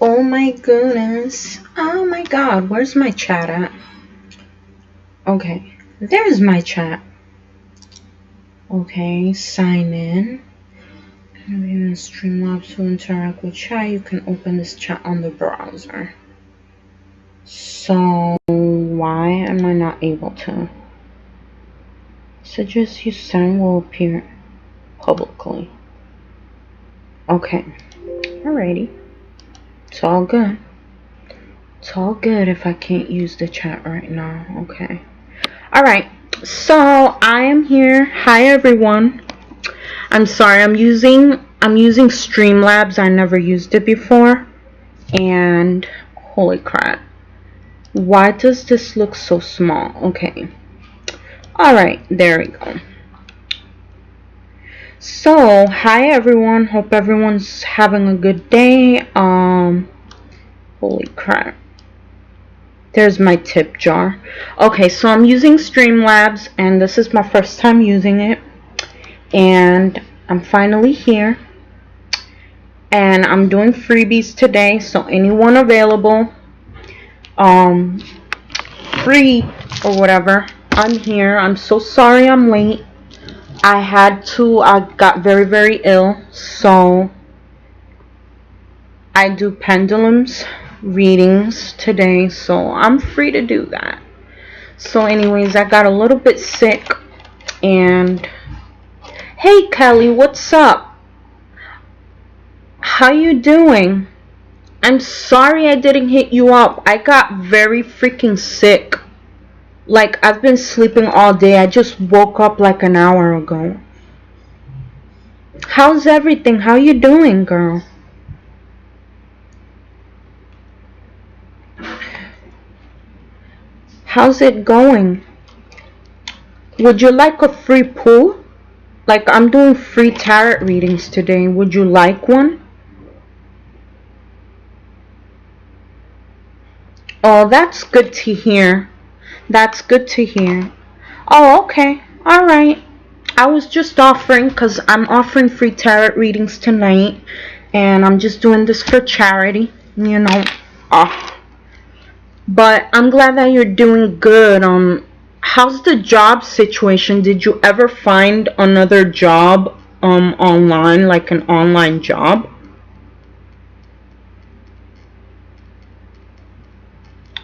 Oh my goodness. Oh my god, where's my chat at? Okay, there's my chat. Okay, sign in. In Streamlabs to interact with chat, you can open this chat on the browser. So why am I not able to? Messages you send will appear publicly. Okay, alrighty. It's all good. It's all good if I can't use the chat right now. Okay. Alright, so I am here. Hi everyone. I'm sorry, I'm using Streamlabs. I never used it before. And holy crap. Why does this look so small? Okay. Alright, there we go. So, hi everyone. Hope everyone's having a good day. Holy crap. There's my tip jar. Okay, so I'm using Streamlabs, and this is my first time using it. And I'm finally here. And I'm doing freebies today, so anyone available, free or whatever, I'm here. I'm so sorry I'm late. I got very, very ill, so I do pendulums readings today, so I'm free to do that. So anyways, I got a little bit sick, and hey Kelly, what's up? How you doing? I'm sorry I didn't hit you up. I got very freaking sick. Like, I've been sleeping all day. I just woke up like an hour ago. How's everything? How you doing, girl? How's it going? Would you like a free pool? Like, I'm doing free tarot readings today. Would you like one? Oh, that's good to hear. That's good to hear. Oh, okay. Alright. I was just offering, because I'm offering free tarot readings tonight. And I'm just doing this for charity. You know. But I'm glad that you're doing good. How's the job situation? Did you ever find another job online, like an online job?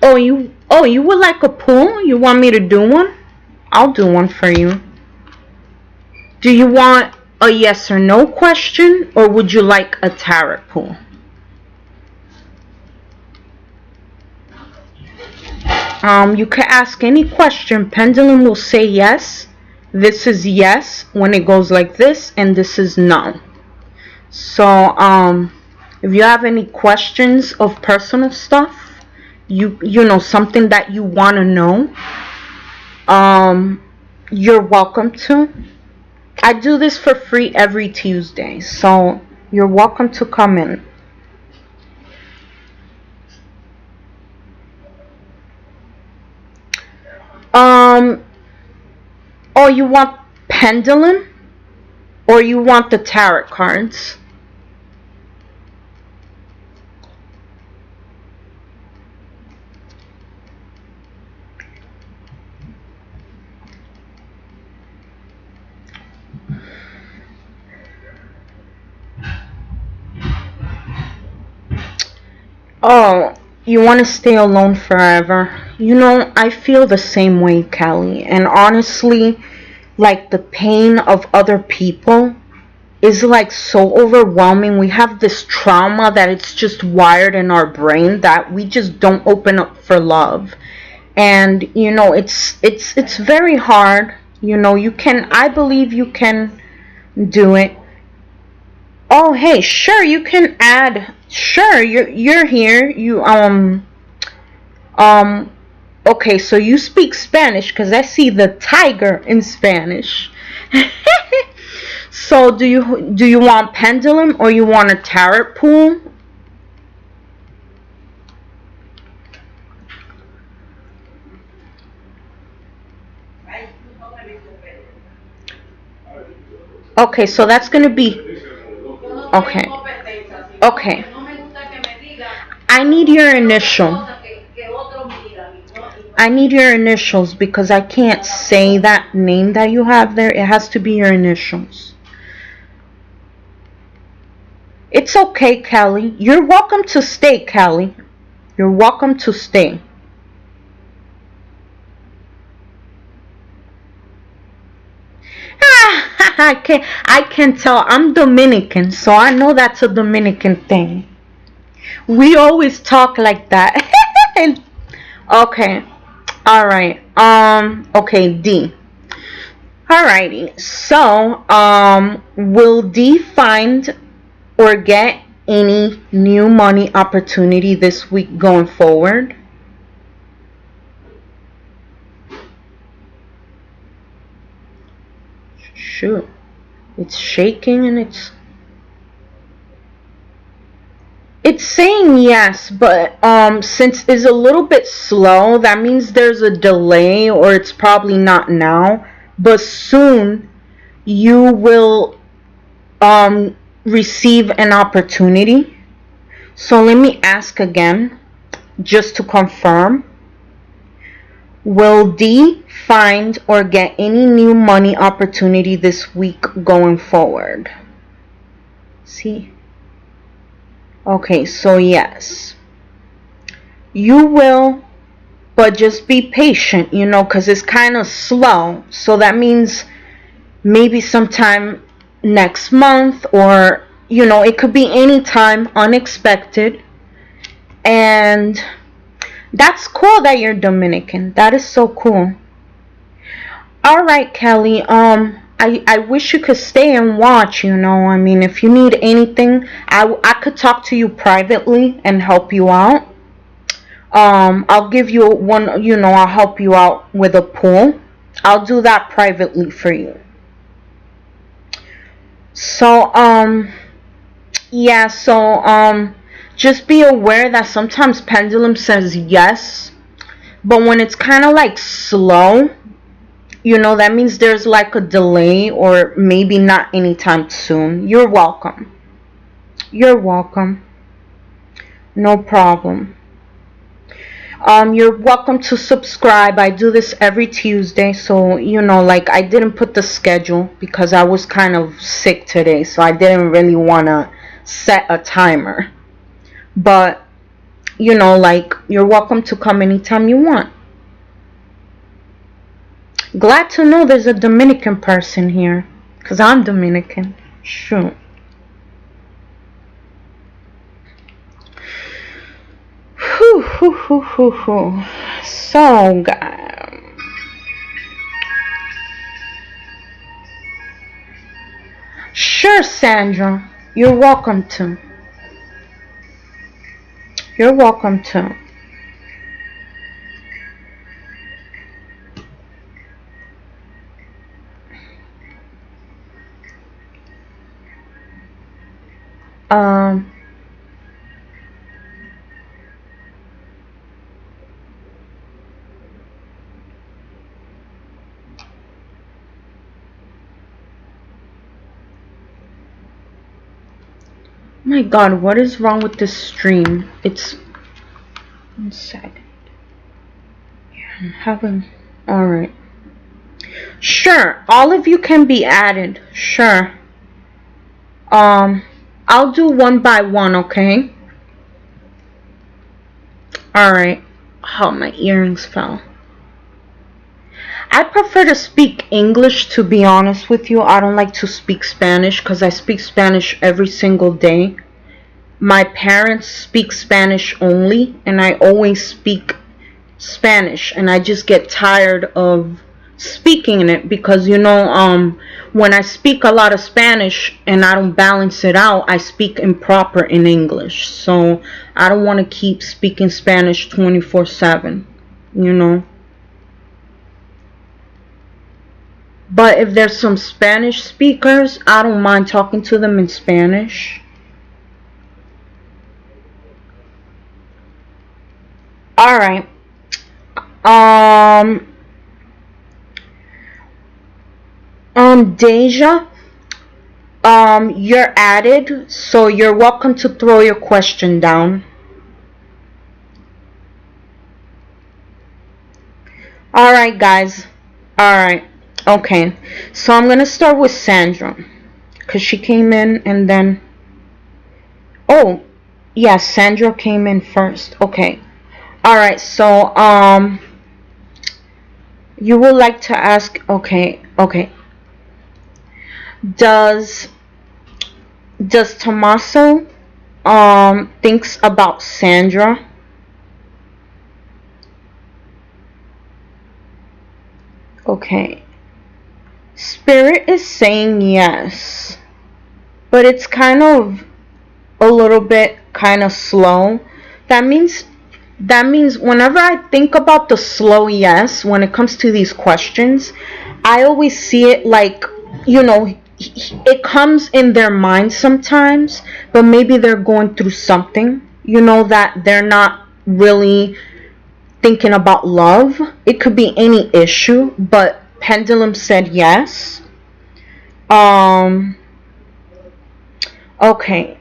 Oh, you would like a pool? You want me to do one? I'll do one for you. Do you want a yes or no question, or would you like a tarot pool? You can ask any question. Pendulum will say yes. This is yes when it goes like this, and this is no. So, if you have any questions of personal stuff, you know, something that you want to know, you're welcome to. I do this for free every Tuesday, so you're welcome to come in. Oh, you want pendulum? Or you want the tarot cards? Oh, you want to stay alone forever? You know, I feel the same way, Kelly. And honestly, like, the pain of other people is like so overwhelming. We have this trauma that it's just wired in our brain that we just don't open up for love. And you know, it's very hard. You know, I believe you can do it. Oh, hey, sure, you can add. Sure, you're here. Okay, so you speak Spanish because I see the tiger in Spanish. So do you want pendulum or you want a tarot pool? Okay, so that's gonna be okay. Okay. I need your initial. I need your initials because I can't say that name that you have there. It has to be your initials. It's okay, Kelly. You're welcome to stay, Kelly. You're welcome to stay. I can tell. I'm Dominican, so I know that's a Dominican thing. We always talk like that. Okay. All right. Okay, D. Alrighty. So, will D find or get any new money opportunity this week going forward? Shoot. It's shaking and it's saying yes, but since it's a little bit slow, that means there's a delay or it's probably not now, but soon you will receive an opportunity. So let me ask again just to confirm. Will D find or get any new money opportunity this week going forward? See? Okay, so yes. You will, but just be patient, because it's kind of slow. So that means maybe sometime next month or, it could be any time, unexpected. And that's cool that you're Dominican. That is so cool. All right, Kelly. I wish you could stay and watch. I mean, if you need anything, I could talk to you privately and help you out. I'll give you one. I'll help you out with a pool. I'll do that privately for you. So yeah. So just be aware that sometimes pendulum says yes, but when it's kind of like slow, that means there's like a delay or maybe not anytime soon. You're welcome. You're welcome. No problem. You're welcome to subscribe. I do this every Tuesday, so like I didn't put the schedule because I was kind of sick today, so I didn't really want to set a timer. But like you're welcome to come anytime you want. Glad to know there's a Dominican person here, because I'm Dominican. Shoot. Whew. So, guys. Sure, Sandra. You're welcome to. You're welcome to. My God, what is wrong with this stream? It's 1 second. Yeah, I'm having. Alright. Sure, all of you can be added. Sure. I'll do one by one, okay? Alright. Oh, my earrings fell. I prefer to speak English, to be honest with you. I don't like to speak Spanish because I speak Spanish every single day. My parents speak Spanish only, and I always speak Spanish, and I just get tired of speaking it because when I speak a lot of Spanish and I don't balance it out, I speak improper in English. So I don't want to keep speaking Spanish 24/7, But if there's some Spanish speakers, I don't mind talking to them in Spanish. Alright. Deja, you're added, so you're welcome to throw your question down. right, guys. All right. Okay. So I'm gonna start with Sandra, cause she came in and then. Oh, yeah. Sandra came in first. Okay. All right. So you would like to ask. Okay. Okay. Does Tommaso thinks about Sandra? Okay. Spirit is saying yes, but it's kind of a little bit kind of slow. That means whenever I think about the slow yes when it comes to these questions, I always see it like, it comes in their mind sometimes, but maybe they're going through something, that they're not really thinking about love. It could be any issue, but pendulum said yes. Okay.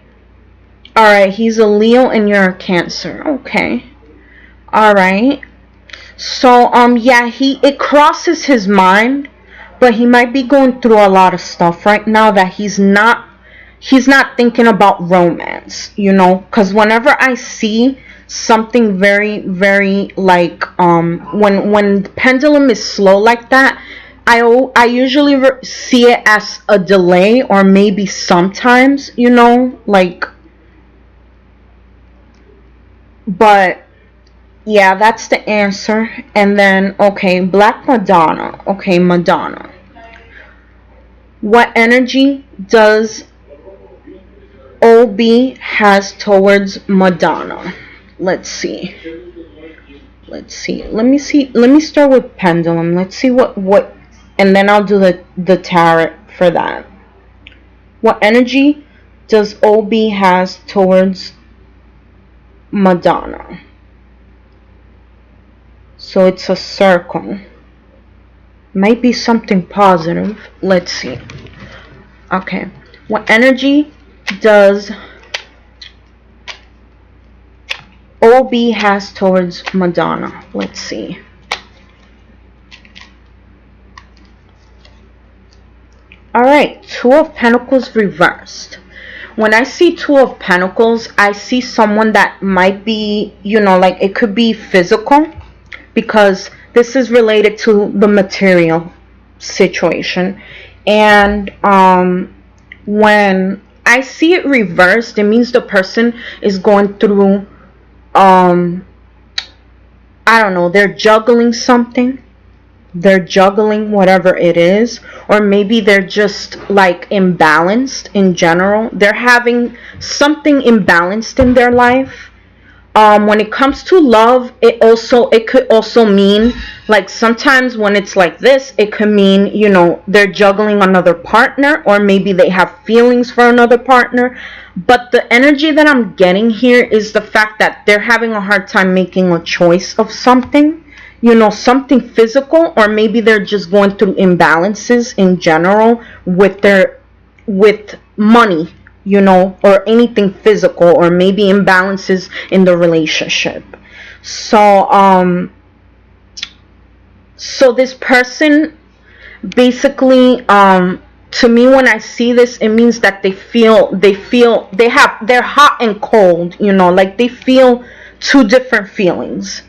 All right, he's a Leo and you're a Cancer. Okay. All right. So yeah, it crosses his mind, but he might be going through a lot of stuff right now that he's not thinking about romance, cuz whenever I see something very very like when the pendulum is slow like that, I usually see it as a delay, or maybe sometimes, like, but yeah, that's the answer. And then, okay, Black Madonna. Okay, Madonna. What energy does OB has towards Madonna? Let's see. Let's see. Let me see. Let me start with pendulum. Let's see what and then I'll do the tarot for that. What energy does OB has towards Madonna? So it's a circle. Might be something positive. Let's see. Okay. What energy does OB has towards Madonna? Let's see. Alright. Two of Pentacles reversed. When I see Two of Pentacles, I see someone that might be, like it could be physical, because this is related to the material situation. And when I see it reversed, it means the person is going through, I don't know, they're juggling something. They're juggling whatever it is, or maybe they're just like imbalanced in general. They're having something imbalanced in their life. When it comes to love, it could also mean, like, sometimes when it's like this, it could mean, they're juggling another partner, or maybe they have feelings for another partner. But the energy that I'm getting here is the fact that they're having a hard time making a choice of something, something physical, or maybe they're just going through imbalances in general with money, or anything physical, or maybe imbalances in the relationship. So so this person basically, to me, when I see this, it means that they're hot and cold, like they feel two different feelings.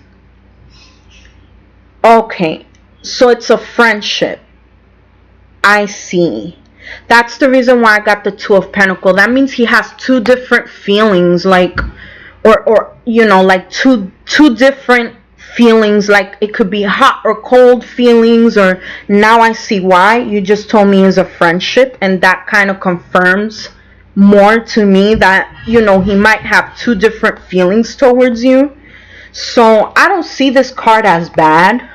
Okay, so it's a friendship. I see. That's the reason why I got the Two of Pentacles. That means he has two different feelings, like, or like two different feelings. Like, it could be hot or cold feelings, or now I see why. You just told me is a friendship, and that kind of confirms more to me that, he might have two different feelings towards you. So I don't see this card as bad.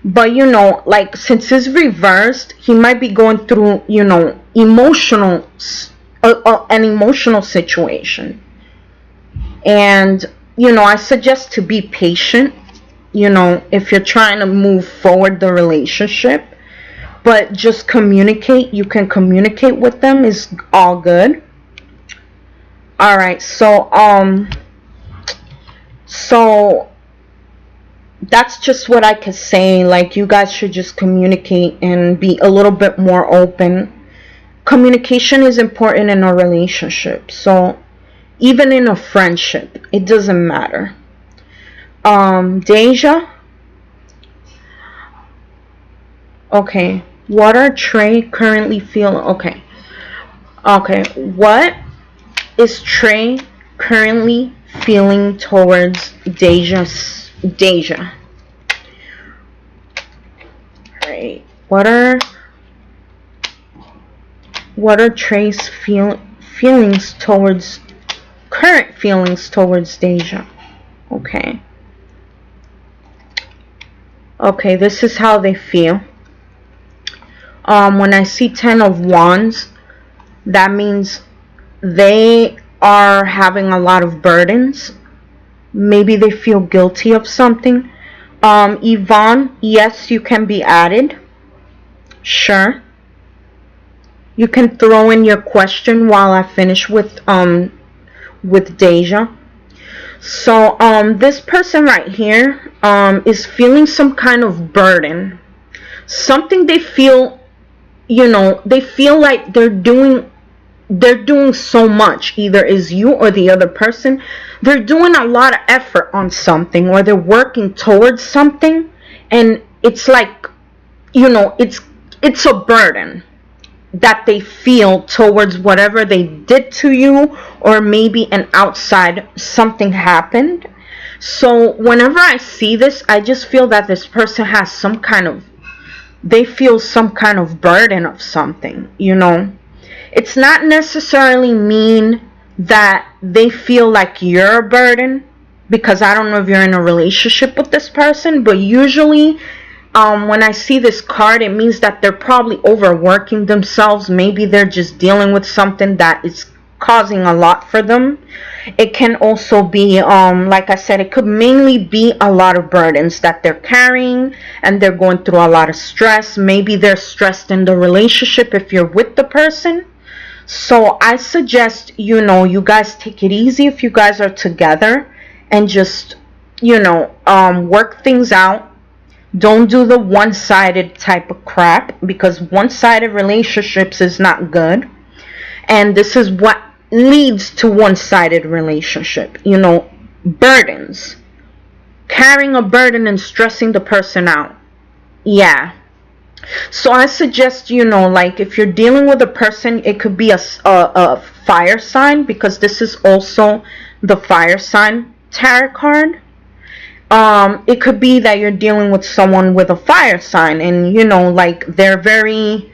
But, like, since it's reversed, he might be going through, an emotional situation. And, I suggest to be patient, if you're trying to move forward the relationship. But just communicate. You can communicate with them. Is all good. Alright, so that's just what I could say. Like, you guys should just communicate and be a little bit more open. Communication is important in a relationship. So even in a friendship, it doesn't matter. Deja. Okay. What are Trey currently feeling? Okay. Okay. What is Trey currently feeling towards Deja? Right. What are Trey's feelings towards current feelings towards Deja? Okay. Okay, this is how they feel. When I see 10 of Wands, that means they are having a lot of burdens. Maybe they feel guilty of something. Yvonne, yes, you can be added. Sure. You can throw in your question while I finish with Deja. So this person right here is feeling some kind of burden. Something they feel, they feel like they're doing so much. Either is you or the other person. They're doing a lot of effort on something, or they're working towards something, and it's like, it's a burden that they feel towards whatever they did to you, or maybe an outside something happened. So whenever I see this, I just feel that this person has they feel some kind of burden of something. It's not necessarily mean that they feel like you're a burden, because I don't know if you're in a relationship with this person, but usually when I see this card, it means that they're probably overworking themselves. Maybe they're just dealing with something that is causing a lot for them. It can also be, like I said, it could mainly be a lot of burdens that they're carrying, and they're going through a lot of stress. Maybe they're stressed in the relationship if you're with the person. So I suggest, you guys take it easy if you guys are together, and just, work things out. Don't do the one-sided type of crap, because one-sided relationships is not good. And this is what leads to one-sided relationship. Burdens. Carrying a burden and stressing the person out. Yeah. So I suggest, like, if you're dealing with a person, it could be a fire sign, because this is also the fire sign tarot card. It could be that you're dealing with someone with a fire sign, and like, they're very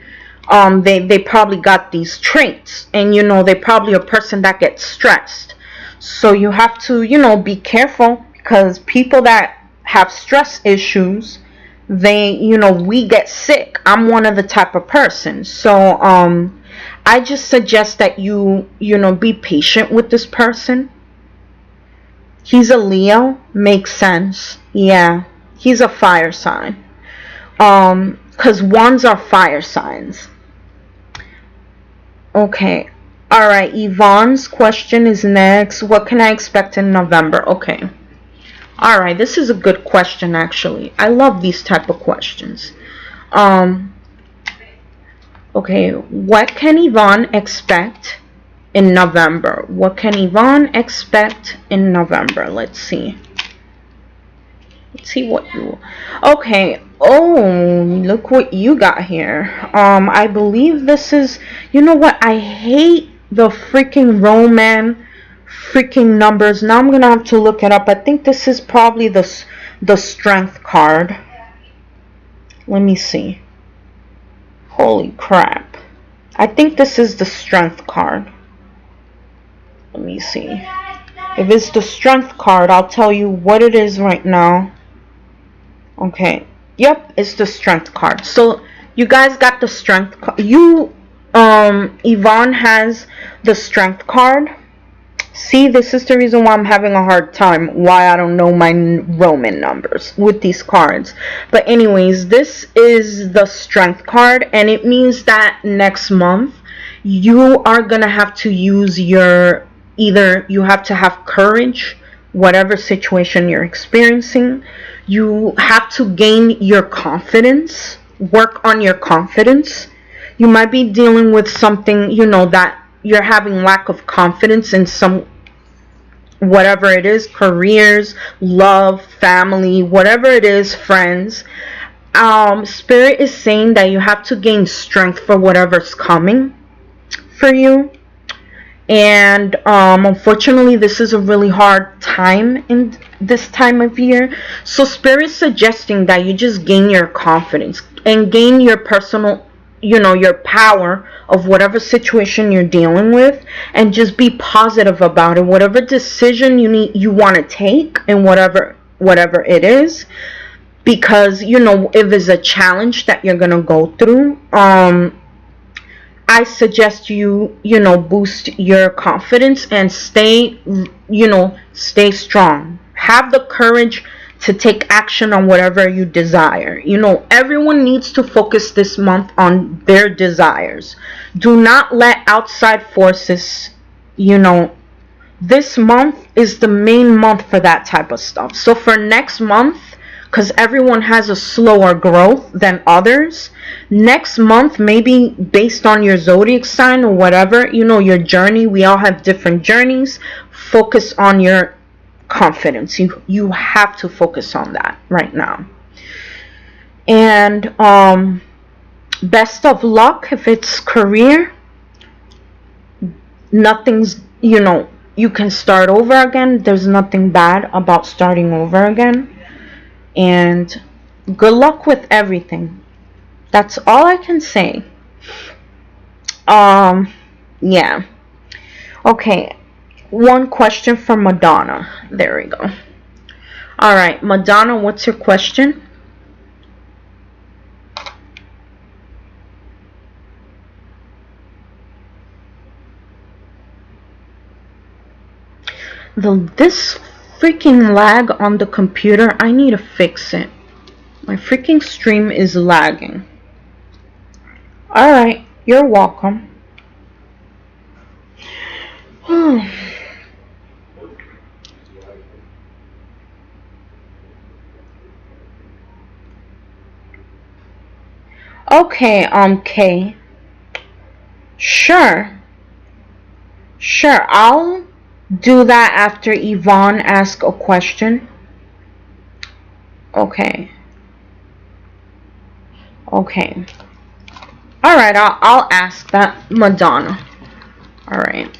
they probably got these traits, and they probably a person that gets stressed. So you have to be careful, because people that have stress issues, we get sick. I'm one of the type of person. So I just suggest that you be patient with this person. He's a Leo. Makes sense. Yeah. He's a fire sign. Because wands are fire signs. Okay. Alright. Yvonne's question is next. What can I expect in November? Okay. Alright. This is a good question, actually. I love these type of questions. Okay. What can Yvonne expect in November? What can Yvonne expect in November? Let's see. Let's see what you... Okay. Oh, look what you got here. I believe this is... You know what? I hate the freaking Roman freaking numbers. Now I'm gonna have to look it up. I think this is probably the strength card. Let me see. Holy crap. I think this is the strength card. Let me see. If it's the strength card, I'll tell you what it is right now. Okay. Yep, it's the strength card. So you guys got the strength card. Yvonne has the strength card. See, this is the reason why I'm having a hard time, why I don't know my Roman numbers with these cards. But anyways, this is the strength card, and it means that next month you are gonna have to use your... Either you have to have courage whatever situation you're experiencing. You have to gain your confidence, work on your confidence. You might be dealing with something, that you're having lack of confidence in some, whatever it is, careers, love, family, whatever it is, friends. Spirit is saying that you have to gain strength for whatever's coming for you. And unfortunately, this is a really hard time in this time of year. So Spirit is suggesting that you just gain your confidence and gain your personal, your power of whatever situation you're dealing with, and just be positive about it. Whatever decision you want to take, and whatever it is, because if it's a challenge that you're gonna go through, I suggest you boost your confidence and stay strong. Have the courage to take action on whatever you desire. Everyone needs to focus this month on their desires. Do not let outside forces, this month is the main month for that type of stuff. So for next month, because everyone has a slower growth than others, next month, maybe based on your zodiac sign or whatever, your journey, we all have different journeys. Focus on your confidence. You have to focus on that right now. And best of luck if it's career. Nothing's, you can start over again. There's nothing bad about starting over again. And good luck with everything. That's all I can say. Yeah. Okay. One question from Madonna. There we go. Alright, Madonna, what's your question? This freaking lag on the computer, I need to fix it. My freaking stream is lagging. Alright, you're welcome. Okay, Kay. Sure, I'll do that after Yvonne asks a question. Okay. Alright, I'll ask that, Madonna. Alright.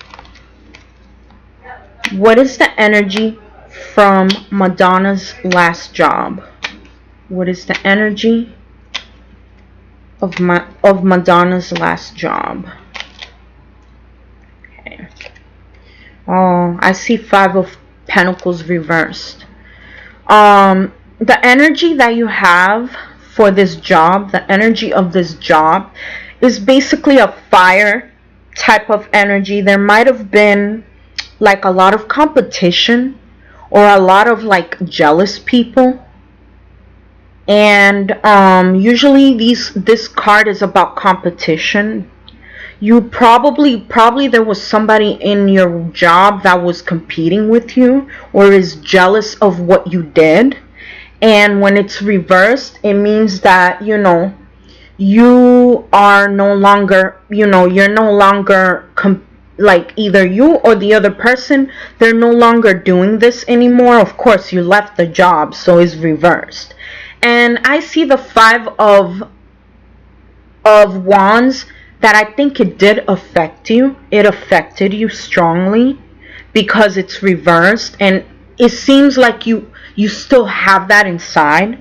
What is the energy from Madonna's last job? What is the energy of Madonna's last job? Okay. Oh, I see 5 of Pentacles reversed. The energy that you have for this job, the energy of this job, is basically a fire type of energy. There might have been like a lot of competition or a lot of like jealous people. And usually this card is about competition. You probably there was somebody in your job that was competing with you or is jealous of what you did. And when it's reversed, it means that you are no longer, you're no longer like either you or the other person, they're no longer doing this anymore. Of course, you left the job, so it's reversed. And I see the 5 of Wands, that I think it did affect you. It affected you strongly because it's reversed, and it seems like you still have that inside.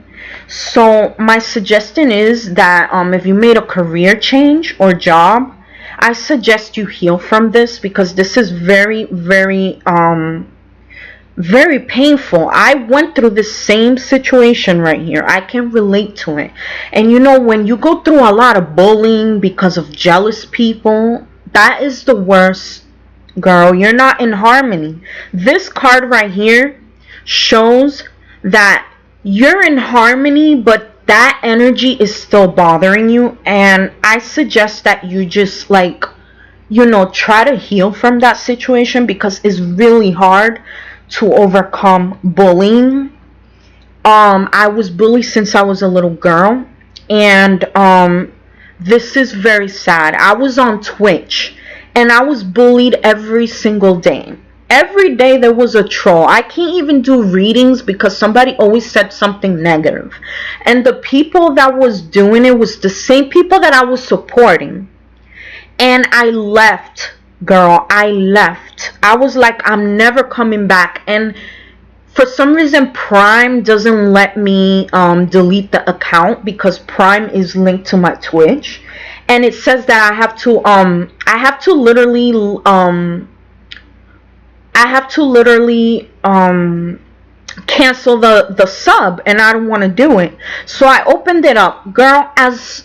So my suggestion is that if you made a career change or job, I suggest you heal from this, because this is very, very very painful. I went through the same situation right here. I can relate to it. And when you go through a lot of bullying because of jealous people, that is the worst, girl. You're not in harmony. This card right here shows that you're in harmony, but that energy is still bothering you. And I suggest that you just try to heal from that situation, because it's really hard to overcome bullying. I was bullied since I was a little girl, and this is very sad. I was on Twitch, and I was bullied every single day. Every day there was a troll. I can't even do readings because somebody always said something negative. And the people that was doing it was the same people that I was supporting. And I left, girl. I left. I was like, I'm never coming back. And for some reason, Prime doesn't let me delete the account because Prime is linked to my Twitch. And it says that I have to literally cancel the sub, and I don't want to do it. So I opened it up, girl. As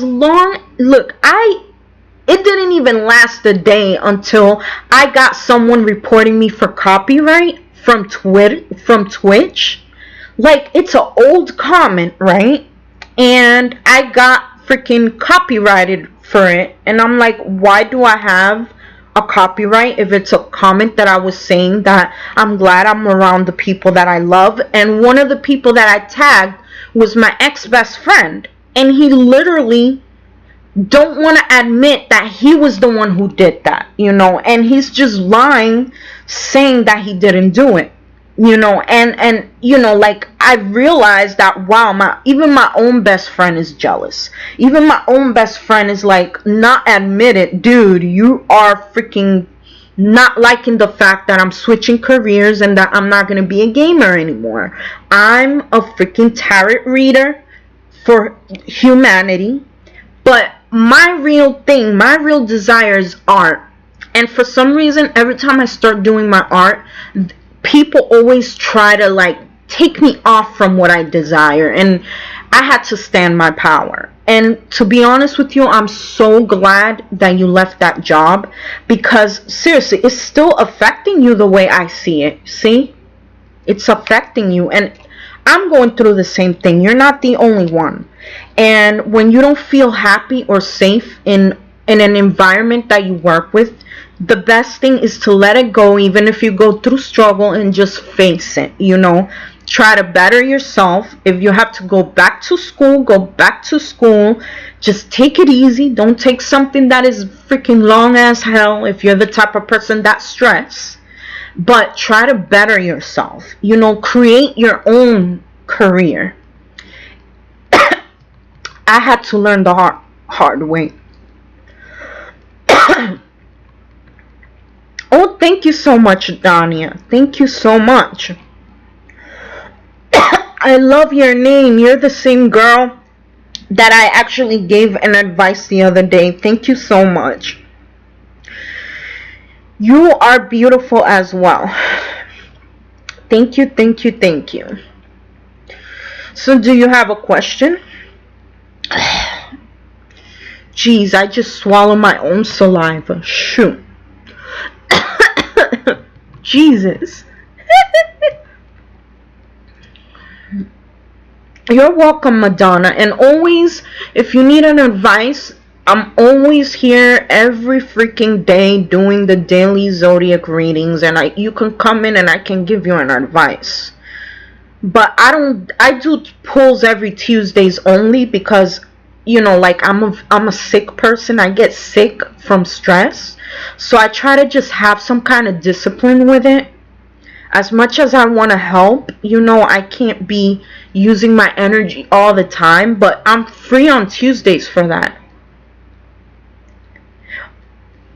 long, look, it didn't even last a day until I got someone reporting me for copyright from Twitch. Like, it's an old comment, right? And I got freaking copyrighted for it, and I'm like, why do I have a copyright if it's a comment that I was saying that I'm glad I'm around the people that I love? And one of the people that I tagged was my ex-best friend, and he literally don't want to admit that he was the one who did that, and he's just lying, saying that he didn't do it, and like, I realized that, wow, even my own best friend is jealous. Even my own best friend is like, not admitted, dude, you are freaking not liking the fact that I'm switching careers and that I'm not going to be a gamer anymore. I'm a freaking tarot reader for humanity, but my real desire is art. And for some reason, every time I start doing my art, people always try to like take me off from what I desire, and I had to stand my power. And to be honest with you, I'm so glad that you left that job, because seriously, it's still affecting you the way I see it. See, it's affecting you, and I'm going through the same thing. You're not the only one. And when you don't feel happy or safe in an environment that you work with, the best thing is to let it go, even if you go through struggle, and just face it. Try to better yourself. If you have to go back to school, go back to school. Just take it easy. Don't take something that is freaking long as hell if you're the type of person that stress. But try to better yourself. Create your own career. I had to learn the hard way. Oh, thank you so much, Dania. Thank you so much. I love your name. You're the same girl that I actually gave an advice the other day. Thank you so much. You are beautiful as well. Thank you, thank you, thank you. So, do you have a question? Jeez, I just swallowed my own saliva. Shoot. Jesus. You're welcome, Madonna. And always, if you need an advice, I'm always here every freaking day doing the daily zodiac readings, and you can come in and I can give you an advice. But I do pulls every Tuesdays only because, like, I'm a sick person. I get sick from stress. So I try to just have some kind of discipline with it. As much as I want to help, I can't be using my energy all the time, but I'm free on Tuesdays for that.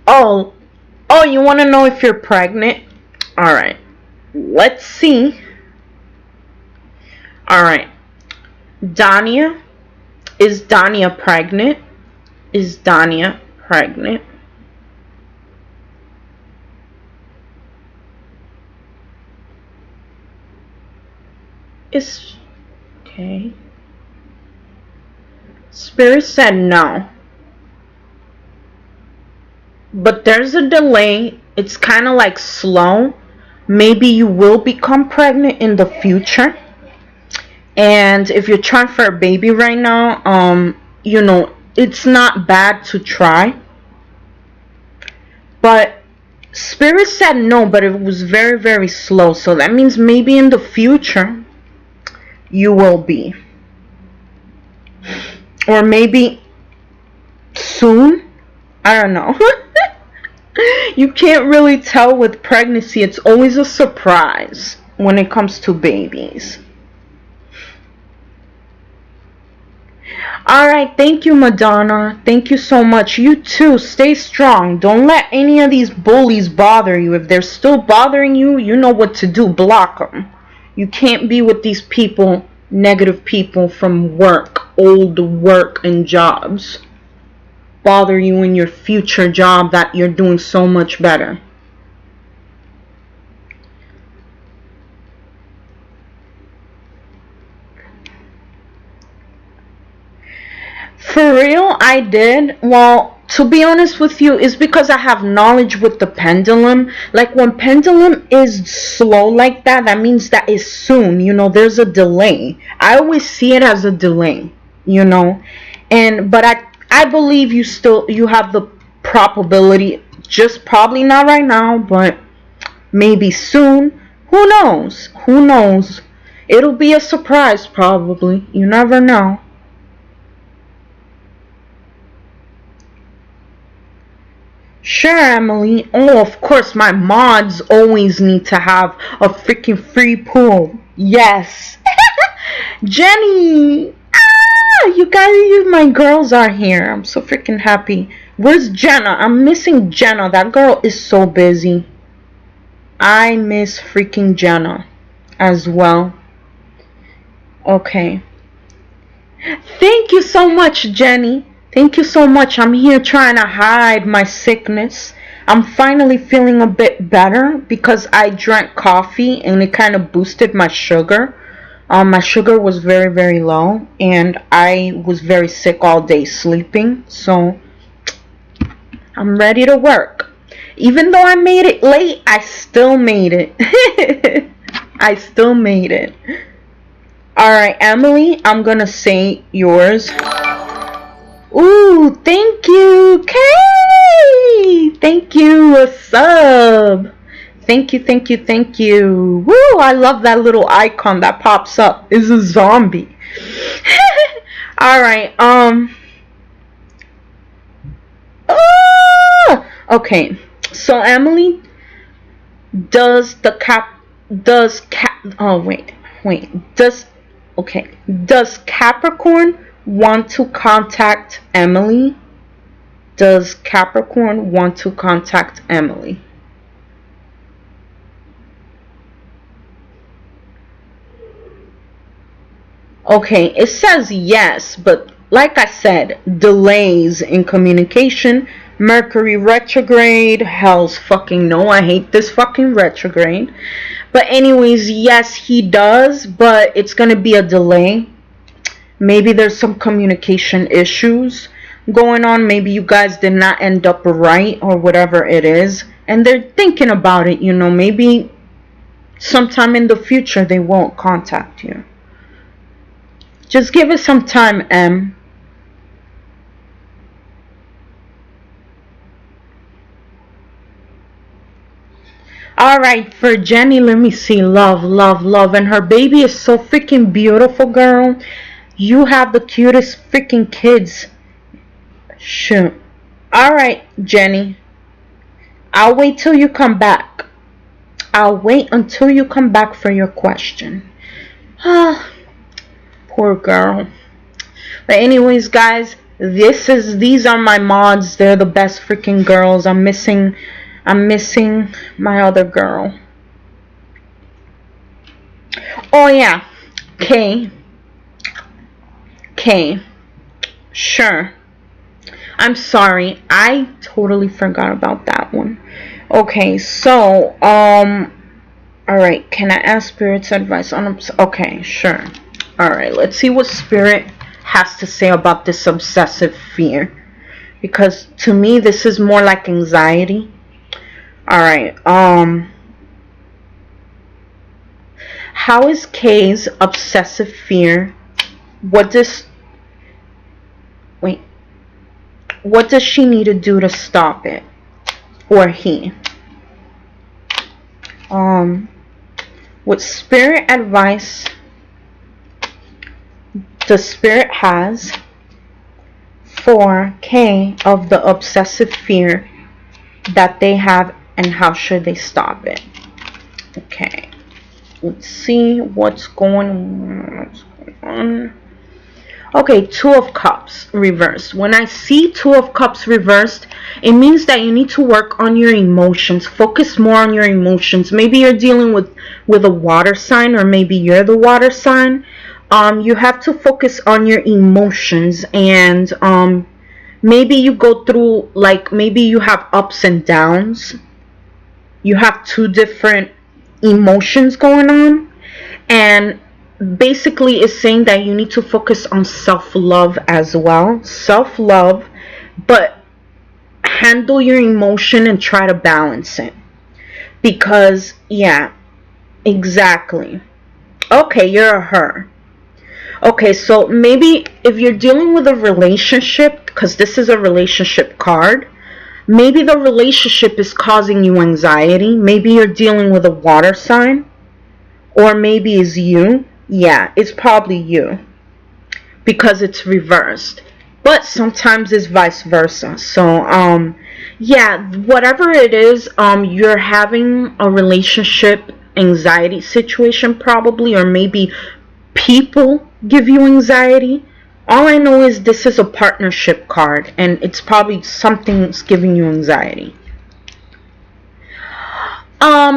Oh, you want to know if you're pregnant? All right. Let's see. All right. Dania. Is Dania pregnant? Is Dania pregnant? Is okay. Spirit said no. But there's a delay. It's kind of like slow. Maybe you will become pregnant in the future. And if you're trying for a baby right now, it's not bad to try. But Spirit said no, but it was very, very slow. So that means maybe in the future you will be. Or maybe soon. I don't know. You can't really tell with pregnancy. It's always a surprise when it comes to babies. Alright, thank you, Madonna. Thank you so much. You too. Stay strong. Don't let any of these bullies bother you. If they're still bothering you, you know what to do. Block them. You can't be with these people, negative people from work, old work and jobs. Bother you in your future job that you're doing so much better. For real, I did. Well, to be honest with you, it's because I have knowledge with the pendulum. Like when pendulum is slow like that, that means that is soon. You know, there's a delay. I always see it as a delay, you know. But I believe you have the probability, just probably not right now, but maybe soon. Who knows? Who knows? It'll be a surprise probably. You never know. Sure, Emily. Oh, of course, my mods always need to have a freaking free pool. Yes. Jenny! Ah, you guys, my girls are here. I'm so freaking happy. Where's Jenna? I'm missing Jenna. That girl is so busy. I miss freaking Jenna as well. Okay. Thank you so much, Jenny. Thank you so much. I'm here trying to hide my sickness. I'm finally feeling a bit better because I drank coffee and it kind of boosted my sugar. My sugar was very, very low and I was very sick all day sleeping. So I'm ready to work. Even though I made it late, I still made it. I still made it. Alright, Emily, I'm gonna say yours. Ooh, thank you, Kay! Thank you, a sub. Thank you, thank you, thank you. Woo, I love that little icon that pops up. It's a zombie. Alright, okay, so Emily, does Capricorn want to contact Emily? Does Capricorn want to contact Emily? Okay, it says yes, but like I said, delays in communication, Mercury retrograde, hell's fucking no, I hate this fucking retrograde. But anyways, yes, he does, but it's gonna be a delay. Maybe there's some communication issues going on. Maybe you guys did not end up right or whatever it is. And they're thinking about it, you know. Maybe sometime in the future they won't contact you. Just give it some time, Em. Alright, for Jenny, let me see. Love, love, love. And her baby is so freaking beautiful, girl. You have the cutest freaking kids. Shoot. Alright, Jenny. I'll wait till you come back. I'll wait until you come back for your question. Ah, poor girl. But anyways, guys, these are my mods. They're the best freaking girls. I'm missing my other girl. Oh yeah, Kay. Sure. I'm sorry, I totally forgot about that one. Okay, so alright, can I ask Spirit's advice on okay, sure. Alright, let's see what Spirit has to say about this obsessive fear, because to me this is more like anxiety. Alright, how is Kay's obsessive fear? What does she need to do to stop it? Or he? Um, what spirit advice the spirit has for K of the obsessive fear that they have, and how should they stop it? Okay, let's see what's going on. Okay, Two of Cups reversed. When I see Two of Cups reversed, it means that you need to work on your emotions. Focus more on your emotions. Maybe you're dealing with a water sign, or maybe you're the water sign. You have to focus on your emotions, and maybe you go through, like, maybe you have ups and downs. You have two different emotions going on, and basically it's saying that you need to focus on self-love as well. Self-love, but handle your emotion and try to balance it. Because, yeah, exactly. Okay, you're a her. Okay, so maybe if you're dealing with a relationship, because this is a relationship card, maybe the relationship is causing you anxiety. Maybe you're dealing with a water sign, or maybe it's you. Yeah, it's probably you, because it's reversed. But sometimes it's vice versa. So yeah, whatever it is, you're having a relationship anxiety situation probably, or maybe people give you anxiety. All I know is this is a partnership card, and it's probably something's giving you anxiety.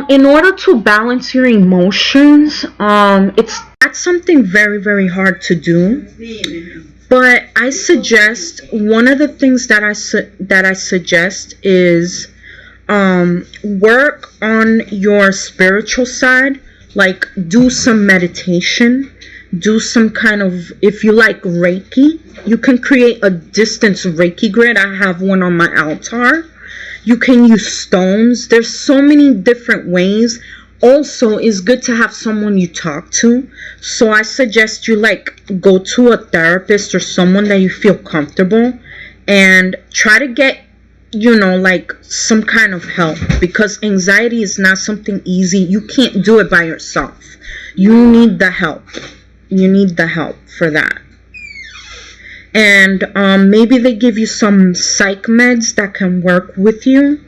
In order to balance your emotions, that's something very, very hard to do. But I suggest, one of the things that I suggest is work on your spiritual side. Like, do some meditation, do some kind of, if you like Reiki, you can create a distance Reiki grid. I have one on my altar. You can use stones. There's so many different ways. Also, it's good to have someone you talk to. So I suggest you, like, go to a therapist or someone that you feel comfortable, and try to get, like, some kind of help, because anxiety is not something easy. You can't do it by yourself. You need the help. You need the help for that. And maybe they give you some psych meds that can work with you,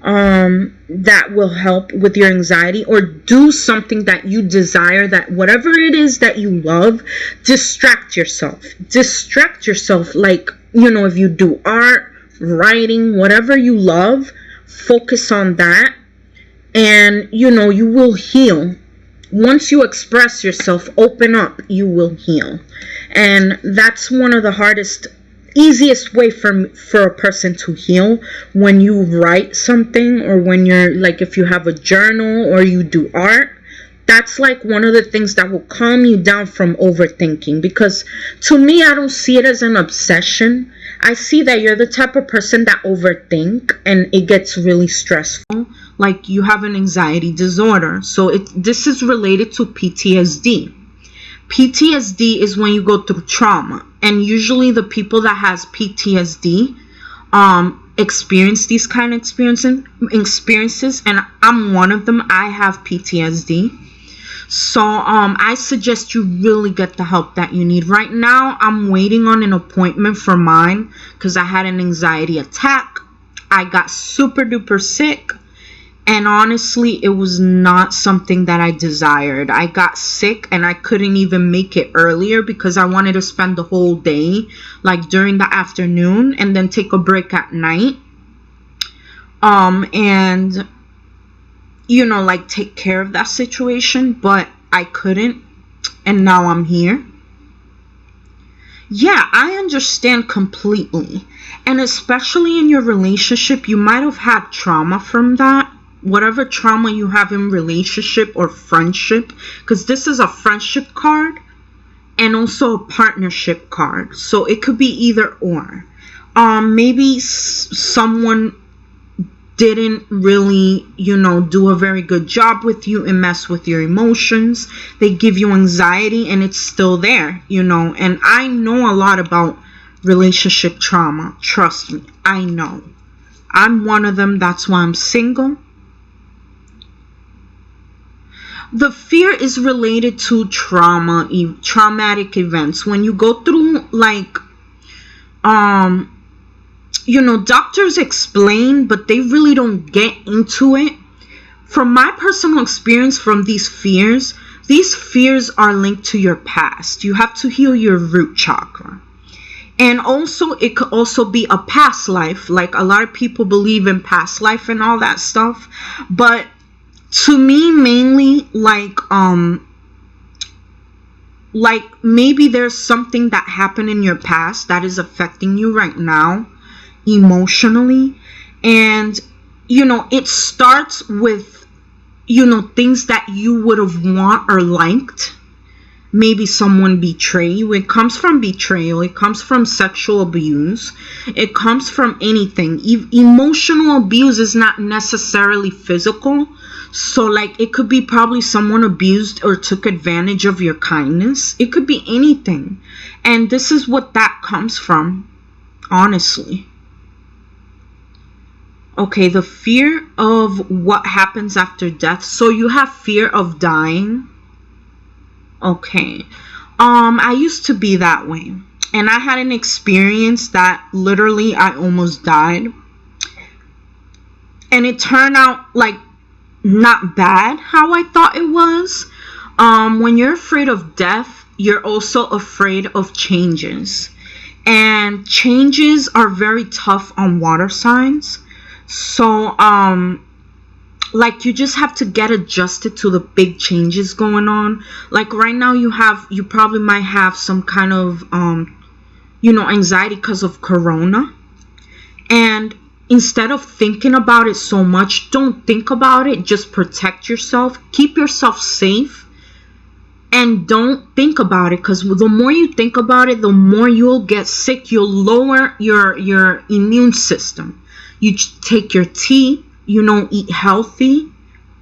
that will help with your anxiety, or do something that you desire, that whatever it is that you love, distract yourself. Distract yourself, like, if you do art, writing, whatever you love, focus on that, and you will heal. Once you express yourself, open up, you will heal. And that's one of the easiest way for a person to heal, when you write something, or when you're, like, if you have a journal or you do art. That's like one of the things that will calm you down from overthinking. Because to me, I don't see it as an obsession. I see that you're the type of person that overthink, and it gets really stressful. Like, you have an anxiety disorder. So this is related to PTSD. PTSD is when you go through trauma. And usually the people that has PTSD experience these kind of experiences. And I'm one of them. I have PTSD. So I suggest you really get the help that you need. Right now, I'm waiting on an appointment for mine, because I had an anxiety attack. I got super duper sick. And honestly, it was not something that I desired. I got sick and I couldn't even make it earlier, because I wanted to spend the whole day, like, during the afternoon, and then take a break at night. And, like, take care of that situation. But I couldn't. And now I'm here. Yeah, I understand completely. And especially in your relationship, you might have had trauma from that. Whatever trauma you have in relationship or friendship, because this is a friendship card and also a partnership card. So it could be either or. Maybe someone didn't really, do a very good job with you and mess with your emotions. They give you anxiety and it's still there, And I know a lot about relationship trauma. Trust me, I know. I'm one of them. That's why I'm single. The fear is related to traumatic events. When you go through, like, doctors explain, but they really don't get into it. From my personal experience, from these fears are linked to your past. You have to heal your root chakra. And also, it could also be a past life. Like, a lot of people believe in past life and all that stuff. But to me, mainly, like maybe there's something that happened in your past that is affecting you right now emotionally. And, it starts with, things that you would have want or liked. Maybe someone betray you. It comes from betrayal. It comes from sexual abuse. It comes from anything. Emotional abuse is not necessarily physical. So, like, it could be probably someone abused or took advantage of your kindness. It could be anything. And this is what that comes from, honestly. Okay, the fear of what happens after death. So you have fear of dying. Okay. I used to be that way. And I had an experience that literally I almost died. And it turned out, like, not bad how I thought it was. When you're afraid of death, you're also afraid of changes. And changes are very tough on water signs. So, like, you just have to get adjusted to the big changes going on. Like, right now you probably might have some kind of, anxiety because of corona. And instead of thinking about it so much, don't think about it. Just protect yourself. Keep yourself safe. And don't think about it, because the more you think about it, the more you'll get sick. You'll lower your immune system. You take your tea, eat healthy.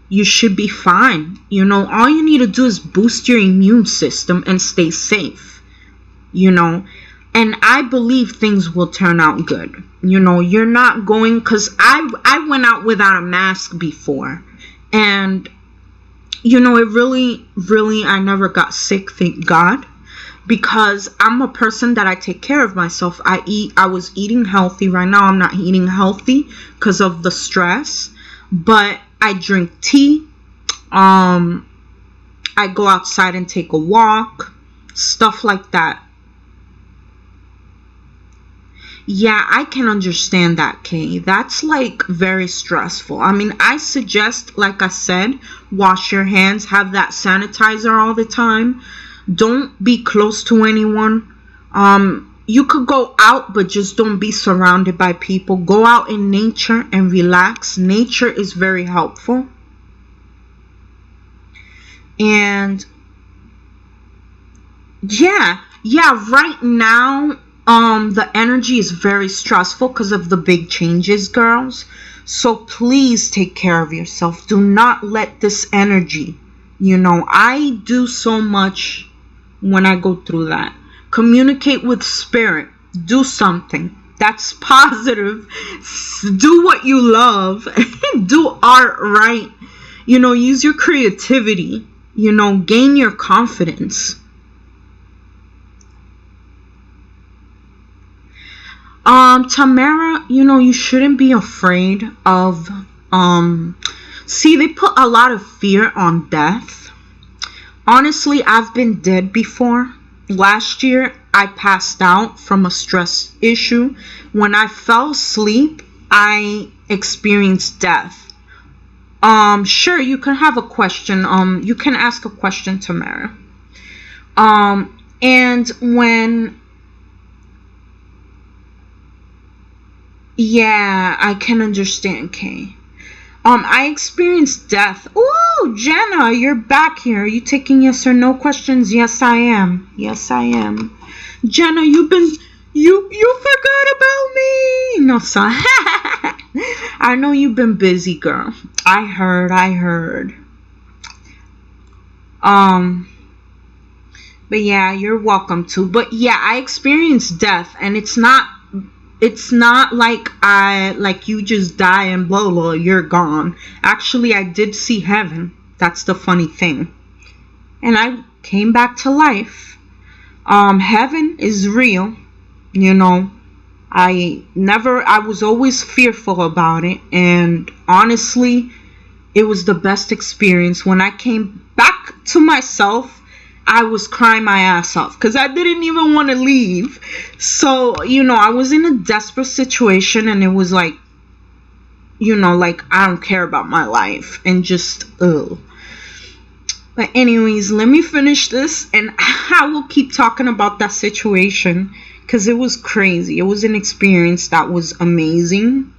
You should be fine. All you need to do is boost your immune system and stay safe. And I believe things will turn out good. You're not going, because I went out without a mask before. And, it really, I never got sick, thank God. Because I'm a person that I take care of myself. I was eating healthy. Right now I'm not eating healthy because of the stress. But I drink tea. I go outside and take a walk. Stuff like that. Yeah, I can understand that, Kay. That's, like, very stressful. I mean, I suggest, like I said, wash your hands. Have that sanitizer all the time. Don't be close to anyone. You could go out, but just don't be surrounded by people. Go out in nature and relax. Nature is very helpful. And yeah, right now, the energy is very stressful because of the big changes, girls. So please take care of yourself. Do not let this energy, I do so much when I go through that. Communicate with spirit. Do something that's positive. Do what you love. Do art, right? Use your creativity. Gain your confidence. Tamara, you shouldn't be afraid of, see, they put a lot of fear on death. Honestly, I've been dead before. Last year, I passed out from a stress issue. When I fell asleep, I experienced death. Sure, you can have a question. You can ask a question, Tamara. And when... Yeah, I can understand, Kay. I experienced death. Ooh, Jenna, you're back here. Are you taking yes or no questions? Yes, I am. Yes, I am. Jenna, you forgot about me. No, son. I know you've been busy, girl. I heard. But yeah, you're welcome to. But yeah, I experienced death, and it's not like you just die and blah blah, you're gone. Actually, I did see heaven. That's the funny thing. And I came back to life. Heaven is real, you know. I was always fearful about it, and honestly, it was the best experience. When I came back to myself, I was crying my ass off because I didn't even want to leave. So, I was in a desperate situation, and it was like, like I don't care about my life, and just, ugh. But anyways, let me finish this, and I will keep talking about that situation because it was crazy. It was an experience that was amazing.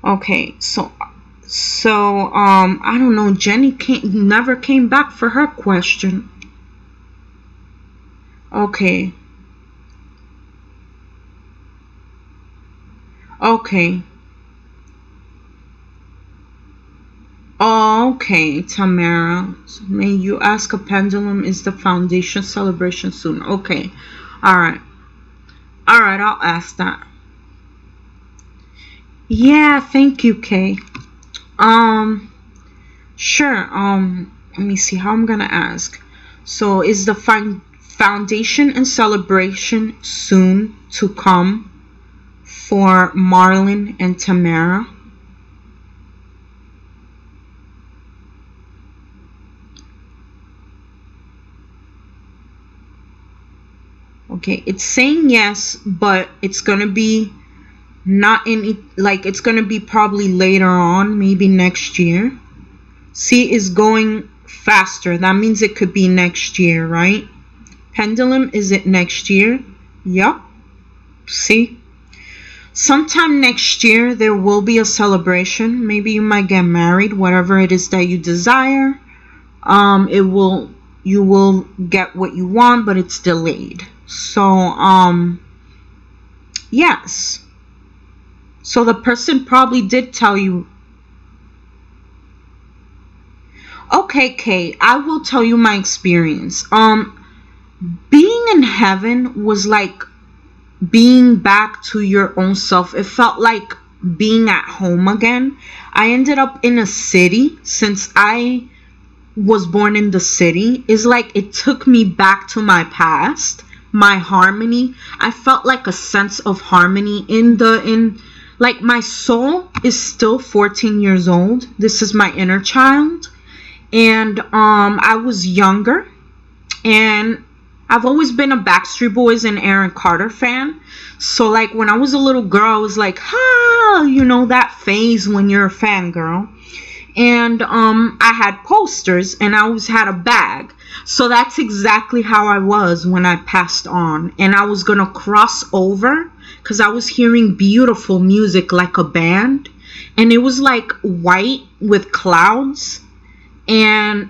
Okay, so I don't know. Jenny never came back for her question. Okay. Okay. Okay, Tamara. May you ask a pendulum is the foundation celebration soon? Okay. Alright. Alright, I'll ask that. Yeah, thank you, Kay. Sure. Let me see how I'm gonna ask. So, is the foundation and celebration soon to come for Marlon and Tamara? Okay, it's saying yes, but it's gonna be not in, like, it's gonna be probably later on, maybe next year. See, is going faster. That means it could be next year, right? Pendulum, is it next year? Yup. See? Sometime next year there will be a celebration. Maybe you might get married, whatever it is that you desire. You will get what you want, but it's delayed. So, yes. So the person probably did tell you. Okay, Kay, I will tell you my experience. Being in heaven was like being back to your own self. It felt like being at home again. I ended up in a city. Since I was born in the city, it's like it took me back to my past, my harmony. I felt like a sense of harmony in like my soul is still 14 years old. This is my inner child. And I was younger, and I've always been a Backstreet Boys and Aaron Carter fan. So like when I was a little girl, I was like, that phase when you're a fangirl. And I had posters, and I always had a bag. So that's exactly how I was when I passed on. And I was gonna cross over because I was hearing beautiful music like a band, and it was like white with clouds. And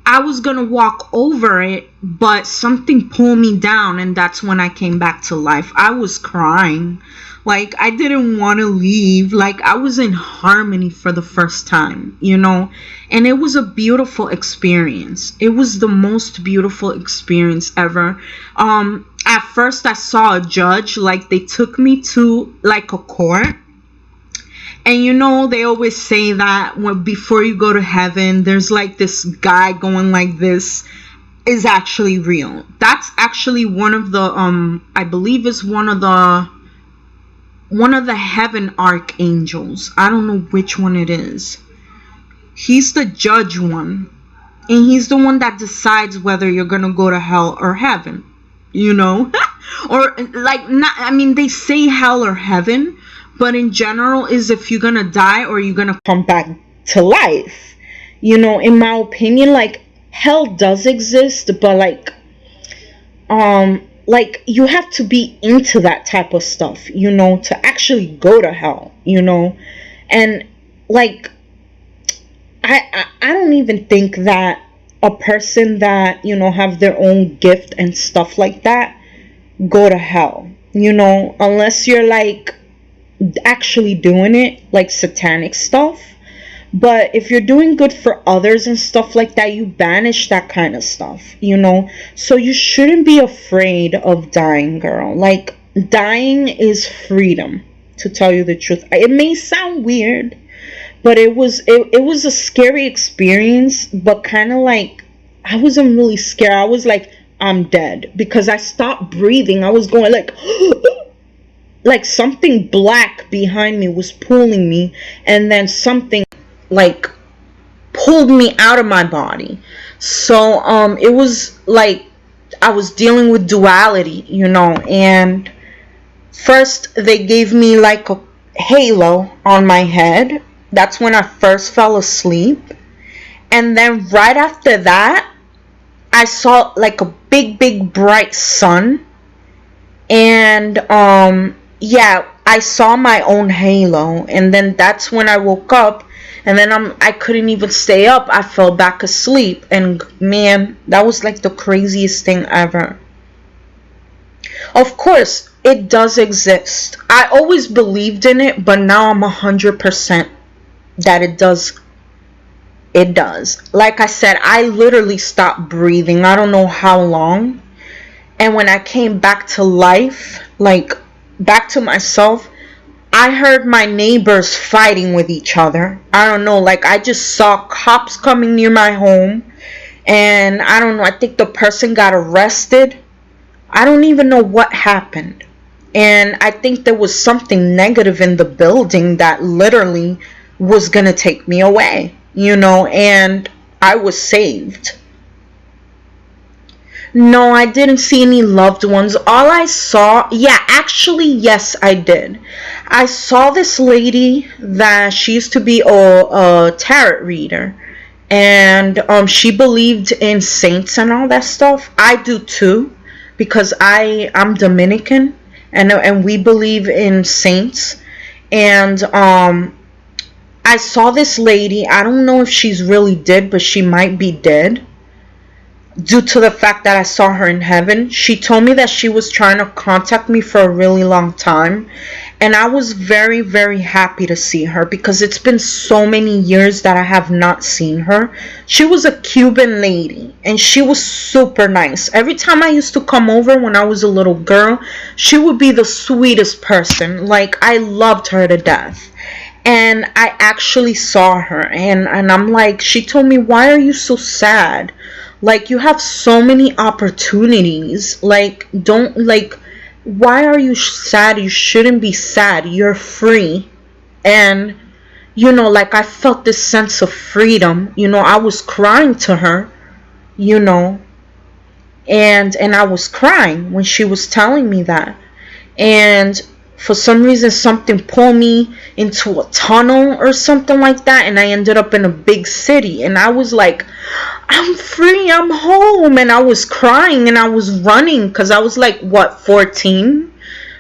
I was gonna walk over it, but something pulled me down, and that's when I came back to life. I was crying. Like, I didn't want to leave. Like, I was in harmony for the first time, and it was a beautiful experience. It was the most beautiful experience ever. At first I saw a judge. Like, they took me to like a court. And they always say that before you go to heaven, there's like this guy going like this is actually real. That's actually one of the I believe is one of the heaven archangels. I don't know which one it is. He's the judge one, and he's the one that decides whether you're gonna go to hell or heaven. Or like, not, I mean, they say hell or heaven, but in general is if you're gonna die or you're gonna come back to life. In my opinion, like, hell does exist, but like you have to be into that type of stuff, to actually go to hell, and like I don't even think that a person that have their own gift and stuff like that go to hell, unless you're like actually doing it, like satanic stuff. But if you're doing good for others and stuff like that, you banish that kind of stuff, so you shouldn't be afraid of dying, girl. Like, dying is freedom. to tell you the truth. It may sound weird, but it was a scary experience, but kind of like I wasn't really scared. I was like, I'm dead, because I stopped breathing. I was going like like something black behind me was pulling me, and then something like pulled me out of my body. So it was like I was dealing with duality, you know. And first they gave me like a halo on my head. That's when I first fell asleep. And then right after that, I saw like a big bright sun. And yeah, I saw my own halo. And then that's when I woke up. And then I couldn't even stay up. I fell back asleep. And man, that was like the craziest thing ever. Of course, it does exist. I always believed in it, but now I'm 100% that it does. It does. Like I said, I literally stopped breathing. I don't know how long. And when I came back to life, like back to myself, I heard my neighbors fighting with each other. I don't know, like I just saw cops coming near my home. And I don't know, I think the person got arrested. I don't even know what happened. And I think there was something negative in the building that literally was going to take me away, you know, and I was saved. No, I didn't see any loved ones. All I saw, yeah, actually, yes, I did. I saw this lady that she used to be a tarot reader. And she believed in saints and all that stuff. I do too, because I'm Dominican, and we believe in saints. And I saw this lady. I don't know if she's really dead, but she might be dead, due to the fact that I saw her in heaven. She told me that she was trying to contact me for a really long time. And I was very happy to see her, because it's been so many years that I have not seen her. She was a Cuban lady, and she was super nice. Every time I used to come over when I was a little girl, she would be the sweetest person. Like, I loved her to death. And I actually saw her, and I'm like, she told me, why are you so sad? Like, you have so many opportunities. Like, don't, like, why are you sad? You shouldn't be sad. You're free. And, you know, like, I felt this sense of freedom. You know, I was crying to her, you know, and I was crying when she was telling me that. And for some reason, something pulled me into a tunnel or something like that, and I ended up in a big city. And I was like, I'm free, I'm home. And I was crying and I was running, because I was like, what, 14?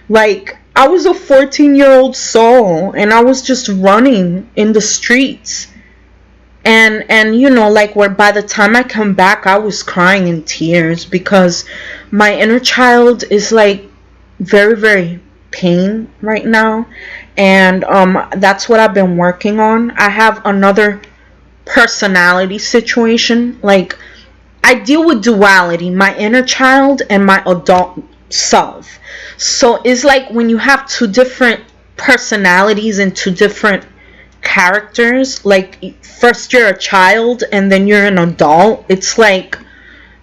Like, I was a 14-year-old soul, and I was just running in the streets. And you know, like, where by the time I come back, I was crying in tears, because my inner child is like very pain right now. And that's what I've been working on. I have another personality situation. Like, I deal with duality, my inner child and my adult self. So it's like when you have two different personalities and two different characters. Like, first you're a child and then you're an adult. It's like,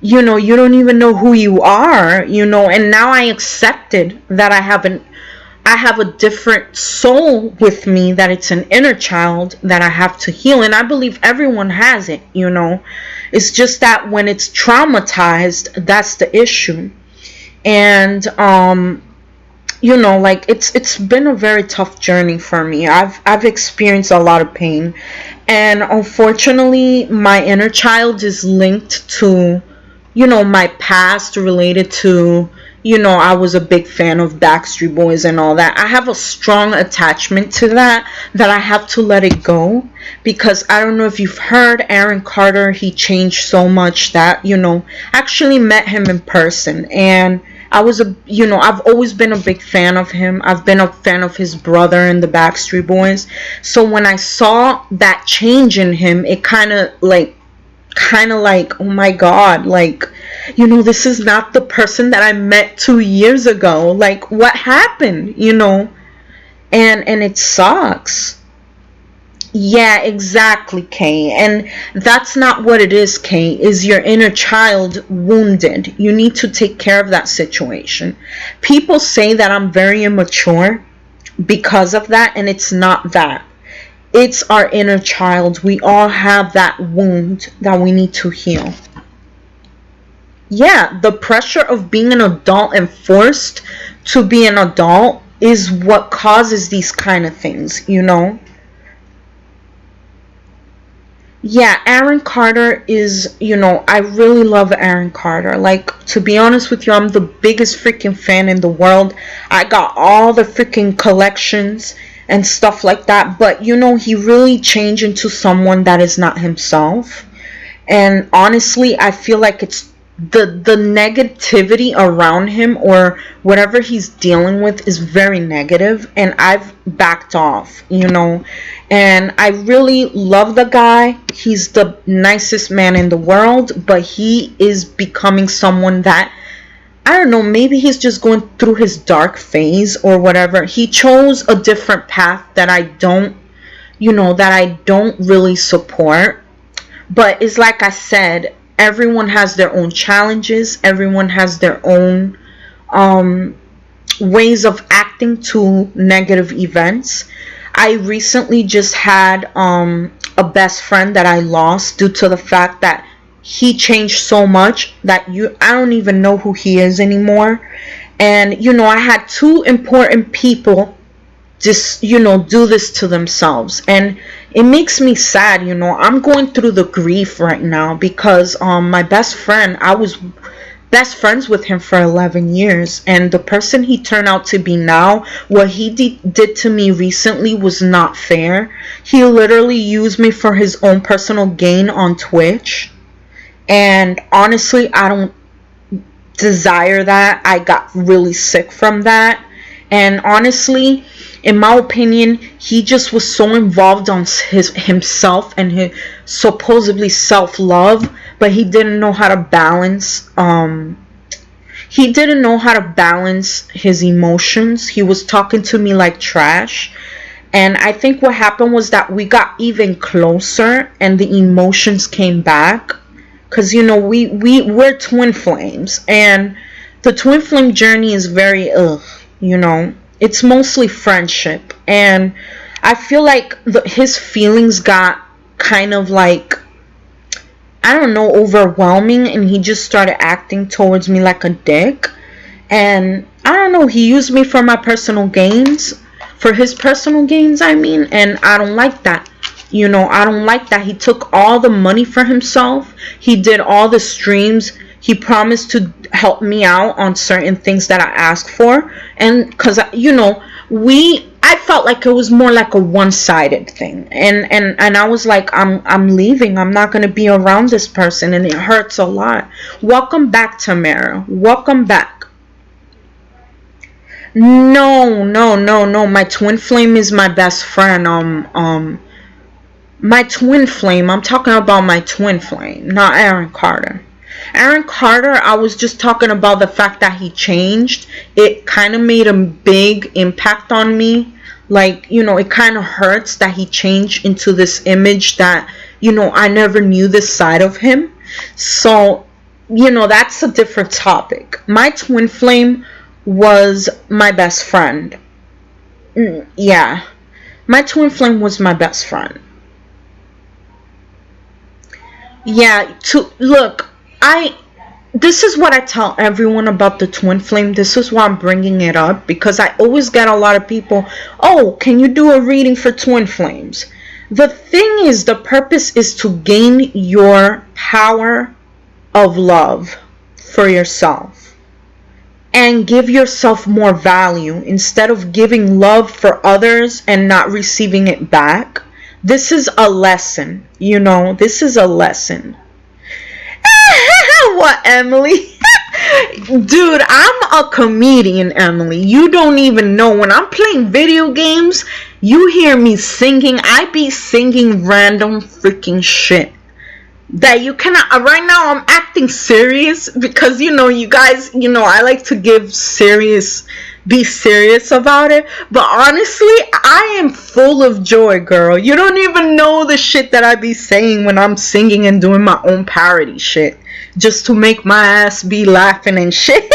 you know, you don't even know who you are, you know. And now I accepted that I have a different soul with me, that it's an inner child that I have to heal. And I believe everyone has it, you know. It's just that when it's traumatized, that's the issue. And you know, like, it's been a very tough journey for me. I've experienced a lot of pain, and unfortunately my inner child is linked to, you know, my past, related to, you know, I was a big fan of Backstreet Boys and all that. I have a strong attachment to that I have to let it go, because I don't know if you've heard Aaron Carter, he changed so much that, you know, I actually met him in person, and you know, I've always been a big fan of him. I've been a fan of his brother and the Backstreet Boys. So when I saw that change in him, it kind of like, oh my God, like, you know, this is not the person that I met 2 years ago. Like, what happened, you know? and it sucks. Yeah, exactly, Kay. And that's not what it is, Kay. Is your inner child wounded? You need to take care of that situation. People say that I'm very immature because of that, and it's not that. It's our inner child. We all have that wound that we need to heal. Yeah, the pressure of being an adult and forced to be an adult is what causes these kind of things, you know? Yeah, Aaron Carter is, I really love Aaron Carter. Like, to be honest with you, I'm the biggest freaking fan in the world. I got all the freaking collections and stuff like that. But, he really changed into someone that is not himself. And honestly, I feel like it's the negativity around him, or whatever he's dealing with, is very negative, and I've backed off, and I really love the guy. He's the nicest man in the world, but he is becoming someone that, I don't know, maybe he's just going through his dark phase or whatever. He chose a different path that I don't really support. But it's like I said, everyone has their own challenges. Everyone has their own ways of acting to negative events. I recently just had a best friend that I lost due to the fact that he changed so much that I don't even know who he is anymore. And I had two important people just do this to themselves, and it makes me sad. I'm going through the grief right now because my best friend, I was best friends with him for 11 years, and the person he turned out to be now, what he did to me recently was not fair. He literally used me for his own personal gain on Twitch, and honestly, I don't desire that. I got really sick from that, and honestly, in my opinion, he just was so involved on himself and his supposedly self-love, but he didn't know how to balance his emotions. He was talking to me like trash, and I think what happened was that we got even closer and the emotions came back, because we're twin flames, and the twin flame journey is very it's mostly friendship, and I feel like his feelings got kind of like, I don't know, overwhelming, and he just started acting towards me like a dick. And I don't know, he used me for my personal gains, for his personal gains, I mean, and I don't like that. I don't like that. He took all the money for himself. He did all the streams. He promised to help me out on certain things that I asked for. And because, I felt like it was more like a one-sided thing. And I was like, I'm leaving. I'm not going to be around this person. And it hurts a lot. Welcome back, Tamara. Welcome back. No. My twin flame is my best friend. My twin flame. I'm talking about my twin flame, not Aaron Carter. Aaron Carter, I was just talking about the fact that he changed. It kind of made a big impact on me. Like, it kind of hurts that he changed into this image that, I never knew this side of him. So, that's a different topic. My twin flame was my best friend. Yeah. My twin flame was my best friend. Yeah, look, this is what I tell everyone about the twin flame. This is why I'm bringing it up, because I always get a lot of people, oh, can you do a reading for twin flames? The thing is, the purpose is to gain your power of love for yourself and give yourself more value instead of giving love for others and not receiving it back. This is a lesson, this is a lesson. What, Emily? Dude, I'm a comedian, Emily. You don't even know. When I'm playing video games, you hear me singing. I be singing random freaking shit that you cannot. Right now, I'm acting serious because, you guys, I like to give serious be serious about it. But honestly, I am full of joy, girl. You don't even know the shit that I be saying when I'm singing and doing my own parody shit, just to make my ass be laughing and shit.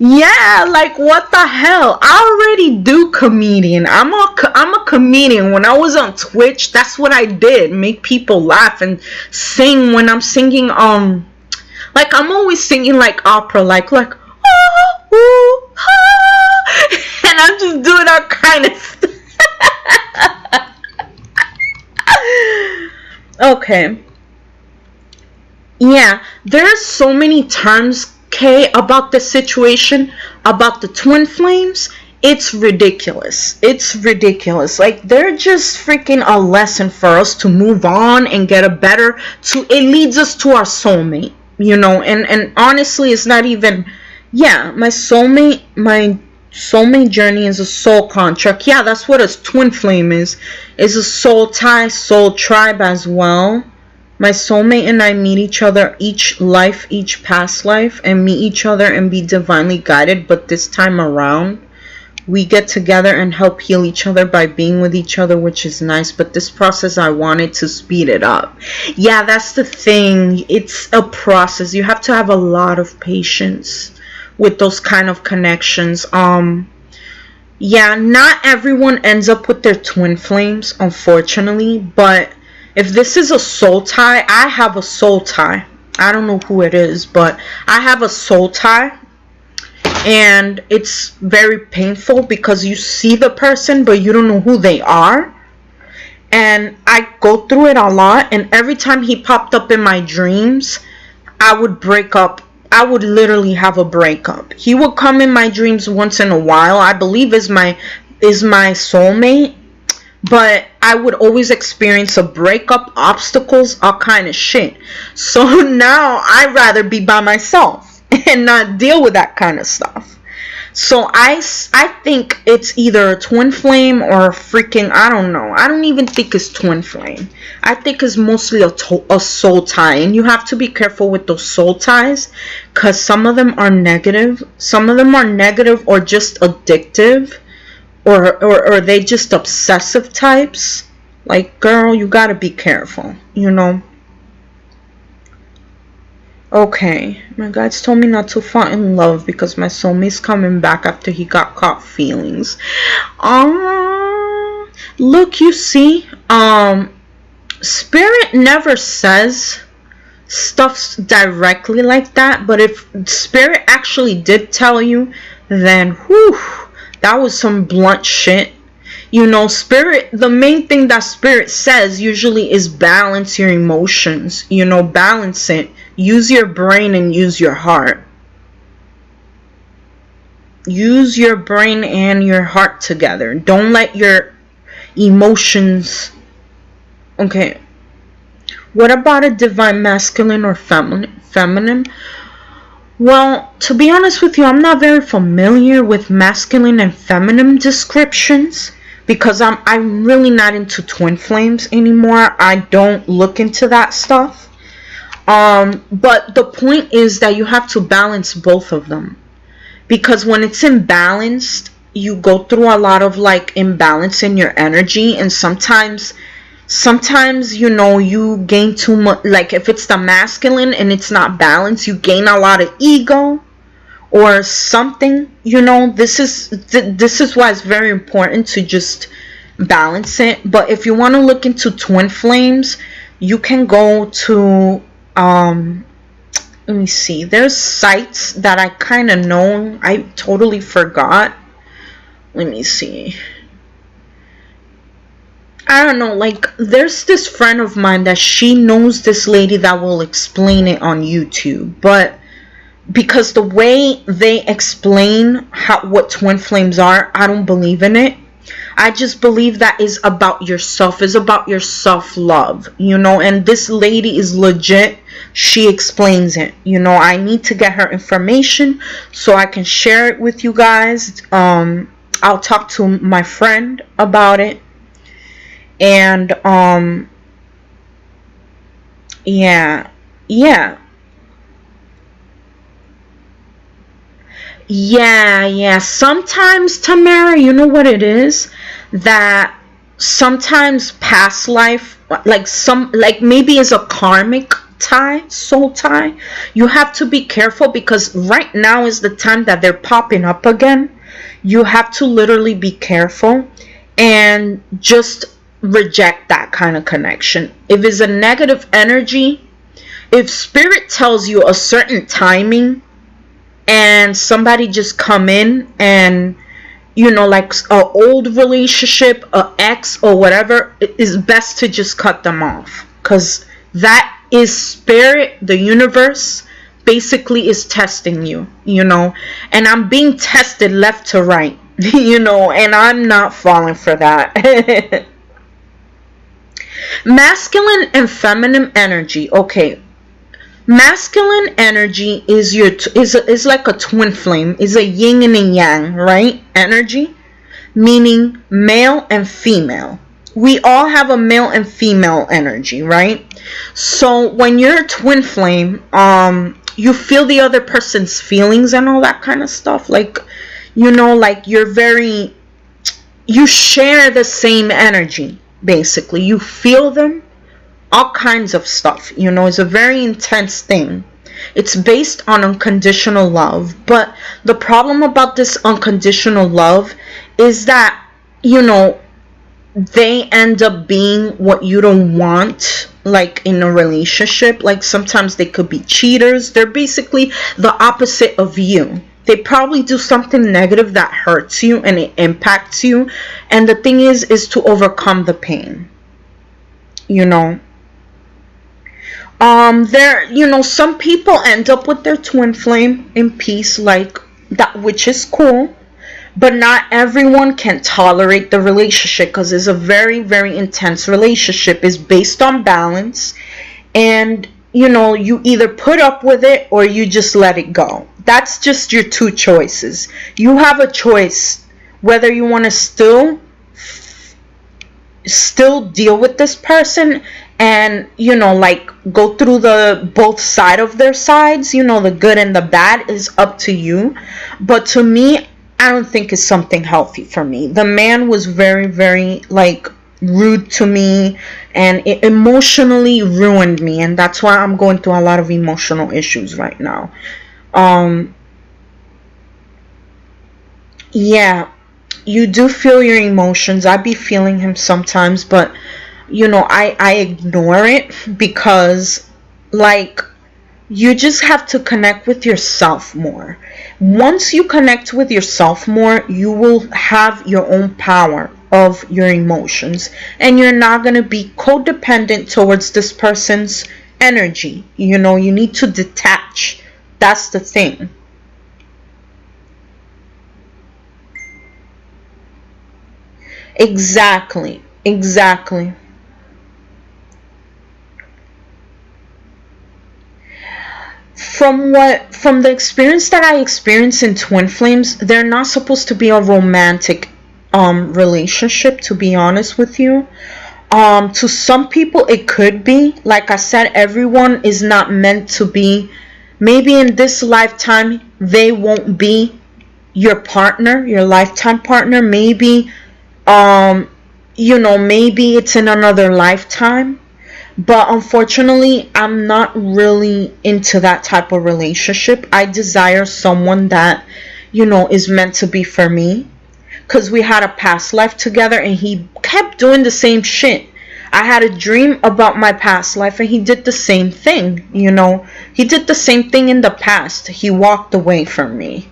Yeah, like what the hell? I already do comedian. I'm a comedian. When I was on Twitch, that's what I did. Make people laugh and sing when I'm singing like I'm always singing like opera, like oh, ooh, ah, and I'm just doing all kind of stuff. Okay. Yeah, there's so many terms, Kay, about the situation, about the twin flames. It's ridiculous. It's ridiculous. Like, they're just freaking a lesson for us to move on and get a better, it leads us to our soulmate, you know. And honestly, it's not even, yeah, my soulmate journey is a soul contract. Yeah, that's what a twin flame is a soul tie, soul tribe as well. My soulmate and I meet each other each past life, and meet each other and be divinely guided. But this time around, we get together and help heal each other by being with each other, which is nice. But this process, I wanted to speed it up. Yeah, that's the thing. It's a process. You have to have a lot of patience with those kind of connections. Yeah, not everyone ends up with their twin flames, unfortunately, but if this is a soul tie, I have a soul tie. I don't know who it is, but I have a soul tie. And it's very painful because you see the person, but you don't know who they are. And I go through it a lot. And every time he popped up in my dreams, I would break up. I would literally have a breakup. He would come in my dreams once in a while. I believe is my soulmate. But I would always experience a breakup, obstacles, all kind of shit. So now I'd rather be by myself and not deal with that kind of stuff. So I think it's either a twin flame or a freaking, I don't know. I don't even think it's twin flame. I think it's mostly a soul tie. And you have to be careful with those soul ties, because some of them are negative. Some of them are negative or just addictive. Or they just obsessive types. Like, girl, you gotta be careful, you know. Okay, my guides told me not to fall in love because my soulmate's coming back after he got caught feelings. Look, you see, Spirit never says stuff directly like that, but if Spirit actually did tell you, then whew, that was some blunt shit. You know, Spirit, the main thing that Spirit says usually is balance your emotions. You know, balance it. Use your brain and use your heart. Use your brain and your heart together. Don't let your emotions... Okay. What about a divine masculine or feminine? Well, to be honest with you, I'm not very familiar with masculine and feminine descriptions because I'm really not into twin flames anymore. I don't look into that stuff. But the point is that you have to balance both of them, because when it's imbalanced, you go through a lot of like imbalance in your energy, and sometimes you know, you gain too much. Like if it's the masculine and it's not balanced, you gain a lot of ego or something, you know. This is why it's very important to just balance it. But if you want to look into twin flames, you can go to let me see, there's sites that I kind of know. I totally forgot. Let me see. I don't know, like, there's this friend of mine that she knows this lady that will explain it on YouTube. But because the way they explain what twin flames are, I don't believe in it. I just believe that is about yourself, is about your self-love, you know. And this lady is legit. She explains it, you know. I need to get her information so I can share it with you guys. I'll talk to my friend about it. And yeah. Yeah. Sometimes, Tamara, you know what it is? That sometimes past life, like maybe is a karmic tie, soul tie. You have to be careful because right now is the time that they're popping up again. You have to literally be careful and just reject that kind of connection. If it's a negative energy, if spirit tells you a certain timing and somebody just come in and like a old relationship, a ex or whatever, it is best to just cut them off, because that is spirit, the universe basically is testing you, and I'm being tested left to right, and I'm not falling for that. Masculine and feminine energy. Okay, masculine energy is like a twin flame, is a yin and a yang, right? Energy, meaning male and female. We all have a male and female energy, right? So when you're a twin flame, you feel the other person's feelings and all that kind of stuff. Like, like you share the same energy, basically. You feel them, all kinds of stuff. It's a very intense thing. It's based on unconditional love. But the problem about this unconditional love is that, they end up being what you don't want, like in a relationship. Like sometimes they could be cheaters. They're basically the opposite of you. They probably do something negative that hurts you and it impacts you. And the thing is to overcome the pain. Some people end up with their twin flame in peace, like that, which is cool. But not everyone can tolerate the relationship, because it's a very, very intense relationship. It's based on balance. And, you either put up with it or you just let it go. That's just your two choices. You have a choice whether you want to still deal with this person and like go through the both side of their sides, the good and the bad is up to you. But to me, I don't think it's something healthy for me. The man was very, very rude to me, and it emotionally ruined me, and that's why I'm going through a lot of emotional issues right now. Yeah, you do feel your emotions. I be feeling him sometimes, but I ignore it, because you just have to connect with yourself more. Once you connect with yourself more, you will have your own power of your emotions, and you're not going to be codependent towards this person's energy. You need to detach. That's the thing. Exactly. From the experience that I experienced in twin flames, they're not supposed to be a romantic relationship, to be honest with you. To some people it could be. Like I said, everyone is not meant to be. Maybe in this lifetime they won't be your partner, your lifetime partner. Maybe maybe it's in another lifetime. But unfortunately, I'm not really into that type of relationship. I desire someone that, is meant to be for me. Because we had a past life together and he kept doing the same shit. I had a dream about my past life and he did the same thing, He did the same thing in the past. He walked away from me.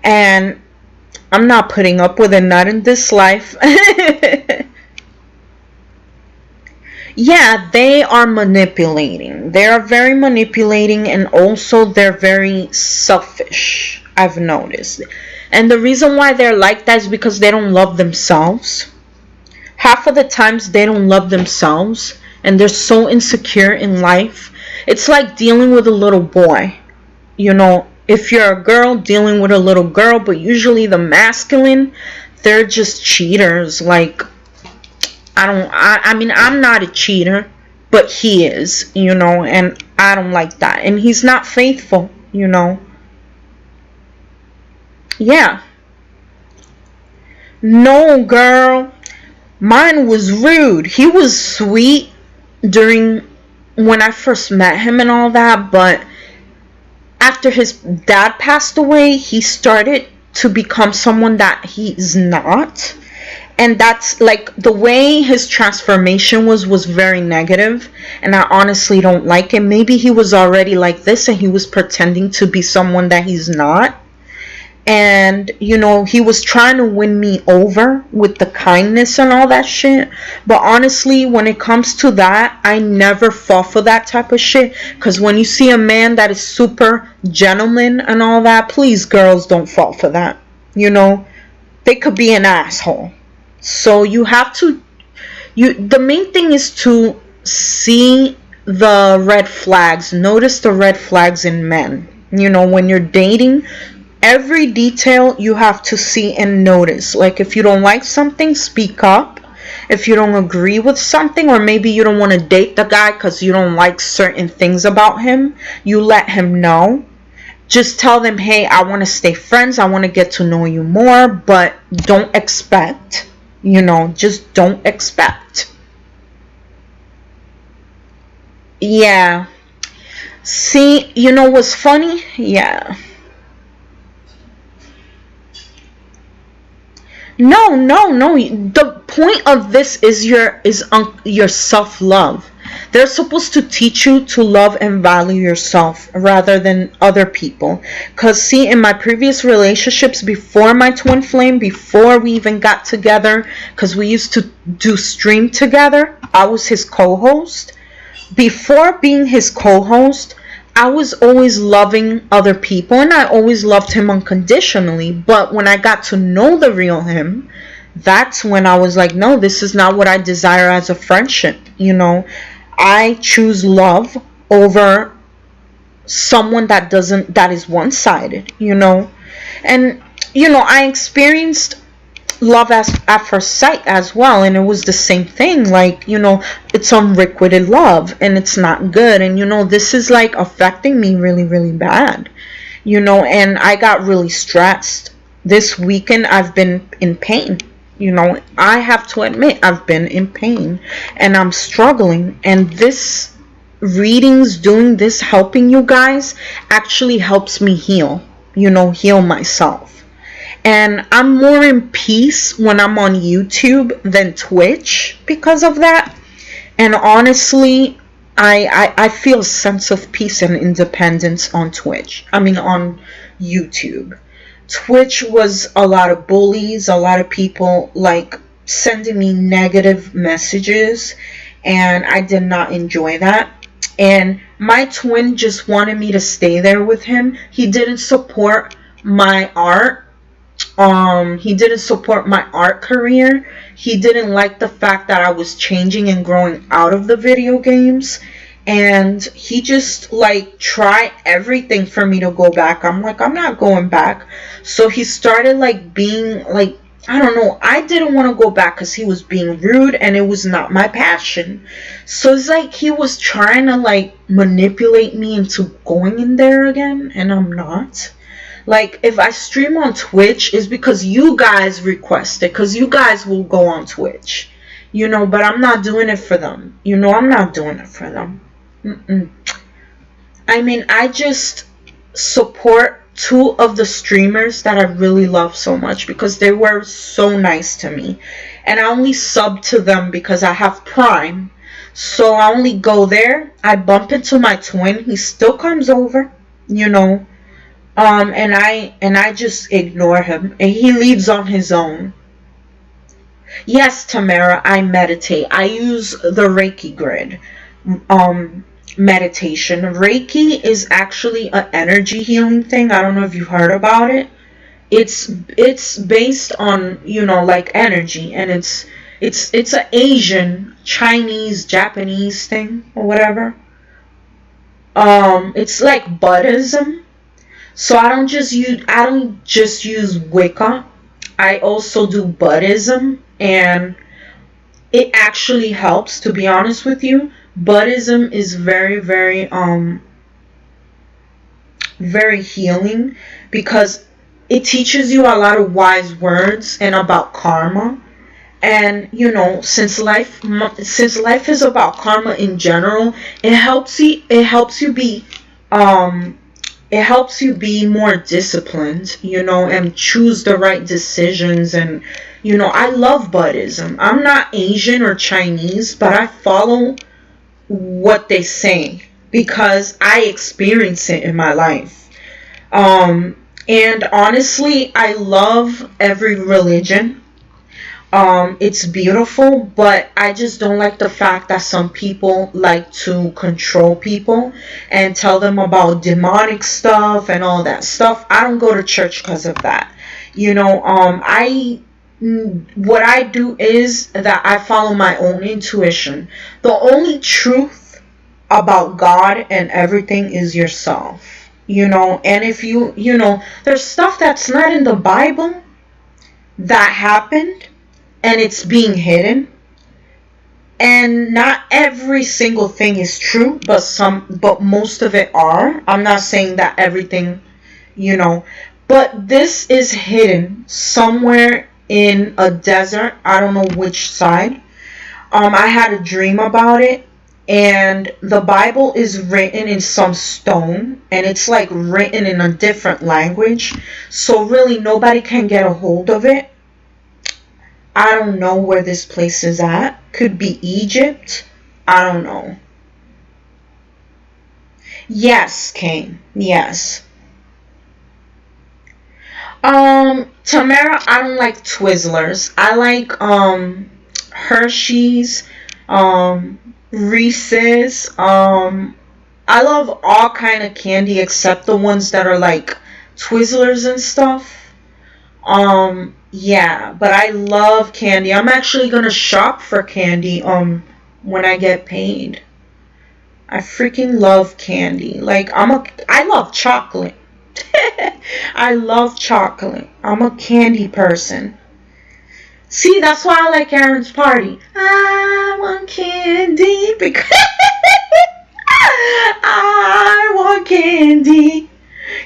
And I'm not putting up with it, not in this life. Yeah, they are manipulating. They are very manipulating, and also they're very selfish, I've noticed. And the reason why they're like that is because they don't love themselves. Half of the times they don't love themselves, and they're so insecure in life. It's like dealing with a little boy. If you're a girl dealing with a little girl, but usually the masculine, they're just cheaters. I'm not a cheater, but he is, and I don't like that. And he's not faithful. Yeah. No, girl. Mine was rude. He was sweet during when I first met him and all that, but after his dad passed away, he started to become someone that he's not. And that's like the way his transformation was very negative, and I honestly don't like it. Maybe he was already like this and he was pretending to be someone that he's not. And he was trying to win me over with the kindness and all that shit, but honestly, when it comes to that, I never fall for that type of shit. Because when you see a man that is super gentleman and all that, please, girls, don't fall for that. They could be an asshole. So you have to, the main thing is to see the red flags, notice the red flags in men. When you're dating, every detail you have to see and notice. Like, if you don't like something, speak up. If you don't agree with something, or maybe you don't want to date the guy because you don't like certain things about him, you let him know. Just tell them, hey, I want to stay friends, I want to get to know you more, but don't expect. Just don't expect. Yeah. See, what's funny? Yeah. No, no, no. The point of this is your self-love. They're supposed to teach you to love and value yourself rather than other people. Because, see, in my previous relationships, before my twin flame, before we even got together, because we used to do stream together, I was his co-host. Before being his co-host, I was always loving other people, and I always loved him unconditionally. But when I got to know the real him, that's when I was like, no, this is not what I desire as a friendship. I choose love over someone that is one-sided. And I experienced love at first sight as well, and it was the same thing. Like, it's unrequited love, and it's not good. And this is like affecting me really, really bad. And I got really stressed. This weekend I've been in pain. I have to admit, I've been in pain and I'm struggling, and this doing this, helping you guys, actually helps me heal myself. And I'm more in peace when I'm on YouTube than Twitch because of that. And honestly, I feel a sense of peace and independence on Twitch. I mean, on YouTube. Twitch was a lot of bullies, a lot of people like sending me negative messages, and I did not enjoy that. And my twin just wanted me to stay there with him. He didn't support my art. He didn't support my art career. He didn't like the fact that I was changing and growing out of the video games. And he just like tried everything for me to go back. I'm like, I'm not going back. So he started like being like, I don't know, I didn't want to go back because he was being rude and it was not my passion. So it's like he was trying to like manipulate me into going in there again, and I'm not. Like, if I stream on Twitch, it's because you guys request it, because you guys will go on Twitch, but I'm not doing it for them. I'm not doing it for them. I mean, I just support two of the streamers that I really love so much because they were so nice to me. And I only sub to them because I have Prime. So I only go there. I bump into my twin. He still comes over, and I just ignore him. And he leaves on his own. Yes, Tamara, I meditate. I use the Reiki grid. Meditation. Reiki is actually an energy healing thing. I don't know if you've heard about it. It's based on like energy, and it's an Asian, Chinese, Japanese thing or whatever. It's like Buddhism. So I don't just use Wicca. I also do Buddhism, and it actually helps, to be honest with you. Buddhism is very, very very healing, because it teaches you a lot of wise words and about karma. And since life is about karma in general, um it helps you be more disciplined, and choose the right decisions. And I love Buddhism. I'm not Asian or Chinese, but I follow what they say because I experience it in my life. And honestly, I love every religion. It's beautiful, but I just don't like the fact that some people like to control people and tell them about demonic stuff and all that stuff. I don't go to church because of that. What I do is that I follow my own intuition. The only truth about God and everything is yourself. And if there's stuff that's not in the Bible that happened and it's being hidden, and not every single thing is true, but most of it are. I'm not saying that everything, but this is hidden somewhere in a desert. I don't know which side. I had a dream about it, and the Bible is written in some stone, and it's like written in a different language, so really nobody can get a hold of it. I don't know where this place is at. Could be Egypt. I don't know. Yes, Kane. Yes. Tamara, I don't like Twizzlers. I like Hershey's, Reese's. I love all kind of candy except the ones that are like Twizzlers and stuff. Yeah, but I love candy. I'm actually gonna shop for candy when I get paid. I freaking love candy. Like I love chocolate. I love chocolate. I'm a candy person. See, that's why I like Aaron's party. I want candy because I want candy.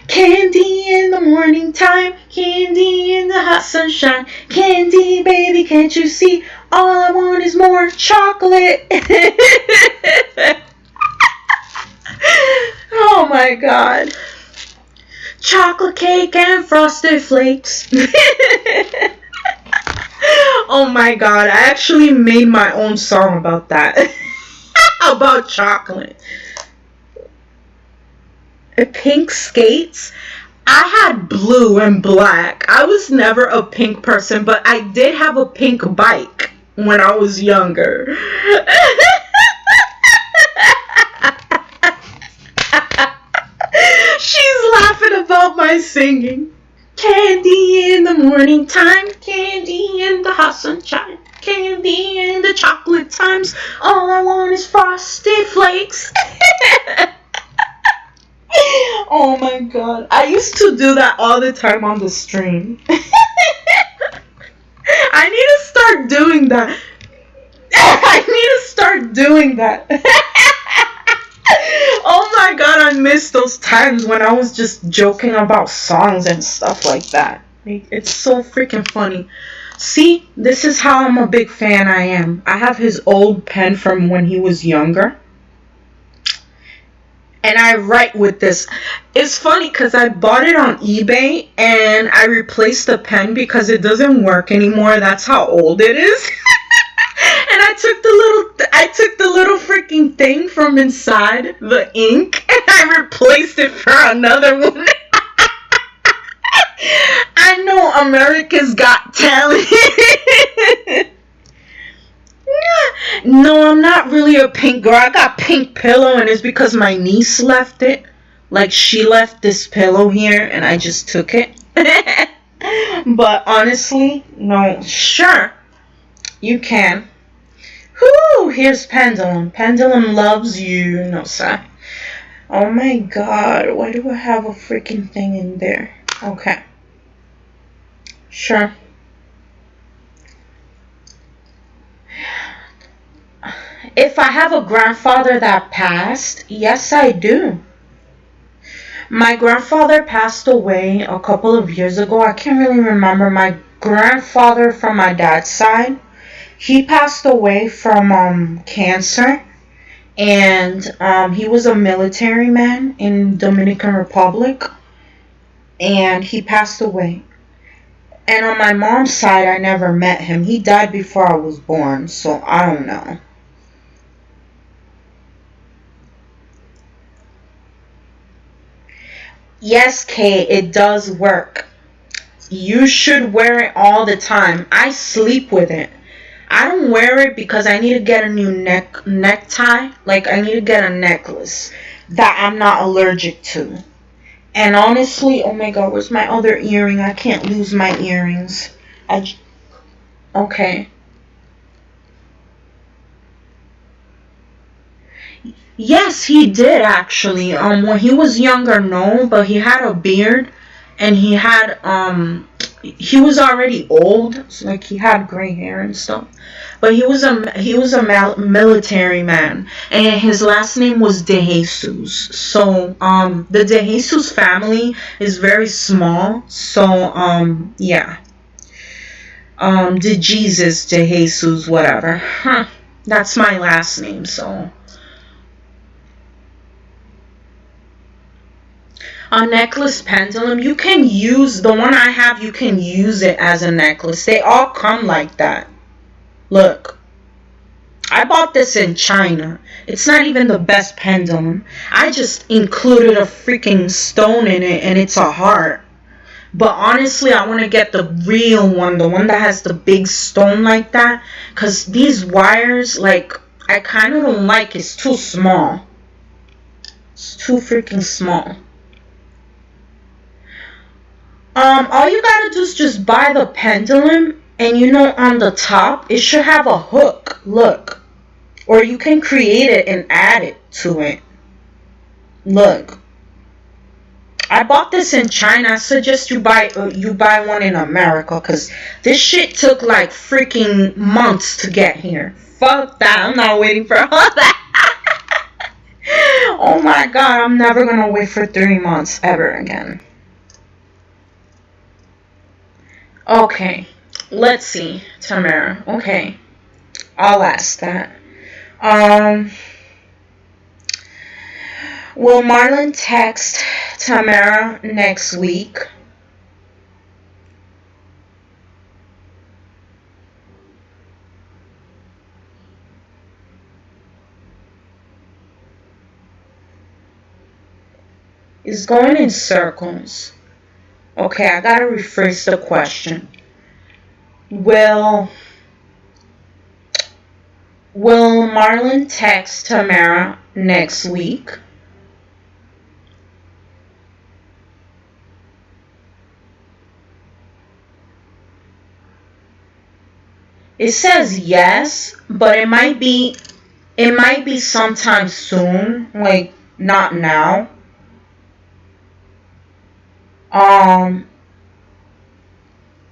Candy in the morning time, candy in the hot sunshine, candy, baby, can't you see? All I want is more chocolate. Oh my god. Chocolate cake and frosted flakes. Oh my god, I actually made my own song about that. About chocolate. Pink skates. I had blue and black. I was never a pink person, but I did have a pink bike when I was younger. She's laughing about my singing. Candy in the morning time, candy in the hot sunshine, candy in the chocolate times. All I want is frosted flakes. Oh my god. I used to do that all the time on the stream. I need to start doing that. I need to start doing that. Oh my god, I miss those times when I was just joking about songs and stuff like that. It's so freaking funny. See, this is how I'm a big fan I am. I have his old pen from when he was younger. And I write with this. It's funny because I bought it on eBay and I replaced the pen because it doesn't work anymore. That's how old it is. And I took the little freaking thing from inside, the ink, and I replaced it for another one. I know America's Got Talent. No, I'm not really a pink girl. I got pink pillow, and it's because my niece left it. Like, she left this pillow here, and I just took it. But honestly, no. Sure, you can. Whoo, here's Pendulum. Pendulum loves you. No, sir. Oh my god, why do I have a freaking thing in there? Okay. Sure. If I have a grandfather that passed, yes I do. My grandfather passed away a couple of years ago. I can't really remember. My grandfather from my dad's side, he passed away from cancer. And he was a military man in Dominican Republic. And he passed away. And on my mom's side, I never met him. He died before I was born, so I don't know. Yes, Kay, it does work. You should wear it all the time. I sleep with it. I don't wear it because I need to get a new necktie. Like, I need to get a necklace that I'm not allergic to. And honestly, oh my god, where's my other earring? I can't lose my earrings. Okay. Yes, he did actually. When he was younger, no, but he had a beard, and he was already old, so like he had gray hair and stuff. But he was a military man, and his last name was De Jesus. So the De Jesus family is very small. So yeah, De Jesus, De Jesus, whatever. Huh. That's my last name, so. A necklace pendulum, you can use the one I have. You can use it as a necklace. They all come like that. Look, I bought this in China. It's not even the best pendulum. I just included a freaking stone in it, and it's a heart. But honestly, I want to get the real one, the one that has the big stone like that, because these wires, like, I kind of don't like. It's too small. It's too freaking small. All you gotta do is just buy the pendulum, and you know, on the top it should have a hook. Look, or you can create it and add it to it. Look, I bought this in China. I suggest you buy one in America, cause this shit took like freaking months to get here. Fuck that! I'm not waiting for all that. Oh my god, I'm never gonna wait for 3 months ever again. Okay, let's see, Tamara. Okay, I'll ask that. Will Marlon text Tamara next week? It's going in circles. Okay, I gotta rephrase the question. Will Marlon text Tamara next week? It says yes, but it might be sometime soon, like not now.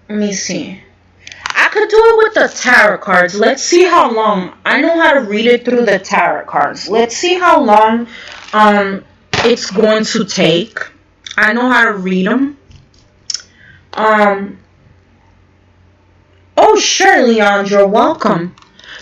Let me see. I could do it with the tarot cards. Let's see how long. I know how to read it through the tarot cards. Let's see how long it's going to take. I know how to read them. Oh, sure, Leandra, welcome.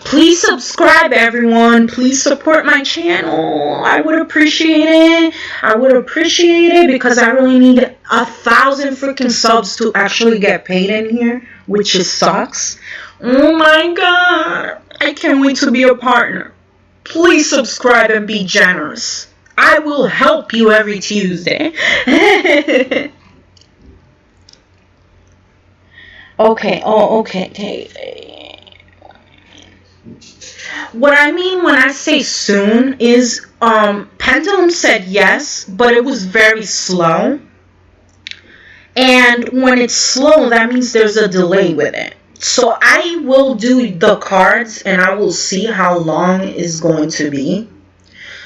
Please subscribe, everyone. Please support my channel. I would appreciate it. I would appreciate it because I really need 1,000 freaking subs to actually get paid in here, which just sucks. Oh my god. I can't wait to be a partner. Please subscribe and be generous. I will help you every Tuesday. Okay. Oh, okay. What I mean when I say soon is Pendulum said yes, but it was very slow. And when it's slow, that means there's a delay with it. So I will do the cards and I will see how long it's going to be.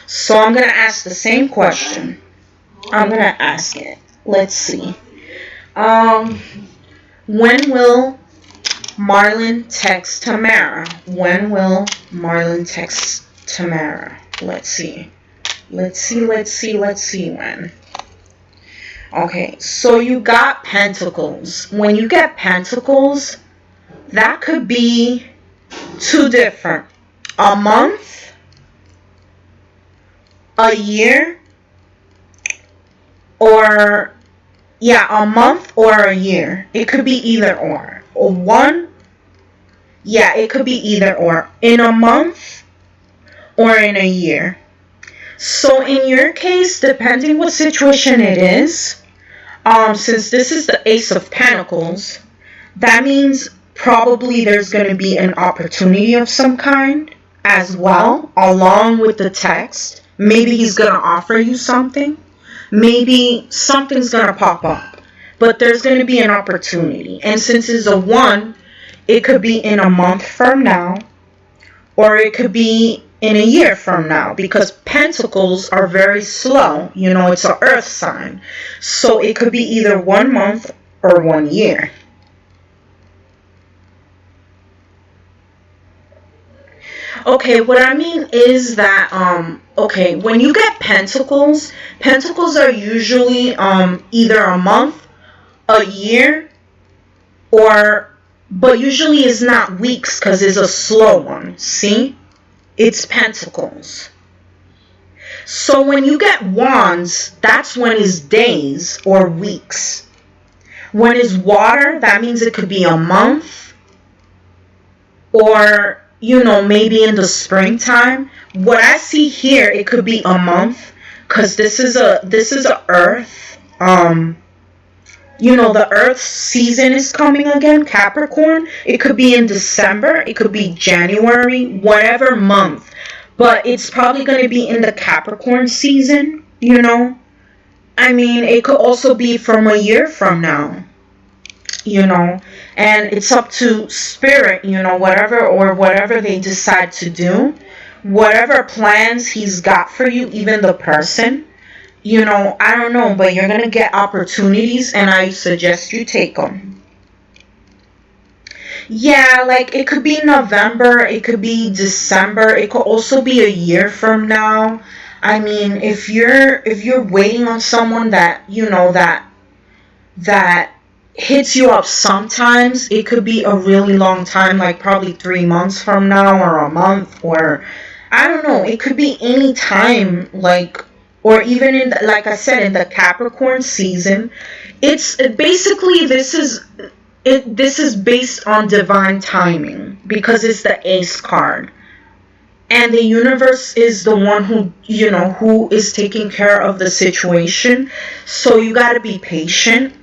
So I'm going to ask the same question. I'm going to ask it. Let's see. When will Marlon text Tamara? When will Marlon text Tamara? Let's see when. Okay, so you got pentacles. When you get pentacles, that could be two different. A month, a year, or yeah, a month or a year. It could be either or. Or one, yeah, it could be either or. In a month or in a year. So in your case, depending what situation it is, since this is the Ace of Pentacles, that means probably there's going to be an opportunity of some kind as well, along with the text. Maybe he's going to offer you something. Maybe something's going to pop up. But there's going to be an opportunity. And since it's a 1, it could be in a month from now, or it could be in a year from now, because pentacles are very slow. You know, it's an earth sign. So it could be either 1 month or 1 year. Okay, what I mean is that, okay, when you get pentacles, pentacles are usually either a month, a year, but usually it's not weeks because it's a slow one. See? It's pentacles. So when you get wands, that's when it's days or weeks. When it's water, that means it could be a month, or, you know, maybe in the springtime. What I see here, it could be a month, because this is a earth. You know, the earth season is coming again, Capricorn. It could be in December, it could be January, whatever month. But it's probably going to be in the Capricorn season, you know. I mean, it could also be from a year from now, you know. And it's up to spirit, you know, whatever they decide to do. Whatever plans he's got for you, even the person. You know, I don't know, but you're going to get opportunities, and I suggest you take them. Yeah, like, it could be November, it could be December, it could also be a year from now. I mean, if you're waiting on someone that, you know, that hits you up sometimes, it could be a really long time, like probably 3 months from now, or a month, or I don't know, it could be any time, like, or even in, like I said, in the Capricorn season. It's basically, this is based on divine timing, because it's the Ace card, and the universe is the one who, you know, who is taking care of the situation. So you got to be patient,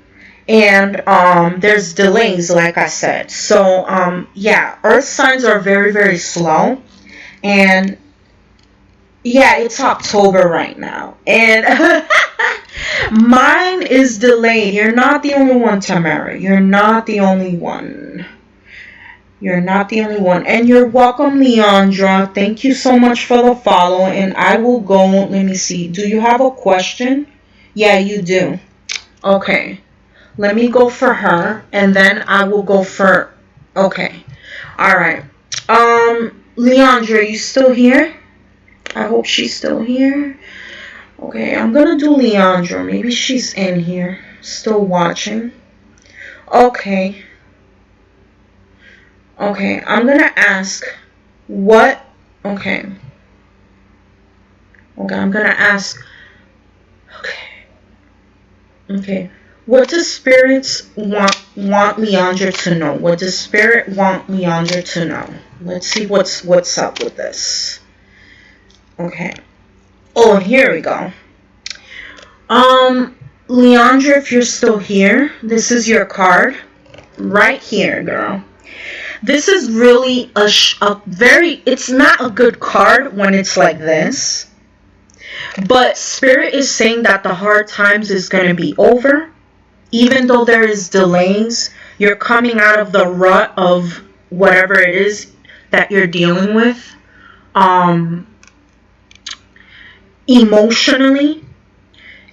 and there's delays, like I said. So yeah, earth signs are very, very slow, and yeah, it's October right now, and mine is delayed. You're not the only one, Tamara. You're not the only one. You're not the only one. And you're welcome, Leandra. Thank you so much for the follow. And I will go, let me see. Do you have a question? Yeah, you do. Okay. Let me go for her, and then I will go for, okay. All right. Leandra, are you still here? I hope she's still here. Okay, I'm gonna do Leandra. Maybe she's in here, still watching. Okay. Okay, I'm gonna ask what. Okay. Okay, I'm gonna ask. Okay. Okay. What does spirits want Leandra to know? What does spirit want Leandra to know? Let's see what's up with this. Okay. Oh, here we go. Leandra, if you're still here, this is your card. Right here, girl. This is really it's not a good card when it's like this. But Spirit is saying that the hard times is going to be over. Even though there is delays, you're coming out of the rut of whatever it is that you're dealing with. Emotionally,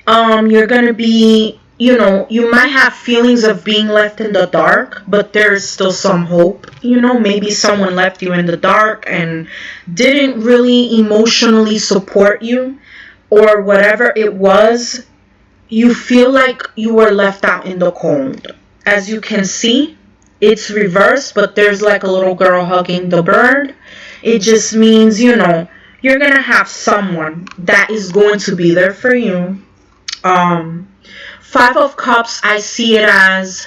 you're going to be, you know, you might have feelings of being left in the dark, but there's still some hope. You know, maybe someone left you in the dark and didn't really emotionally support you, or whatever it was. you feel like you were left out in the cold. As you can see, it's reversed, but there's like a little girl hugging the bird. It just means, you know, you're gonna have someone that is going to be there for you. Five of Cups, I see it as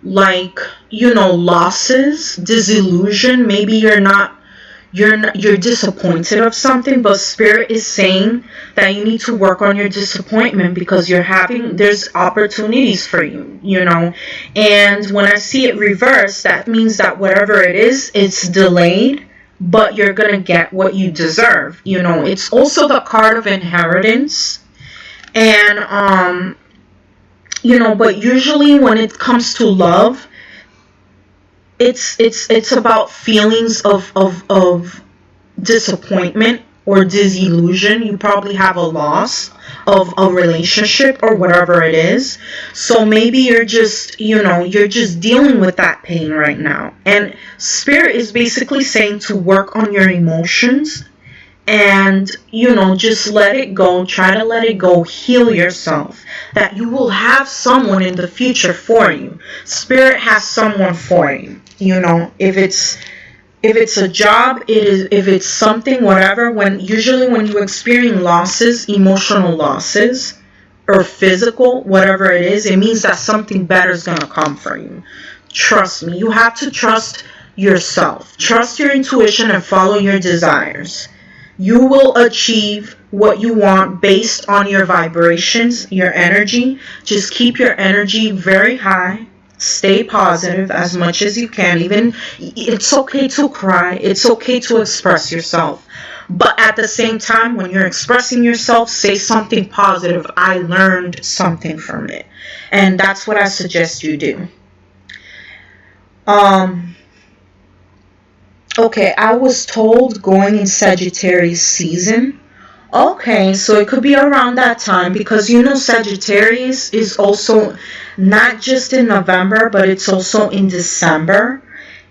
like, you know, losses, disillusion. Maybe you're disappointed of something, but Spirit is saying that you need to work on your disappointment because there's opportunities for you, you know. And when I see it reversed, that means that whatever it is, it's delayed, but you're gonna get what you deserve, you know. It's also the card of inheritance. And you know, but usually when it comes to love, it's about feelings of disappointment or disillusion. You probably have a loss of a relationship or whatever it is. So maybe you're just, you know, you're just dealing with that pain right now. And Spirit is basically saying to work on your emotions and, you know, just let it go. Try to let it go. Heal yourself. That you will have someone in the future for you. Spirit has someone for you. You know, if it's a job, if it's something, whatever, usually when you experience losses, emotional losses, or physical, whatever it is, it means that something better is going to come for you. Trust me. You have to trust yourself. Trust your intuition and follow your desires. You will achieve what you want based on your vibrations, your energy. Just keep your energy very high. Stay positive as much as you can. Even it's okay to cry. It's okay to express yourself. But at the same time, when you're expressing yourself, say something positive. I learned something from it. And that's what I suggest you do. Okay, I was told going in Sagittarius season. Okay, so it could be around that time because, you know, Sagittarius is also not just in November, but it's also in December.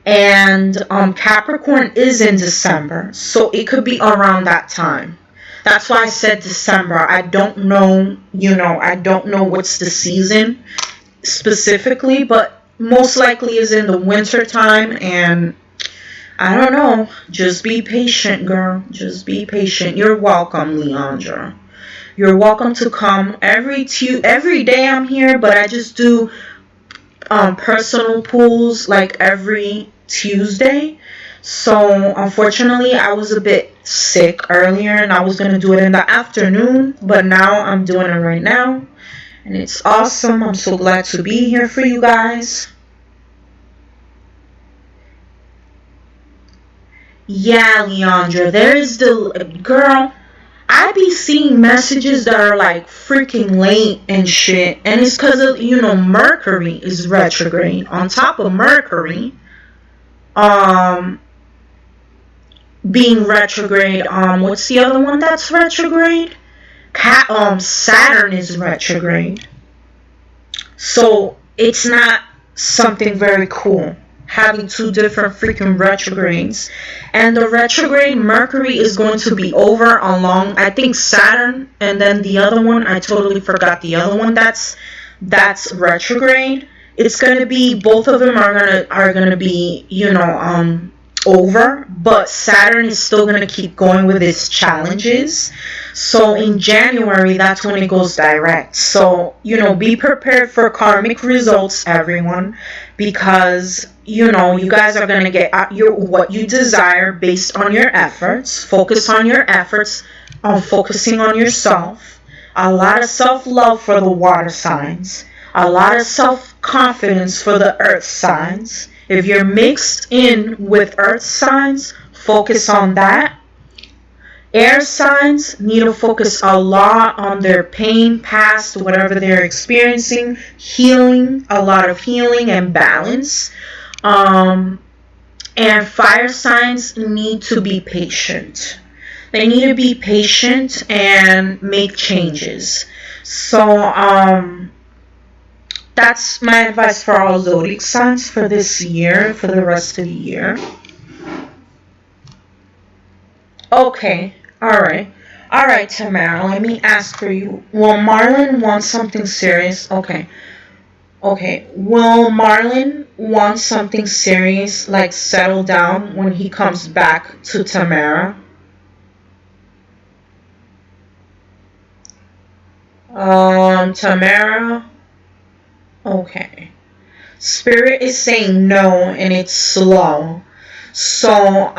And Capricorn is in December, so it could be around that time. That's why I said December. I don't know, you know, I don't know what's the season specifically, but most likely is in the winter time. And I don't know. Just be patient, girl. Just be patient. You're welcome, Leandra. You're welcome to come every day I'm here, but I just do personal pools like every Tuesday. So unfortunately, I was a bit sick earlier and I was going to do it in the afternoon, but now I'm doing it right now. And it's awesome. I'm so glad to be here for you guys. Yeah, Leandra, there is the girl. I be seeing messages that are like freaking late and shit, and it's because of, you know, Mercury is retrograde. On top of Mercury, being retrograde, what's the other one that's retrograde? Saturn is retrograde. So it's not something very cool having two different freaking retrogrades. And the retrograde Mercury is going to be over along, I think, Saturn, and then the other one, I totally forgot the other one that's retrograde. It's going to be, both of them are going to be, you know, over, but Saturn is still going to keep going with its challenges. So in January, that's when it goes direct. So, you know, be prepared for karmic results, everyone, because, you know, you guys are going to get what you desire based on your efforts. Focus on your efforts, on focusing on yourself. A lot of self-love for the water signs. A lot of self-confidence for the earth signs. If you're mixed in with earth signs, focus on that. Air signs need to focus a lot on their pain, past, whatever they're experiencing, healing, a lot of healing and balance. And fire signs need to be patient. They need to be patient and make changes. So, that's my advice for all zodiac signs for this year, for the rest of the year. Okay, alright. Alright, Tamara, let me ask for you. Will Marlon want something serious? Okay. Okay. Will Marlon want something serious, like settle down when he comes back to Tamara? Tamara? Okay. Spirit is saying no and it's slow. So,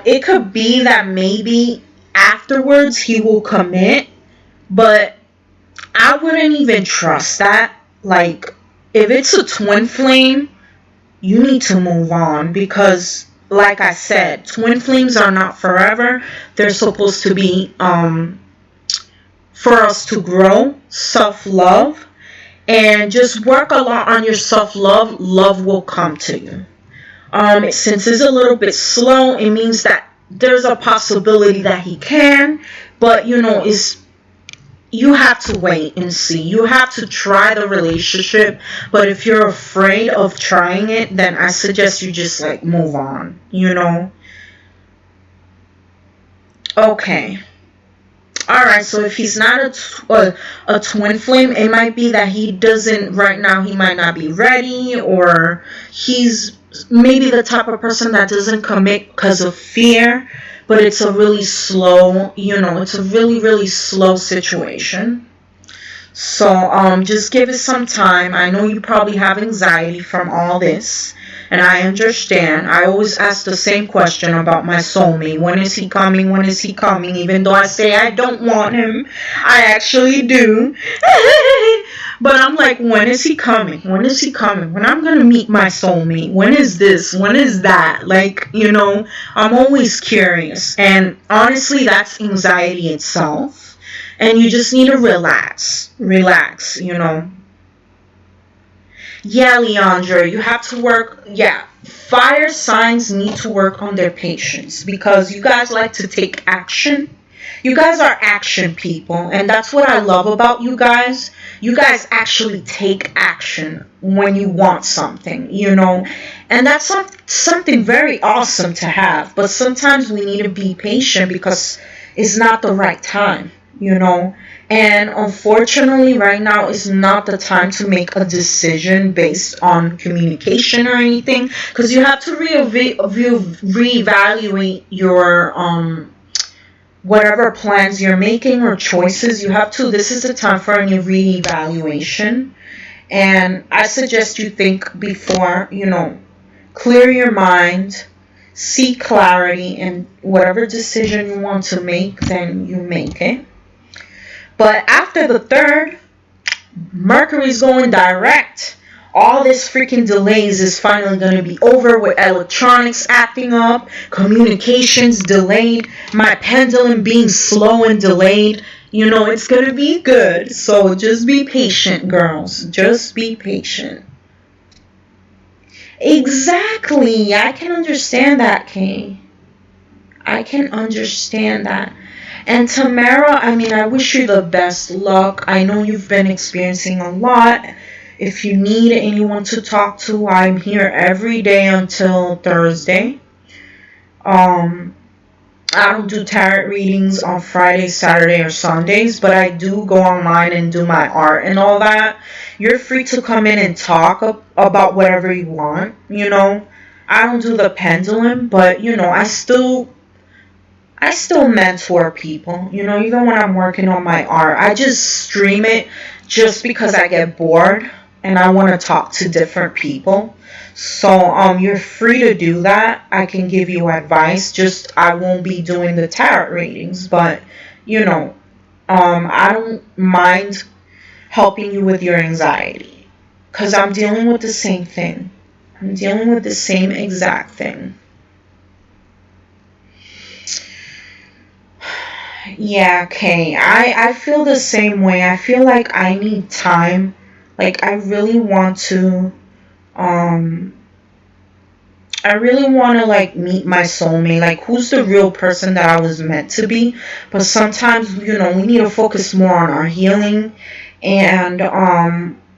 it could be that maybe afterwards he will commit, but I wouldn't even trust that. Like, if it's a twin flame, you need to move on because, like I said, twin flames are not forever. They're supposed to be, for us to grow, self-love, and just work a lot on your self-love. Love will come to you. Since it's a little bit slow, it means that there's a possibility that he can, but you have to wait and see. You have to try the relationship, but if you're afraid of trying it, then I suggest you just like move on, Okay. Alright, so if he's not a twin flame, it might be that he doesn't, right now he might not be ready, or he's maybe the type of person that doesn't commit because of fear, but it's a really slow, it's a really, really slow situation. So just give it some time. I know you probably have anxiety from all this, and I understand. I always ask the same question about my soulmate. When is he coming? When is he coming? Even though I say I don't want him, I actually do. But I'm like, when is he coming? When is he coming? When I'm going to meet my soulmate? When is this? When is that? Like, I'm always curious. And honestly, that's anxiety itself. And you just need to relax. Relax. Yeah, Leandra, you have to work. Yeah, fire signs need to work on their patience because you guys like to take action. You guys are action people, and that's what I love about you guys. You guys actually take action when you want something, and that's something very awesome to have. But sometimes we need to be patient because it's not the right time, And unfortunately, right now is not the time to make a decision based on communication or anything, because you have to reevaluate your whatever plans you're making or choices. This is the time for a reevaluation, and I suggest you think before, clear your mind, seek clarity, and whatever decision you want to make, then you make it. But after the 3rd, Mercury's going direct. All this freaking delays is finally going to be over with electronics acting up, communications delayed, my pendulum being slow and delayed. It's going to be good. So just be patient, girls. Just be patient. Exactly. I can understand that, Kay. I can understand that. And Tamara, I wish you the best luck. I know you've been experiencing a lot. If you need anyone to talk to, I'm here every day until Thursday. I don't do tarot readings on Friday, Saturday, or Sundays, but I do go online and do my art and all that. You're free to come in and talk about whatever you want, I don't do the pendulum, but, I still mentor people, even when I'm working on my art. I just stream it just because I get bored and I want to talk to different people. So you're free to do that. I can give you advice. Just I won't be doing the tarot readings, but I don't mind helping you with your anxiety because I'm dealing with the same thing. I'm dealing with the same exact thing. Yeah, okay. I feel the same way. I feel like I need time. Like I really want to like meet my soulmate, like who's the real person that I was meant to be. But sometimes, we need to focus more on our healing. And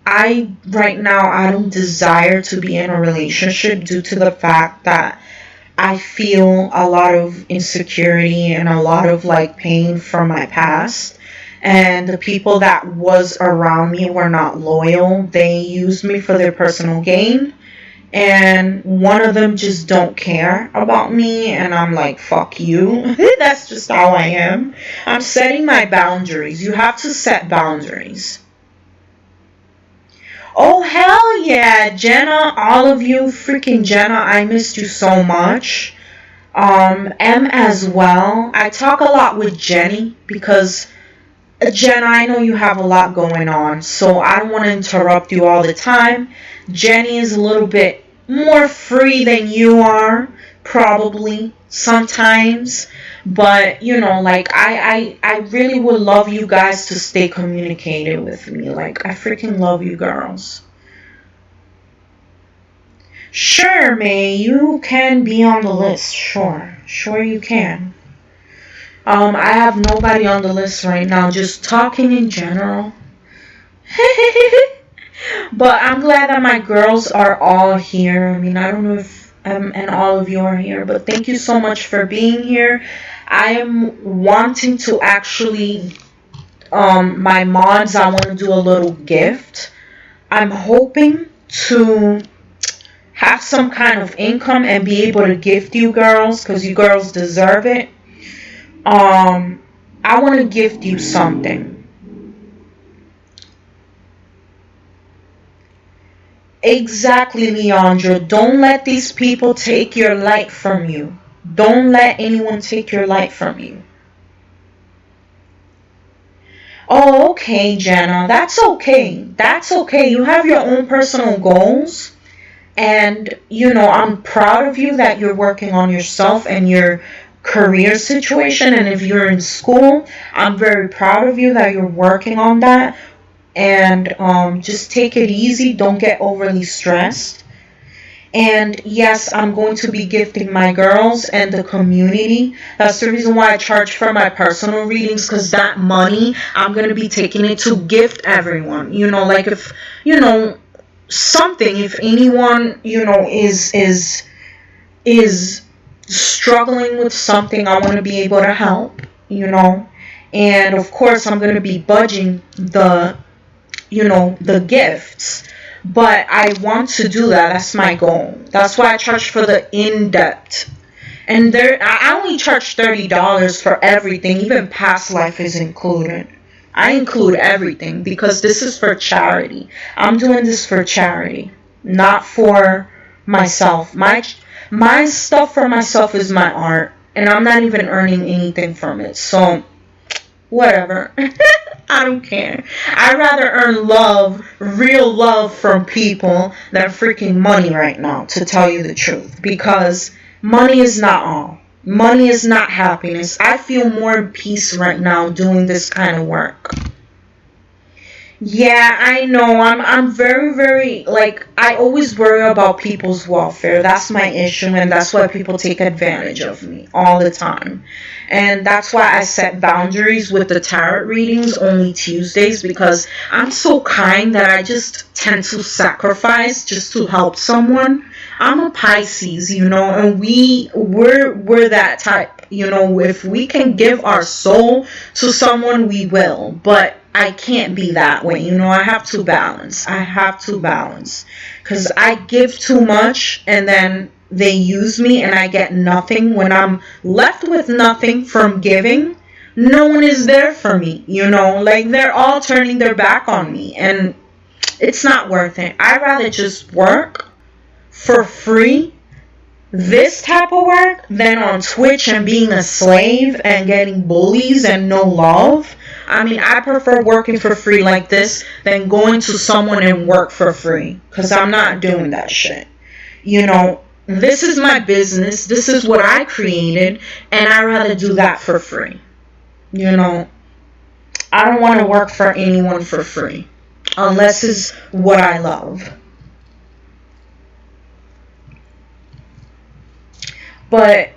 right now I don't desire to be in a relationship due to the fact that I feel a lot of insecurity and a lot of like pain from my past. And the people that was around me were not loyal. They used me for their personal gain. And one of them just don't care about me, and I'm like, fuck you. That's just how I am. I'm setting my boundaries. You have to set boundaries. Oh, hell yeah, Jenna, all of you, freaking Jenna, I missed you so much. M as well. I talk a lot with Jenny because, Jenna, I know you have a lot going on, so I don't want to interrupt you all the time. Jenny is a little bit more free than you are, probably, sometimes. But, you know, like, I really would love you guys to stay communicated with me. Like, I freaking love you girls. Sure, May, you can be on the list. Sure you can. I have nobody on the list right now, just talking in general. But I'm glad that my girls are all here. I mean, I don't know if and all of you are here, but thank you so much for being here. I am wanting to actually, my mods, I want to do a little gift. I'm hoping to have some kind of income and be able to gift you girls, because you girls deserve it. I want to gift you something. Exactly, Leandra. Don't let these people take your light from you. Don't let anyone take your light from you. Oh, okay, Jenna. That's okay. That's okay. You have your own personal goals. And, you know, I'm proud of you that you're working on yourself and your career situation. And if you're in school, I'm very proud of you that you're working on that. And just take it easy. Don't get overly stressed. And yes, I'm going to be gifting my girls and the community. That's the reason why I charge for my personal readings, because that money, I'm going to be taking it to gift everyone. You know, like if, you know, something, if anyone, you know, is struggling with something, I want to be able to help, you know. And of course, I'm going to be budging the, you know, the gifts. But I want to do that. That's my goal. That's why I charge for the in-depth. And I only charge $30 for everything. Even past life is included. I include everything because this is for charity. I'm doing this for charity, not for myself. My stuff for myself is my art, and I'm not even earning anything from it. So, whatever. I don't care. I'd rather earn love, real love from people than freaking money right now, to tell you the truth. Because money is not all. Money is not happiness. I feel more in peace right now doing this kind of work. Yeah, I know. I'm very, very, like, I always worry about people's welfare. That's my issue, and that's why people take advantage of me all the time. And that's why I set boundaries with the tarot readings, only Tuesdays, because I'm so kind that I just tend to sacrifice just to help someone. I'm a Pisces, you know, and we're that type. You know, if we can give our soul to someone, we will. But I can't be that way. You know, I have to balance. Because I give too much and then they use me and I get nothing. When I'm left with nothing from giving, no one is there for me. You know, like they're all turning their back on me and it's not worth it. I'd rather just work for free, this type of work, than on Twitch and being a slave and getting bullies and no love. I mean, I prefer working for free like this than going to someone and work for free. Because I'm not doing that shit. You know, this is my business. This is what I created. And I'd rather do that for free. You know, I don't want to work for anyone for free. Unless it's what I love. But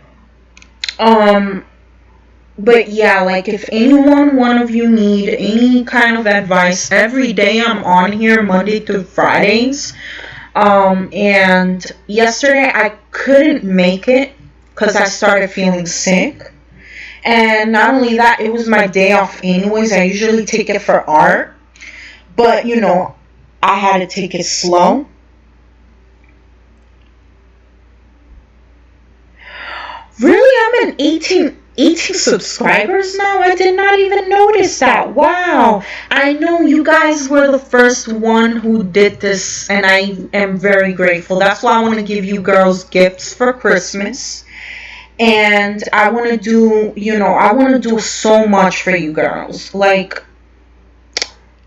yeah, like if one of you need any kind of advice, every day I'm on here Monday through Fridays. And yesterday I couldn't make it because I started feeling sick. And not only that, it was my day off anyways. I usually take it for art. But, you know, I had to take it slow. Really? I'm at 18 subscribers now? I did not even notice that. Wow. I know you guys were the first one who did this, and I am very grateful. That's why I want to give you girls gifts for Christmas. And I want to do, you know, I want to do so much for you girls. Like,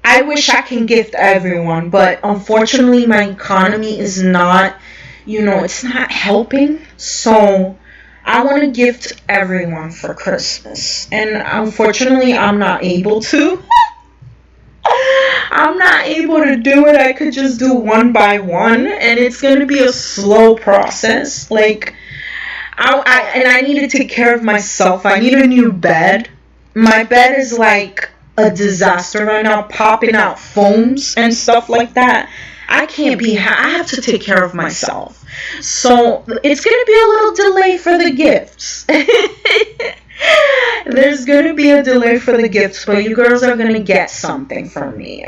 I wish I can gift everyone, but unfortunately my economy is not, you know, it's not helping. So I want to gift everyone for Christmas. And unfortunately I'm not able to. I'm not able to do it. I could just do one by one, and it's going to be a slow process. Like, I need to take care of myself. I need a new bed. My bed is like a disaster right now, popping out foams and stuff like that. I can't be, I have to take care of myself. So it's going to be a little delay for the gifts. There's going to be a delay for the gifts, but you girls are going to get something from me.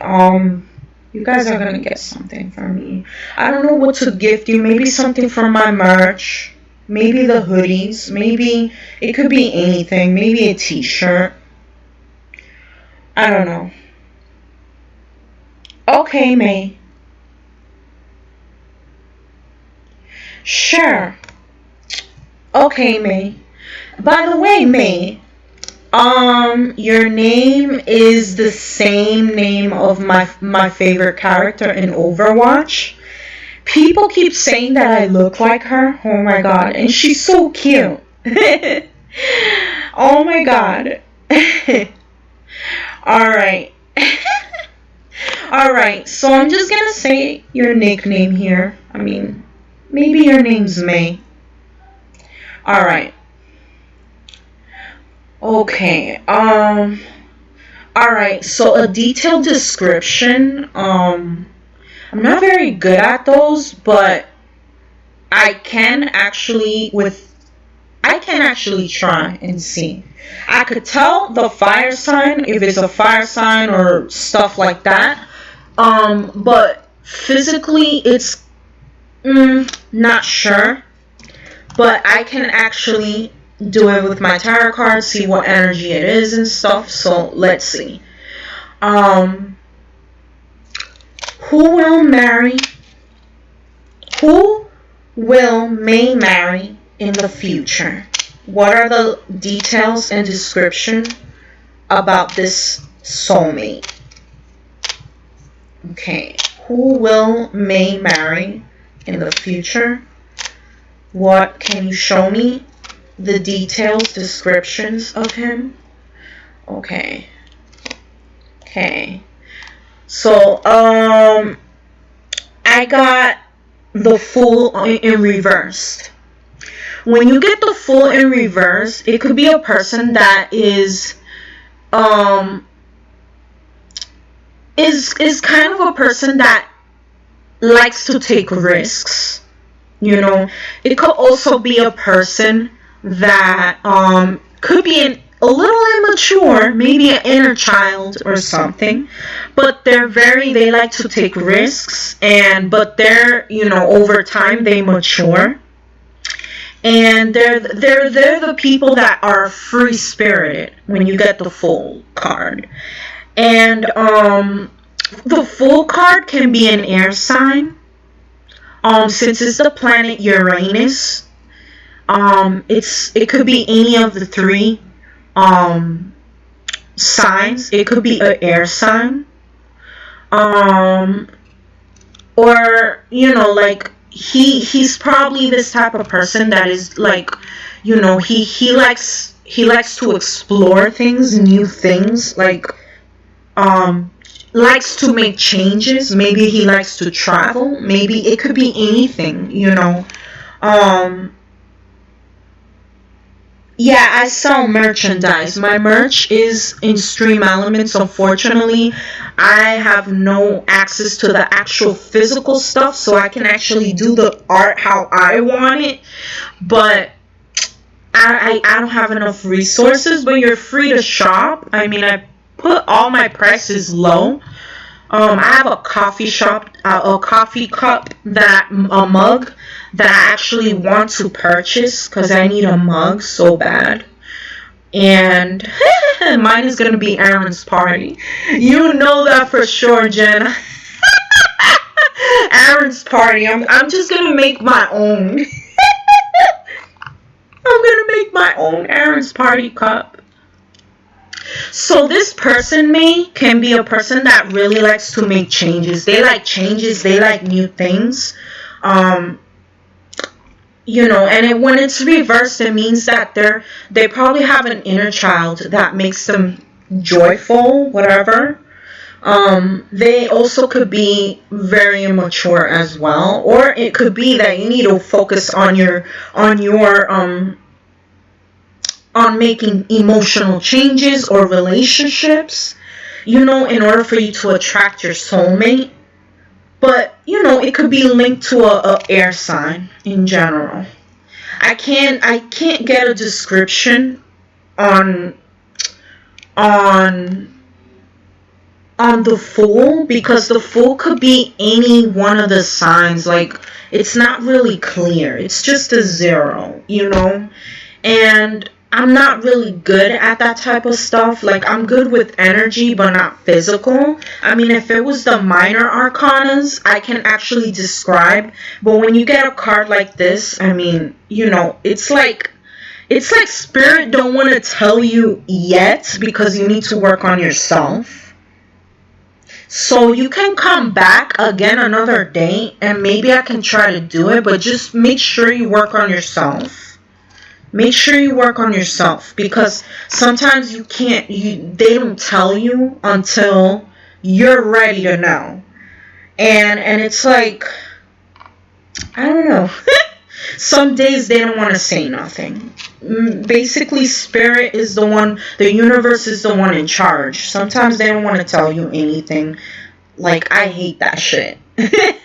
You guys are going to get something from me. I don't know what to gift you. Maybe something from my merch. Maybe the hoodies. Maybe it could be anything. Maybe a t-shirt. I don't know. Okay, May. Sure. Okay, May. By the way, May, your name is the same name of my favorite character in Overwatch. People keep saying that I look like her. Oh my god. And she's so cute. Oh my god. Alright. Alright, so I'm just gonna say your nickname here. I mean, maybe your name's May. Alright. Okay. Alright, so a detailed description. I'm not very good at those, but I can actually try and see. I could tell the fire sign, if it's a fire sign or stuff like that. But physically it's not sure. But I can actually do it with my tarot cards, see what energy it is and stuff. So let's see. Who will May marry in the future? What are the details and description about this soulmate? Okay, who will May marry in the future? What can you show me? The details, descriptions of him? Okay. Okay. So, I got the Fool in reverse. When you get the Fool in reverse, it could be a person that is kind of a person that likes to take risks. You know, it could also be a person that could be a little immature, maybe an inner child or something, but they like to take risks, but they're, you know, over time they mature, and they're the people that are free spirited when you get the Fool card. And the Fool card can be an air sign, since it's the planet Uranus. It could be any of the three signs. It could be an air sign, or, you know, like he's probably this type of person that is like, you know, he likes to explore things, new things, like likes to make changes. Maybe he likes to travel. Maybe it could be anything, you know. Yeah, I sell merchandise. My merch is in Stream Elements. Unfortunately, I have no access to the actual physical stuff, so I can actually do the art how I want it. But I don't have enough resources, but you're free to shop. I mean, I put all my prices low. I have a coffee shop, a coffee cup, a mug that I actually want to purchase because I need a mug so bad. And mine is going to be Aaron's party. You know that for sure, Jenna. Aaron's party. I'm just going to make my own. I'm going to make my own Aaron's party cup. So this person, May, can be a person that really likes to make changes. They like changes. They like new things. You know, and when it's reversed, it means that they probably have an inner child that makes them joyful, whatever. They also could be very immature as well, or it could be that you need to focus on making emotional changes or relationships, you know, in order for you to attract your soulmate. But, you know, it could be linked to a air sign in general. I can't get a description on the Fool, because the Fool could be any one of the signs. Like, it's not really clear. It's just a 0, you know? And I'm not really good at that type of stuff. Like, I'm good with energy, but not physical. I mean, if it was the minor arcanas, I can actually describe. But when you get a card like this, I mean, you know, it's like Spirit don't want to tell you yet because you need to work on yourself. So you can come back again another day and maybe I can try to do it, but just make sure you work on yourself. Make sure you work on yourself, because sometimes they don't tell you until you're ready to know. And it's like, I don't know. Some days they don't want to say nothing. Basically, Spirit is the universe is the one in charge. Sometimes they don't want to tell you anything. Like, I hate that shit. I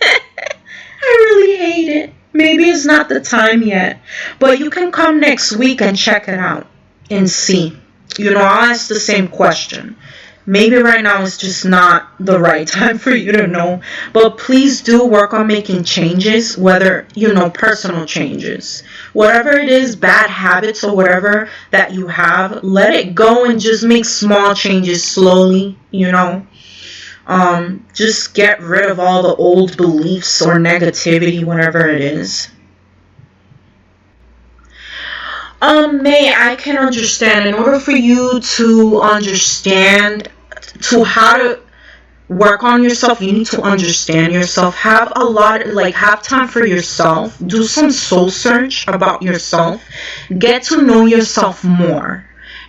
really hate it. Maybe it's not the time yet. But you can come next week and check it out and see. You know, I'll ask the same question. Maybe right now is just not the right time for you to know. But please do work on making changes, whether, you know, personal changes. Whatever it is, bad habits or whatever that you have, let it go and just make small changes slowly, you know. Just get rid of all the old beliefs or negativity, whatever it is. May, I can understand. In order for you to understand how to work on yourself, you need to understand yourself. Have time for yourself. Do some soul search about yourself. Get to know yourself more.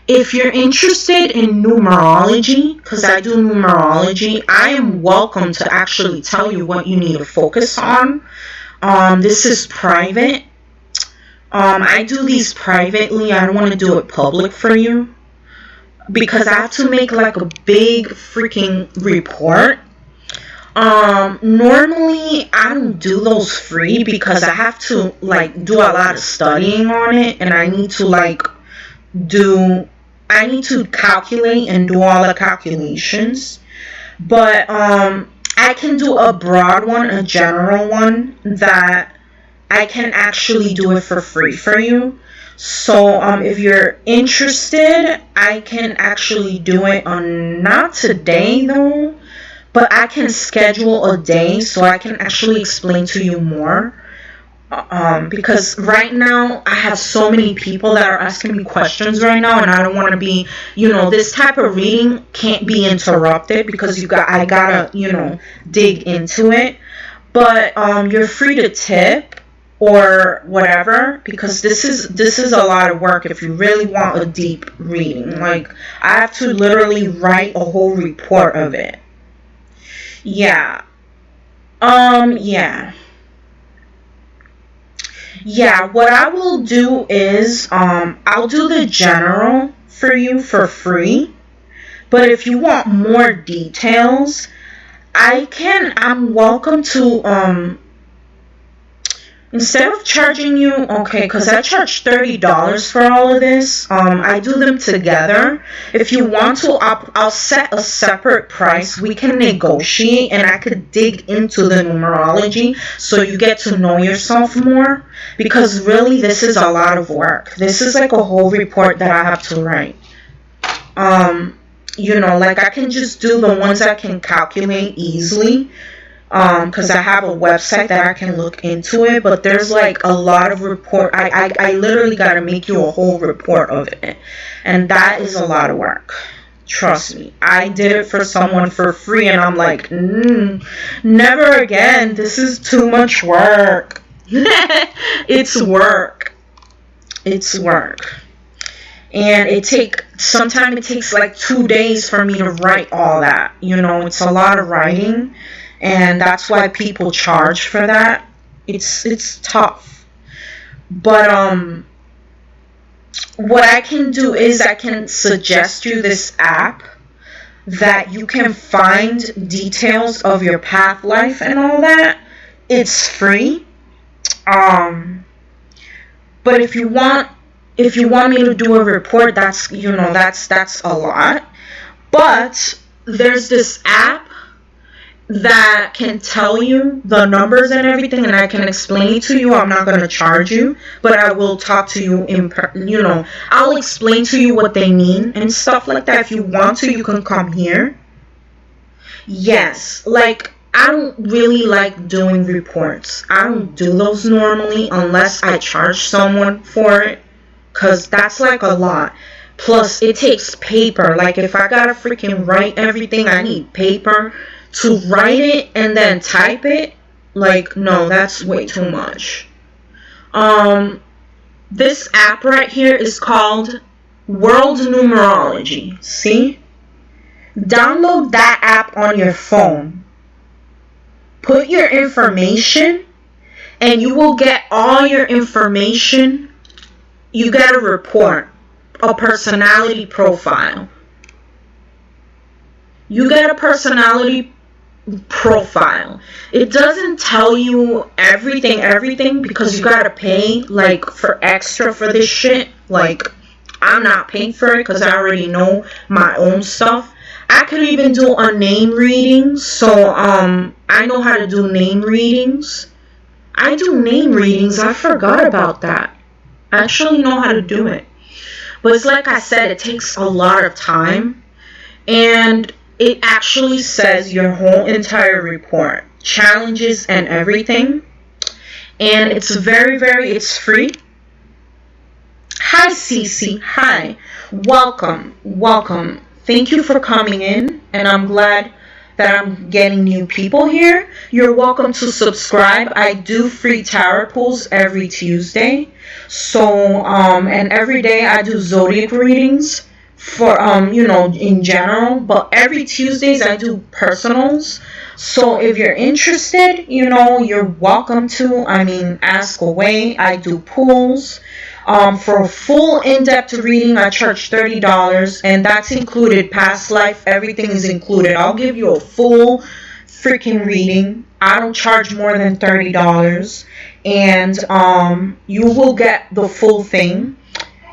If you're interested in numerology, because I do numerology, I am welcome to actually tell you what you need to focus on. This is private. I do these privately. I don't want to do it public for you, because I have to make like a big freaking report. Normally I don't do those free because I have to like do a lot of studying on it, and I need to calculate and do all the calculations. But I can do a broad one, a general one, that I can actually do it for free for you. So if you're interested, I can actually do it on, not today though, but I can schedule a day so I can actually explain to you more. Because right now I have so many people that are asking me questions right now, and I don't want to be, you know, this type of reading can't be interrupted because I gotta, you know, dig into it. But you're free to tip or whatever, because this is a lot of work if you really want a deep reading. Like, I have to literally write a whole report of it. Yeah. Yeah, what I will do is, I'll do the general for you for free. But if you want more details, I'm welcome to, Instead of charging you, okay, because I charge $30 for all of this. I do them together. If you want to, I'll set a separate price. We can negotiate, and I could dig into the numerology so you get to know yourself more. Because really, this is a lot of work. This is like a whole report that I have to write. You know, like I can just do the ones I can calculate easily. Because I have a website that I can look into it, but there's like a lot of report. I literally got to make you a whole report of it, and that is a lot of work. Trust me. I did it for someone for free, and I'm like, never again. This is too much work. It's work. It's work. And sometimes it takes like 2 days for me to write all that. You know, it's a lot of writing. And that's why people charge for that. It's tough. But what I can do is I can suggest you this app that you can find details of your path life and all that. It's free. But if you want me to do a report, that's a lot. But there's this app that can tell you the numbers and everything, and I can explain it to you. I'm not going to charge you, but I will talk to you I'll explain to you what they mean and stuff like that. If you want to, you can come here. Yes, like I don't really like doing reports. I don't do those normally unless I charge someone for it, because that's like a lot. Plus, it takes paper. Like if I gotta freaking write everything, I need paper to write it and then type it. Like, no, that's way too much. This app right here is called World Numerology. See? Download that app on your phone. Put your information, and you will get all your information. You get a report, a personality profile. You get a personality profile. It doesn't tell you everything because you gotta pay like for extra for this shit. Like I'm not paying for it because I already know my own stuff. I could even do a name reading, so I know how to do name readings. I do name readings. I forgot about that. I actually know how to do it. But it's like I said, it takes a lot of time, and it actually says your whole entire report, challenges and everything. And it's it's free. Hi, Cece. Hi. Welcome. Thank you for coming in, and I'm glad that I'm getting new people here. You're welcome to subscribe. I do free tarot pulls every Tuesday. So, and every day I do zodiac readings for, in general. But every Tuesdays I do personals. So if you're interested, you're welcome to, ask away. I do pulls. For a full in-depth reading, I charge $30, and that's included past life. Everything is included. I'll give you a full freaking reading. I don't charge more than $30, and you will get the full thing.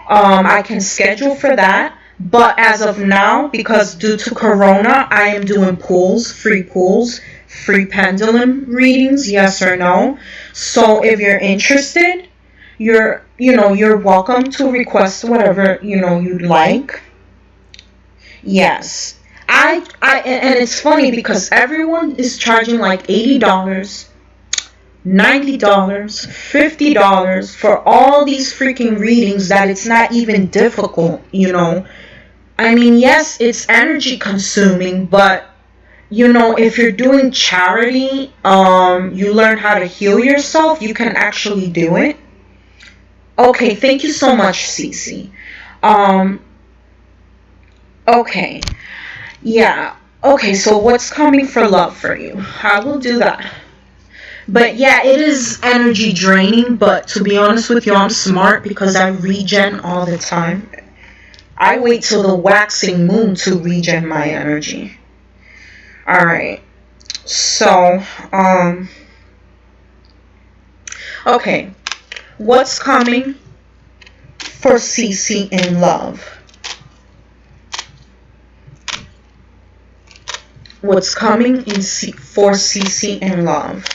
I can schedule for that, but as of now, because due to Corona, I am doing pulls, free pendulum readings, yes or no. So if you're interested, you're welcome to request whatever, you'd like. Yes. And it's funny because everyone is charging like $80, $90, $50 for all these freaking readings that it's not even difficult, yes, it's energy consuming, but if you're doing charity, you learn how to heal yourself, you can actually do it. Okay, thank you so much, Cece. Okay. Yeah. Okay, so what's coming for love for you? I will do that. But yeah, it is energy draining, but to be honest with you, I'm smart because I regen all the time. I wait till the waxing moon to regen my energy. Alright. So, Okay, what's coming for Cece in love? What's coming for Cece in love?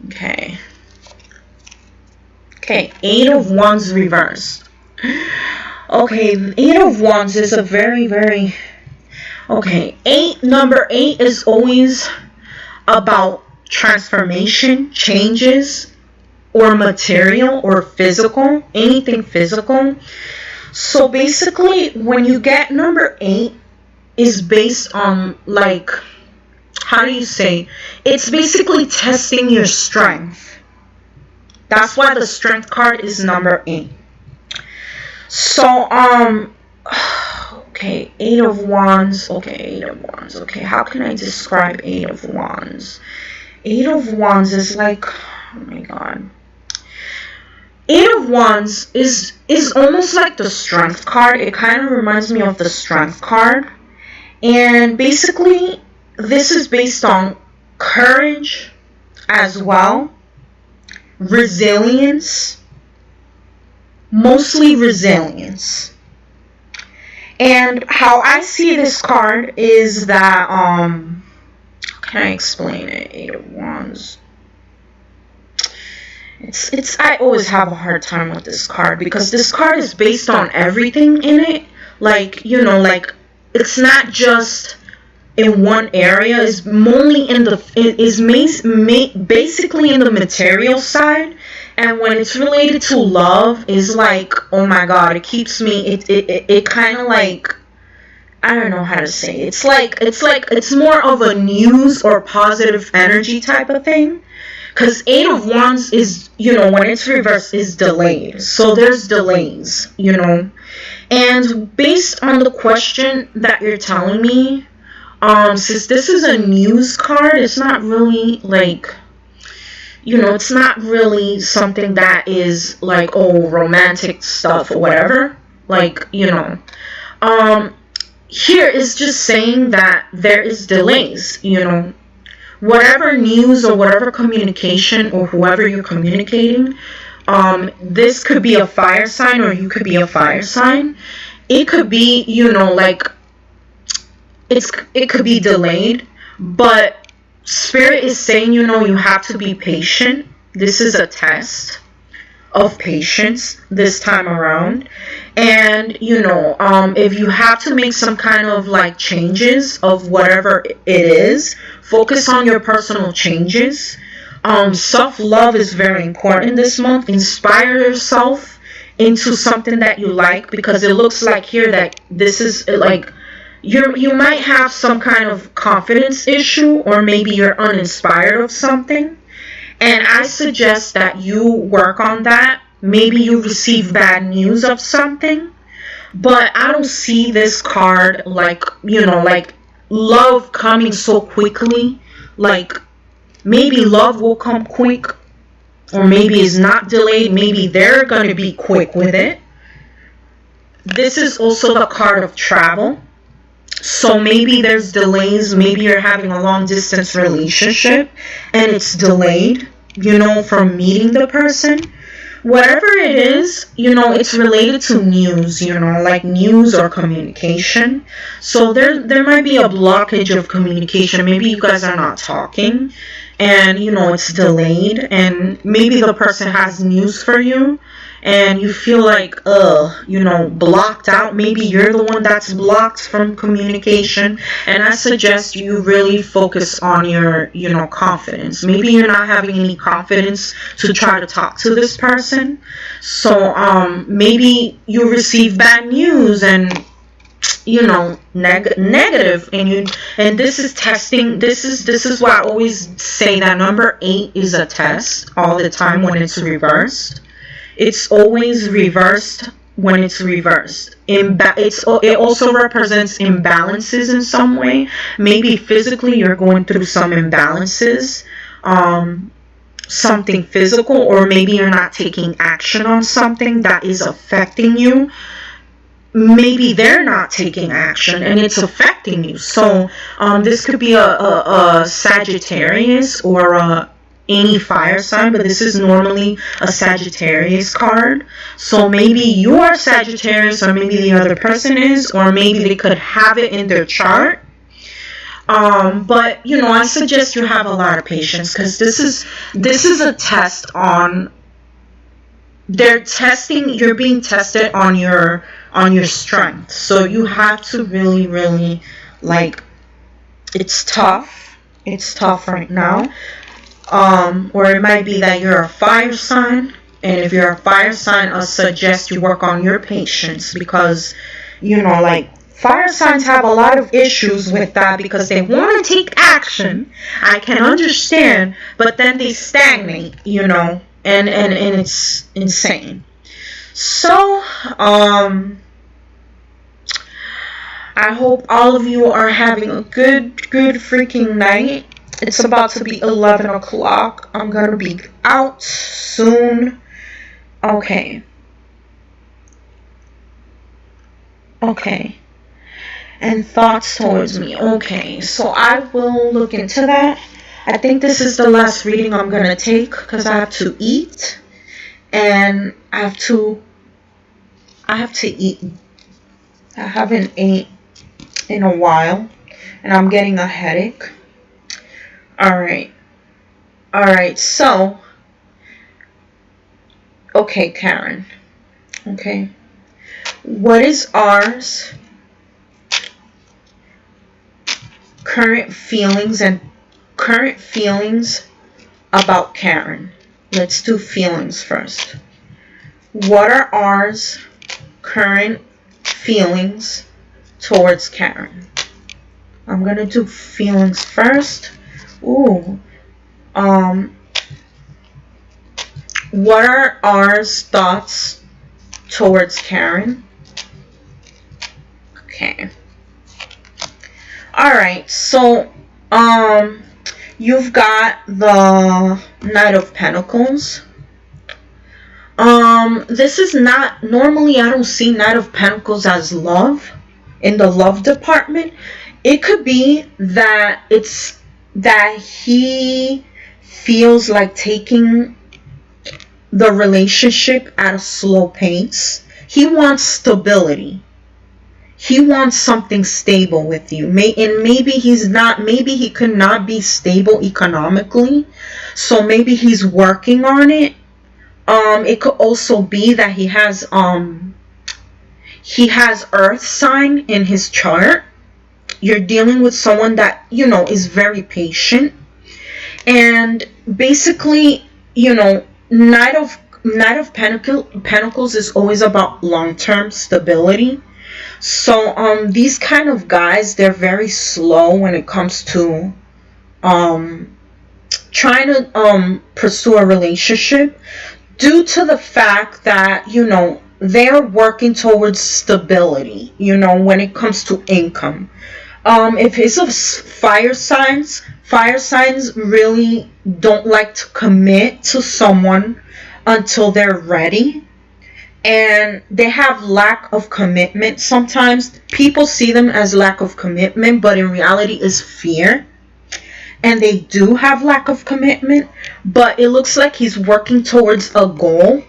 Okay. Okay, Eight of Wands reversed. Okay, Eight of Wands is a very, very... Okay, number 8 is always about transformation, changes, or material, or physical, anything physical. So basically, when you get number 8, is based on, like, how do you say? It's basically testing your strength. That's why the strength card is number 8. So, okay, Eight of Wands. Okay, Eight of Wands. Okay, how can I describe Eight of Wands? Eight of Wands is like, oh my god. Eight of Wands is almost like the strength card. It kind of reminds me of the strength card. And basically, this is based on courage as well. Resilience. Mostly resilience. And how I see this card is that, how can I explain it? Eight of Wands. I always have a hard time with this card because this card is based on everything in it. Like, you know, like, it's not just in one area. It's mainly in the, basically in the material side. And when it's related to love, is like, oh my god, it keeps me, it kind of like, I don't know how to say it. It's more of a news or positive energy type of thing. Because Eight of Wands is, you know, when it's reversed, is delayed. So there's delays, you know. And based on the question that you're telling me, since this is a news card, it's not really like, you know, it's not really something that is like, oh, romantic stuff or whatever. Like, you know, here is just saying that there is delays, you know. Whatever news or whatever communication or whoever you're communicating, this could be a fire sign or you could be a fire sign. It could be, you know, like, it could be delayed, but Spirit is saying, you know, you have to be patient. This is a test of patience this time around. And, you know, if you have to make some kind of like changes of whatever it is, focus on your personal changes. Self-love is very important this month. Inspire yourself into something that you like, because it looks like here that this is like, you might have some kind of confidence issue, or maybe you're uninspired of something. And I suggest that you work on that. Maybe you receive bad news of something. But I don't see this card like, you know, like love coming so quickly. Like, maybe love will come quick, or maybe it's not delayed. Maybe they're going to be quick with it. This is also the card of travel. So maybe there's delays. Maybe you're having a long distance relationship and it's delayed, you know, from meeting the person. Whatever it is, you know, it's related to news, you know, like news or communication. So there might be a blockage of communication. Maybe you guys are not talking and, you know, it's delayed, and maybe the person has news for you and you feel like, you know, blocked out. Maybe you're the one that's blocked from communication. And I suggest you really focus on your, you know, confidence. Maybe you're not having any confidence to try to talk to this person. So maybe you receive bad news and, you know, negative, and this is testing. This is why I always say that number 8 is a test all the time when it's reversed. It's always reversed when it's reversed. It also represents imbalances in some way. Maybe physically you're going through some imbalances, something physical, or maybe you're not taking action on something that is affecting you. Maybe they're not taking action and it's affecting you. So this could be a Sagittarius or a, any fire sign, but this is normally a Sagittarius card. So maybe you are Sagittarius, or maybe the other person is, or maybe they could have it in their chart. But you know, I suggest you have a lot of patience, because this is a test on. You're being tested on your strength. So you have to really, really, like, it's tough. It's tough right now. Or it might be that you're a fire sign, and if you're a fire sign, I suggest you work on your patience, because, you know, like, fire signs have a lot of issues with that, because they want to take action. I can understand, but then they stagnate, you know, and it's insane. So, I hope all of you are having a good freaking night. It's about to be 11 o'clock. I'm gonna be out soon. Okay. And thoughts towards me. Okay, so I will look into that. I think this is the last reading I'm gonna take, because I have to eat. And I have to eat. I haven't ate in a while, and I'm getting a headache. Alright, so, okay, Karen, okay, what is ours current feelings about Karen? Let's do feelings first. What are ours current feelings towards Karen? I'm gonna do feelings first. Ooh. What are ours thoughts towards Karen? Okay. Alright, so you've got the Knight of Pentacles. This is not, normally I don't see Knight of Pentacles as love, in the love department. It could be that it's that he feels like taking the relationship at a slow pace. He wants stability. He wants something stable with you. And maybe he could not be stable economically. So maybe he's working on it. It could also be that he has Earth sign in his chart. You're dealing with someone that, you know, is very patient. And basically, you know, Knight of Pentacles is always about long-term stability. So these kind of guys, they're very slow when it comes to trying to pursue a relationship, due to the fact that, you know, they're working towards stability, you know, when it comes to income. If it's of fire signs really don't like to commit to someone until they're ready. And they have lack of commitment. Sometimes people see them as lack of commitment, but in reality is fear. And they do have lack of commitment, but it looks like he's working towards a goal.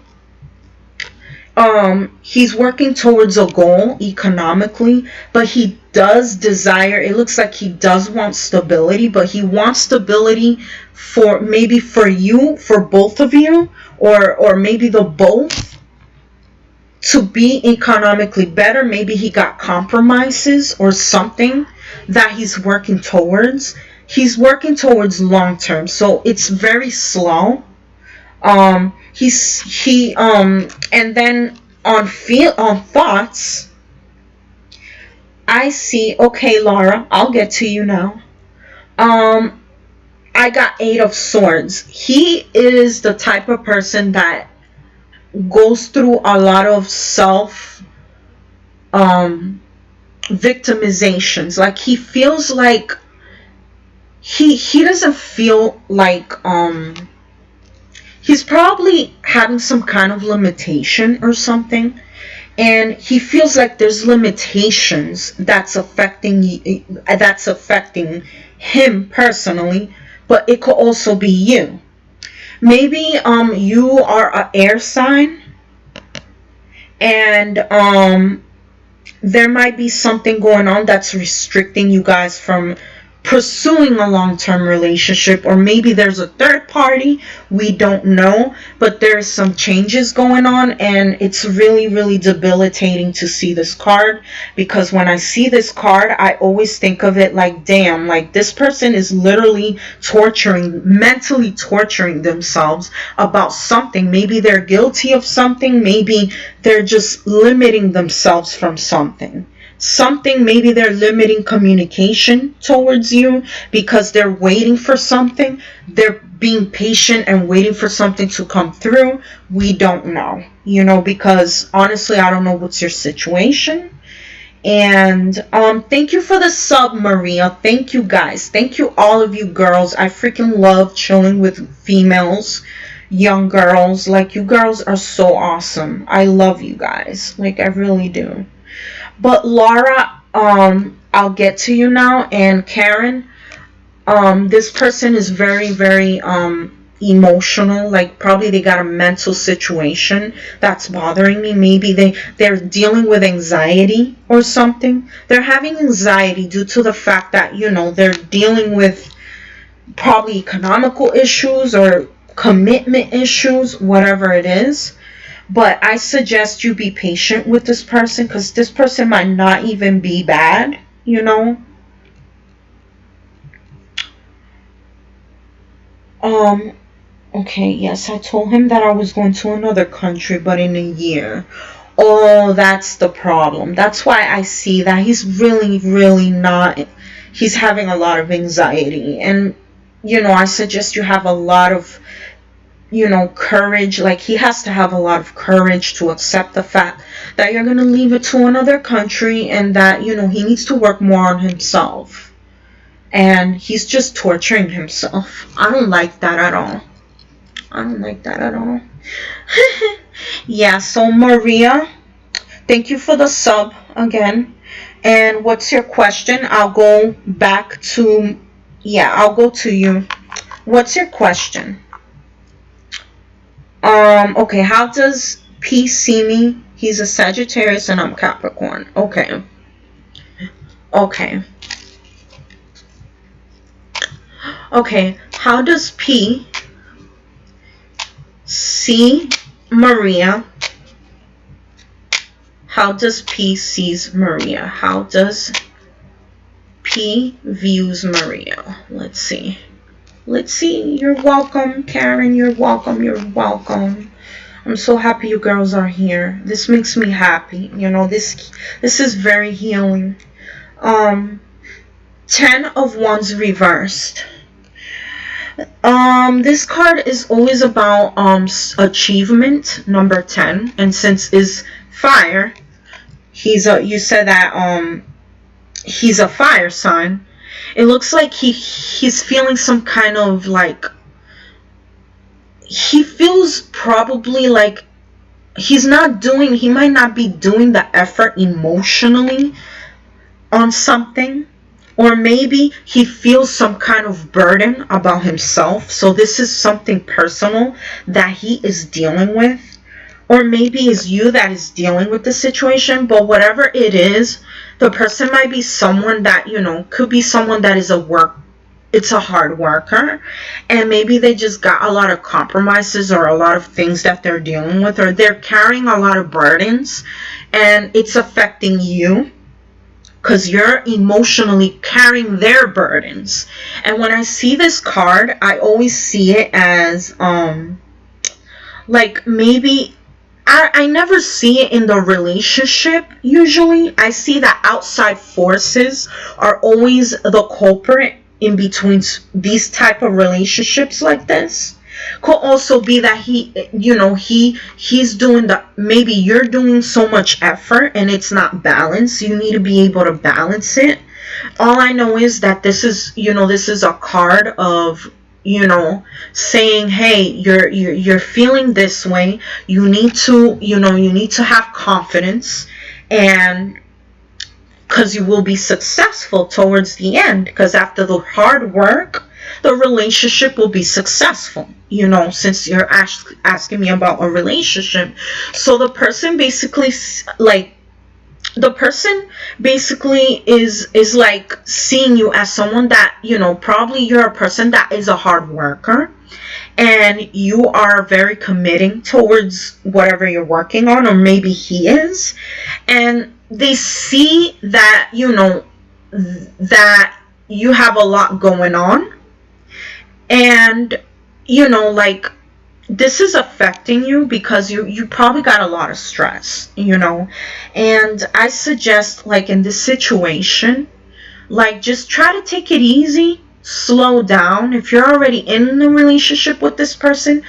He's working towards a goal economically, but he does desire, it looks like he does want stability, but he wants stability for you, for both of you, or maybe the both, to be economically better. Maybe he got compromises or something that he's working towards. He's working towards long term, so it's very slow. And then on thoughts, I see, okay, Laura, I'll get to you now. I got 8 of Swords. He is the type of person that goes through a lot of self victimizations. Like, he feels like he doesn't feel like he's probably having some kind of limitation or something, and he feels like there's limitations that's affecting him personally, but it could also be you. Maybe you are an air sign, and there might be something going on that's restricting you guys from pursuing a long-term relationship, or maybe there's a third party, we don't know, but there's some changes going on, and it's really, really debilitating to see this card, because when I see this card, I always think of it like, damn, like this person is literally mentally torturing themselves about something. Maybe they're guilty of something, maybe they're just limiting themselves from something. Maybe they're limiting communication towards you because they're waiting for something. They're being patient and waiting for something to come through. We don't know, because honestly, I don't know what's your situation. And thank you for the sub, Maria. Thank you, guys. Thank you, all of you girls. I freaking love chilling with females, young girls. Like, you girls are so awesome. I love you guys. Like, I really do. But Laura, I'll get to you now. And Karen, this person is very, very emotional. Like, probably they got a mental situation that's bothering me. Maybe they're dealing with anxiety or something. They're having anxiety due to the fact that, they're dealing with probably economical issues or commitment issues, whatever it is. But I suggest you be patient with this person, because this person might not even be bad, Okay, yes, I told him that I was going to another country, but in a year. Oh, that's the problem. That's why I see that he's really, really not... He's having a lot of anxiety. And, I suggest you have a lot of... courage. Like, he has to have a lot of courage to accept the fact that you're going to leave it to another country, and that, he needs to work more on himself. And he's just torturing himself. I don't like that at all. I don't like that at all. Yeah, so Maria, thank you for the sub again. And what's your question? I'll go back to... Yeah, I'll go to you. What's your question? Okay, how does P see me? He's a Sagittarius and I'm Capricorn. Okay. Okay, how does P see Maria? How does P sees Maria? How does P views Maria? Let's see. You're welcome, Karen. You're welcome. I'm so happy you girls are here. This makes me happy. This is very healing. 10 of Wands reversed. This card is always about achievement, number 10, and since is fire, you said that he's a fire sign. It looks like he's feeling some kind of, like, he feels probably like he might not be doing the effort emotionally on something, or maybe he feels some kind of burden about himself. So this is something personal that he is dealing with, or maybe it's you that is dealing with the situation. But whatever it is, the person might be someone that, could be someone that is it's a hard worker, and maybe they just got a lot of compromises or a lot of things that they're dealing with, or they're carrying a lot of burdens, and it's affecting you because you're emotionally carrying their burdens. And when I see this card, I always see it as like, maybe I never see it in the relationship. Usually I see that outside forces are always the culprit in between these type of relationships like this. Could also be that he's doing maybe you're doing so much effort and it's not balanced. You need to be able to balance it. All I know is that this is a card of, saying, hey, you're feeling this way. You need to have confidence, and because you will be successful towards the end, because after the hard work, the relationship will be successful, since you're asking me about a relationship. So the person basically, like, the person basically is like seeing you as someone that, probably you're a person that is a hard worker, and you are very committing towards whatever you're working on, or maybe he is, and they see that, that you have a lot going on, and, like, this is affecting you because you probably got a lot of stress, and I suggest, like, in this situation, like, just try to take it easy, slow down. If you're already in a relationship with this person,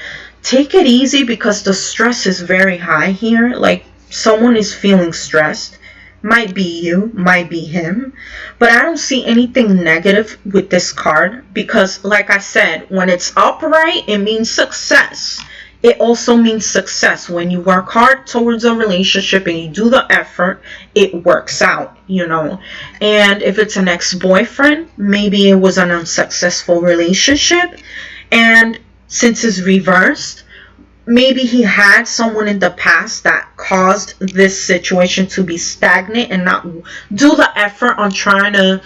take it easy, because the stress is very high here. Like, someone is feeling stressed. Might be you, might be him, but I don't see anything negative with this card, because, like I said, when it's upright, it means success. It also means success. When you work hard towards a relationship and you do the effort, it works out, And if it's an ex-boyfriend, maybe it was an unsuccessful relationship, and since it's reversed, maybe he had someone in the past that caused this situation to be stagnant and not do the effort on trying to,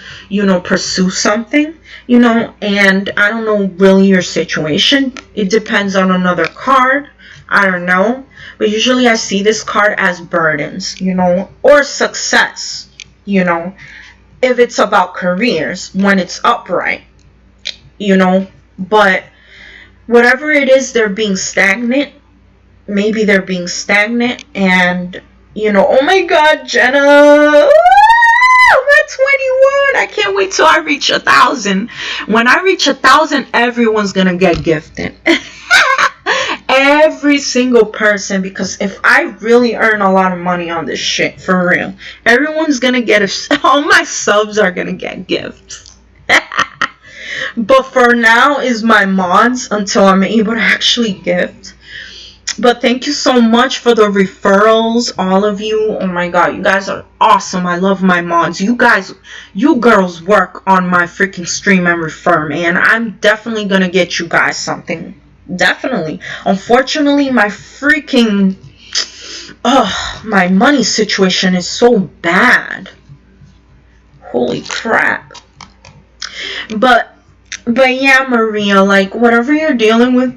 pursue something, and I don't know really your situation. It depends on another card. I don't know. But usually I see this card as burdens, or success, if it's about careers, when it's upright, but whatever it is, they're being stagnant. Maybe they're being stagnant, and, oh my God, Jenna, I'm at 21. I can't wait till I reach 1,000. When I reach 1,000, everyone's going to get gifted. Every single person, because if I really earn a lot of money on this shit, for real, everyone's going to get, all my subs are going to get gifts. But for now is my mods until I'm able to actually gift. But thank you so much for the referrals, all of you. Oh my God, you guys are awesome. I love my mods. You girls work on my freaking stream and refer, man. I'm definitely gonna get you guys something. Definitely. Unfortunately, my freaking, my money situation is so bad. Holy crap. But yeah, Maria, like, whatever you're dealing with,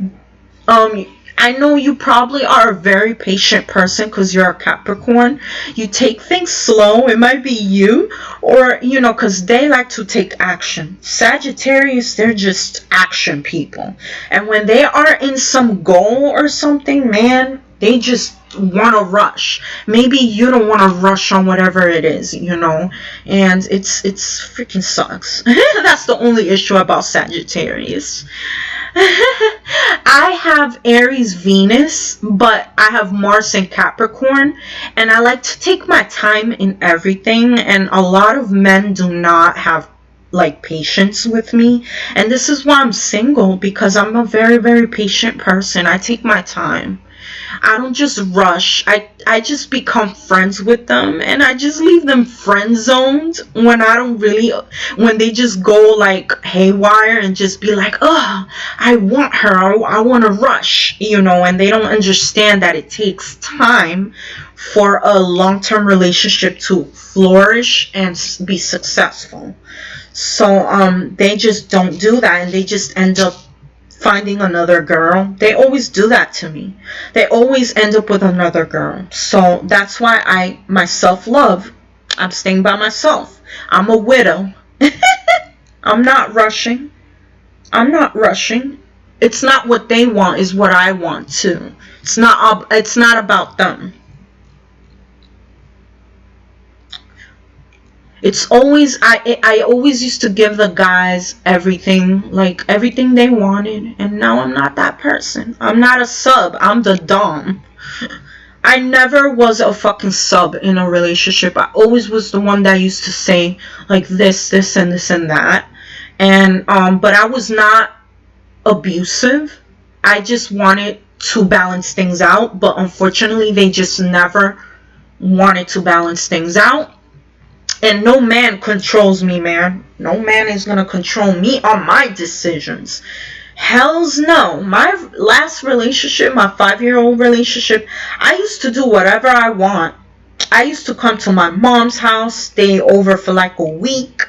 I know you probably are a very patient person because you're a Capricorn. You take things slow. It might be you, or, because they like to take action. Sagittarius, they're just action people. And when they are in some goal or something, man, they just want to rush. Maybe you don't want to rush on whatever it is, and it's freaking sucks. That's the only issue about Sagittarius. I have Aries Venus, but I have Mars and Capricorn, and I like to take my time in everything, and a lot of men do not have, like, patience with me, and this is why I'm single, because I'm a very, very patient person. I take my time. I don't just rush. I just become friends with them, and I just leave them friend zoned when when they just go like haywire and just be like, oh, I want her, I want to rush, and they don't understand that it takes time for a long-term relationship to flourish and be successful. So they just don't do that, and they just end up finding another girl. They always do that to me. They always end up with another girl. So that's why my self-love, I'm staying by myself. I'm a widow. I'm not rushing. I'm not rushing. It's not what they want, is what I want too. It's not about them. It's always, I always used to give the guys everything, like everything they wanted, and now I'm not that person. I'm not a sub, I'm the dom. I never was a fucking sub in a relationship. I always was the one that used to say like this and this and that. And but I was not abusive. I just wanted to balance things out, but unfortunately they just never wanted to balance things out. And no man controls me, man. No man is gonna control me on my decisions. Hells no. My last relationship, my 5-year-old relationship, I used to do whatever I want. I used to come to my mom's house, stay over for like a week.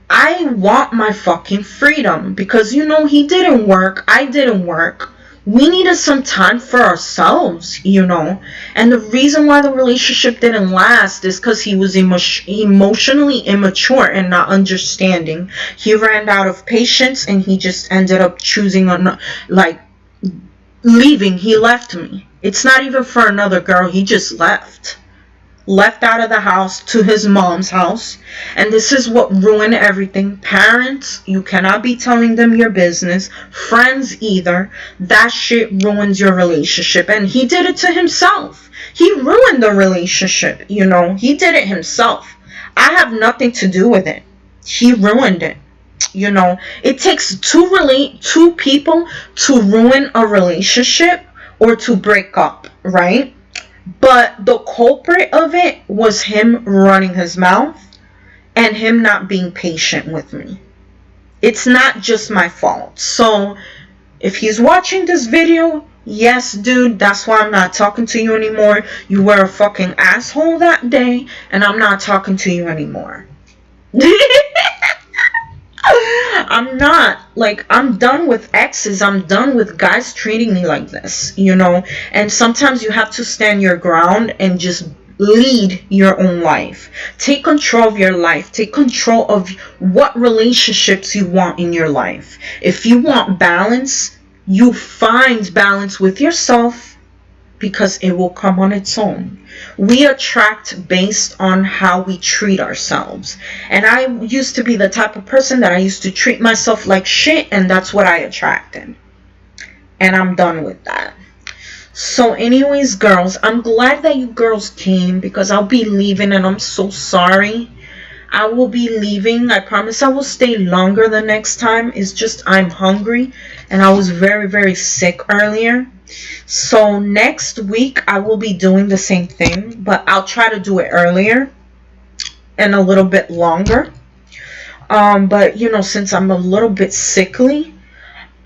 I want my fucking freedom because, you know, he didn't work. I didn't work. We needed some time for ourselves, you know. And the reason why the relationship didn't last is because he was emotionally immature and not understanding. He ran out of patience and he just ended up choosing, like, leaving. He left me. It's not even for another girl. He just left out of the house to his mom's house. And this is what ruined everything. Parents, you cannot be telling them your business. Friends either. That shit ruins your relationship. And he did it to himself. He ruined the relationship, you know. He did it himself. I have nothing to do with it. He ruined it. You know, it takes two people to ruin a relationship or to break up, right? But the culprit of it was him running his mouth and him not being patient with me. It's not just my fault. So if he's watching this video, yes, dude, that's why I'm not talking to you anymore. You were a fucking asshole that day, and I'm not talking to you anymore. I'm not, like, I'm done with exes. I'm done with guys treating me like this, you know. And sometimes you have to stand your ground and just lead your own life. Take control of your life. Take control of what relationships you want in your life. If you want balance, you find balance with yourself, because it will come on its own. We attract based on how we treat ourselves. And I used to be the type of person that I used to treat myself like shit, and that's what I attracted. And I'm done with that. So anyways, girls, I'm glad that you girls came, because I'll be leaving and I'm so sorry. I will be leaving. I promise I will stay longer the next time. It's just I'm hungry and I was very, very sick earlier. So next week I will be doing the same thing, but I'll try to do it earlier and a little bit longer. But you know, since I'm a little bit sickly,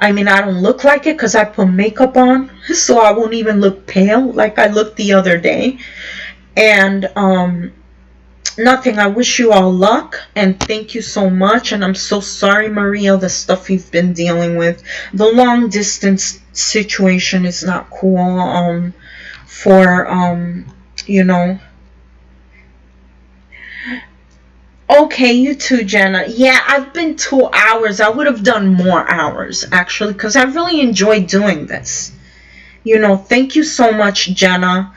I mean, I don't look like it because I put makeup on, so I won't even look pale like I looked the other day. And nothing. I wish you all luck and thank you so much. And I'm so sorry, Maria, the stuff you've been dealing with. The long distance situation is not cool. You know. Okay, you too, Jenna. Yeah, I've been 2 hours. I would have done more hours, actually, because I really enjoy doing this. You know, thank you so much, Jenna.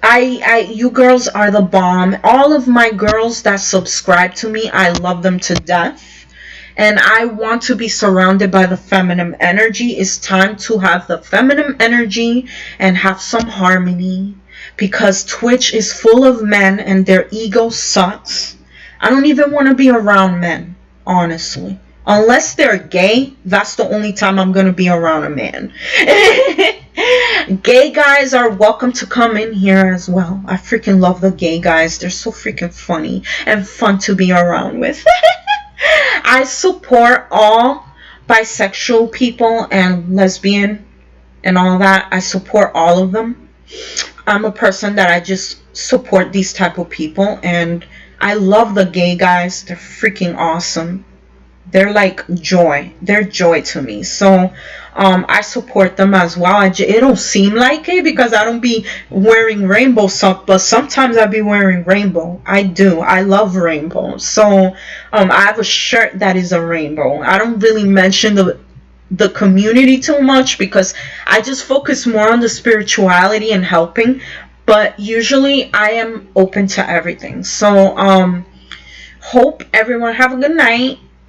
You girls are the bomb. All of my girls that subscribe to me, I love them to death. And I want to be surrounded by the feminine energy. It's time to have the feminine energy and have some harmony. Because Twitch is full of men and their ego sucks. I don't even want to be around men, honestly. Unless they're gay, that's the only time I'm going to be around a man. Gay guys are welcome to come in here as well. I freaking love the gay guys. They're so freaking funny and fun to be around with. I support all bisexual people and lesbian and all that. I support all of them. I'm a person that I just support these type of people, and I love the gay guys. They're freaking awesome. They're like joy. They're joy to me. So I support them as well. It don't seem like it because I don't be wearing rainbow stuff, but sometimes I be wearing rainbow. I do. I love rainbow. So I have a shirt that is a rainbow. I don't really mention the community too much because I just focus more on the spirituality and helping. But usually I am open to everything. So hope everyone have a good night.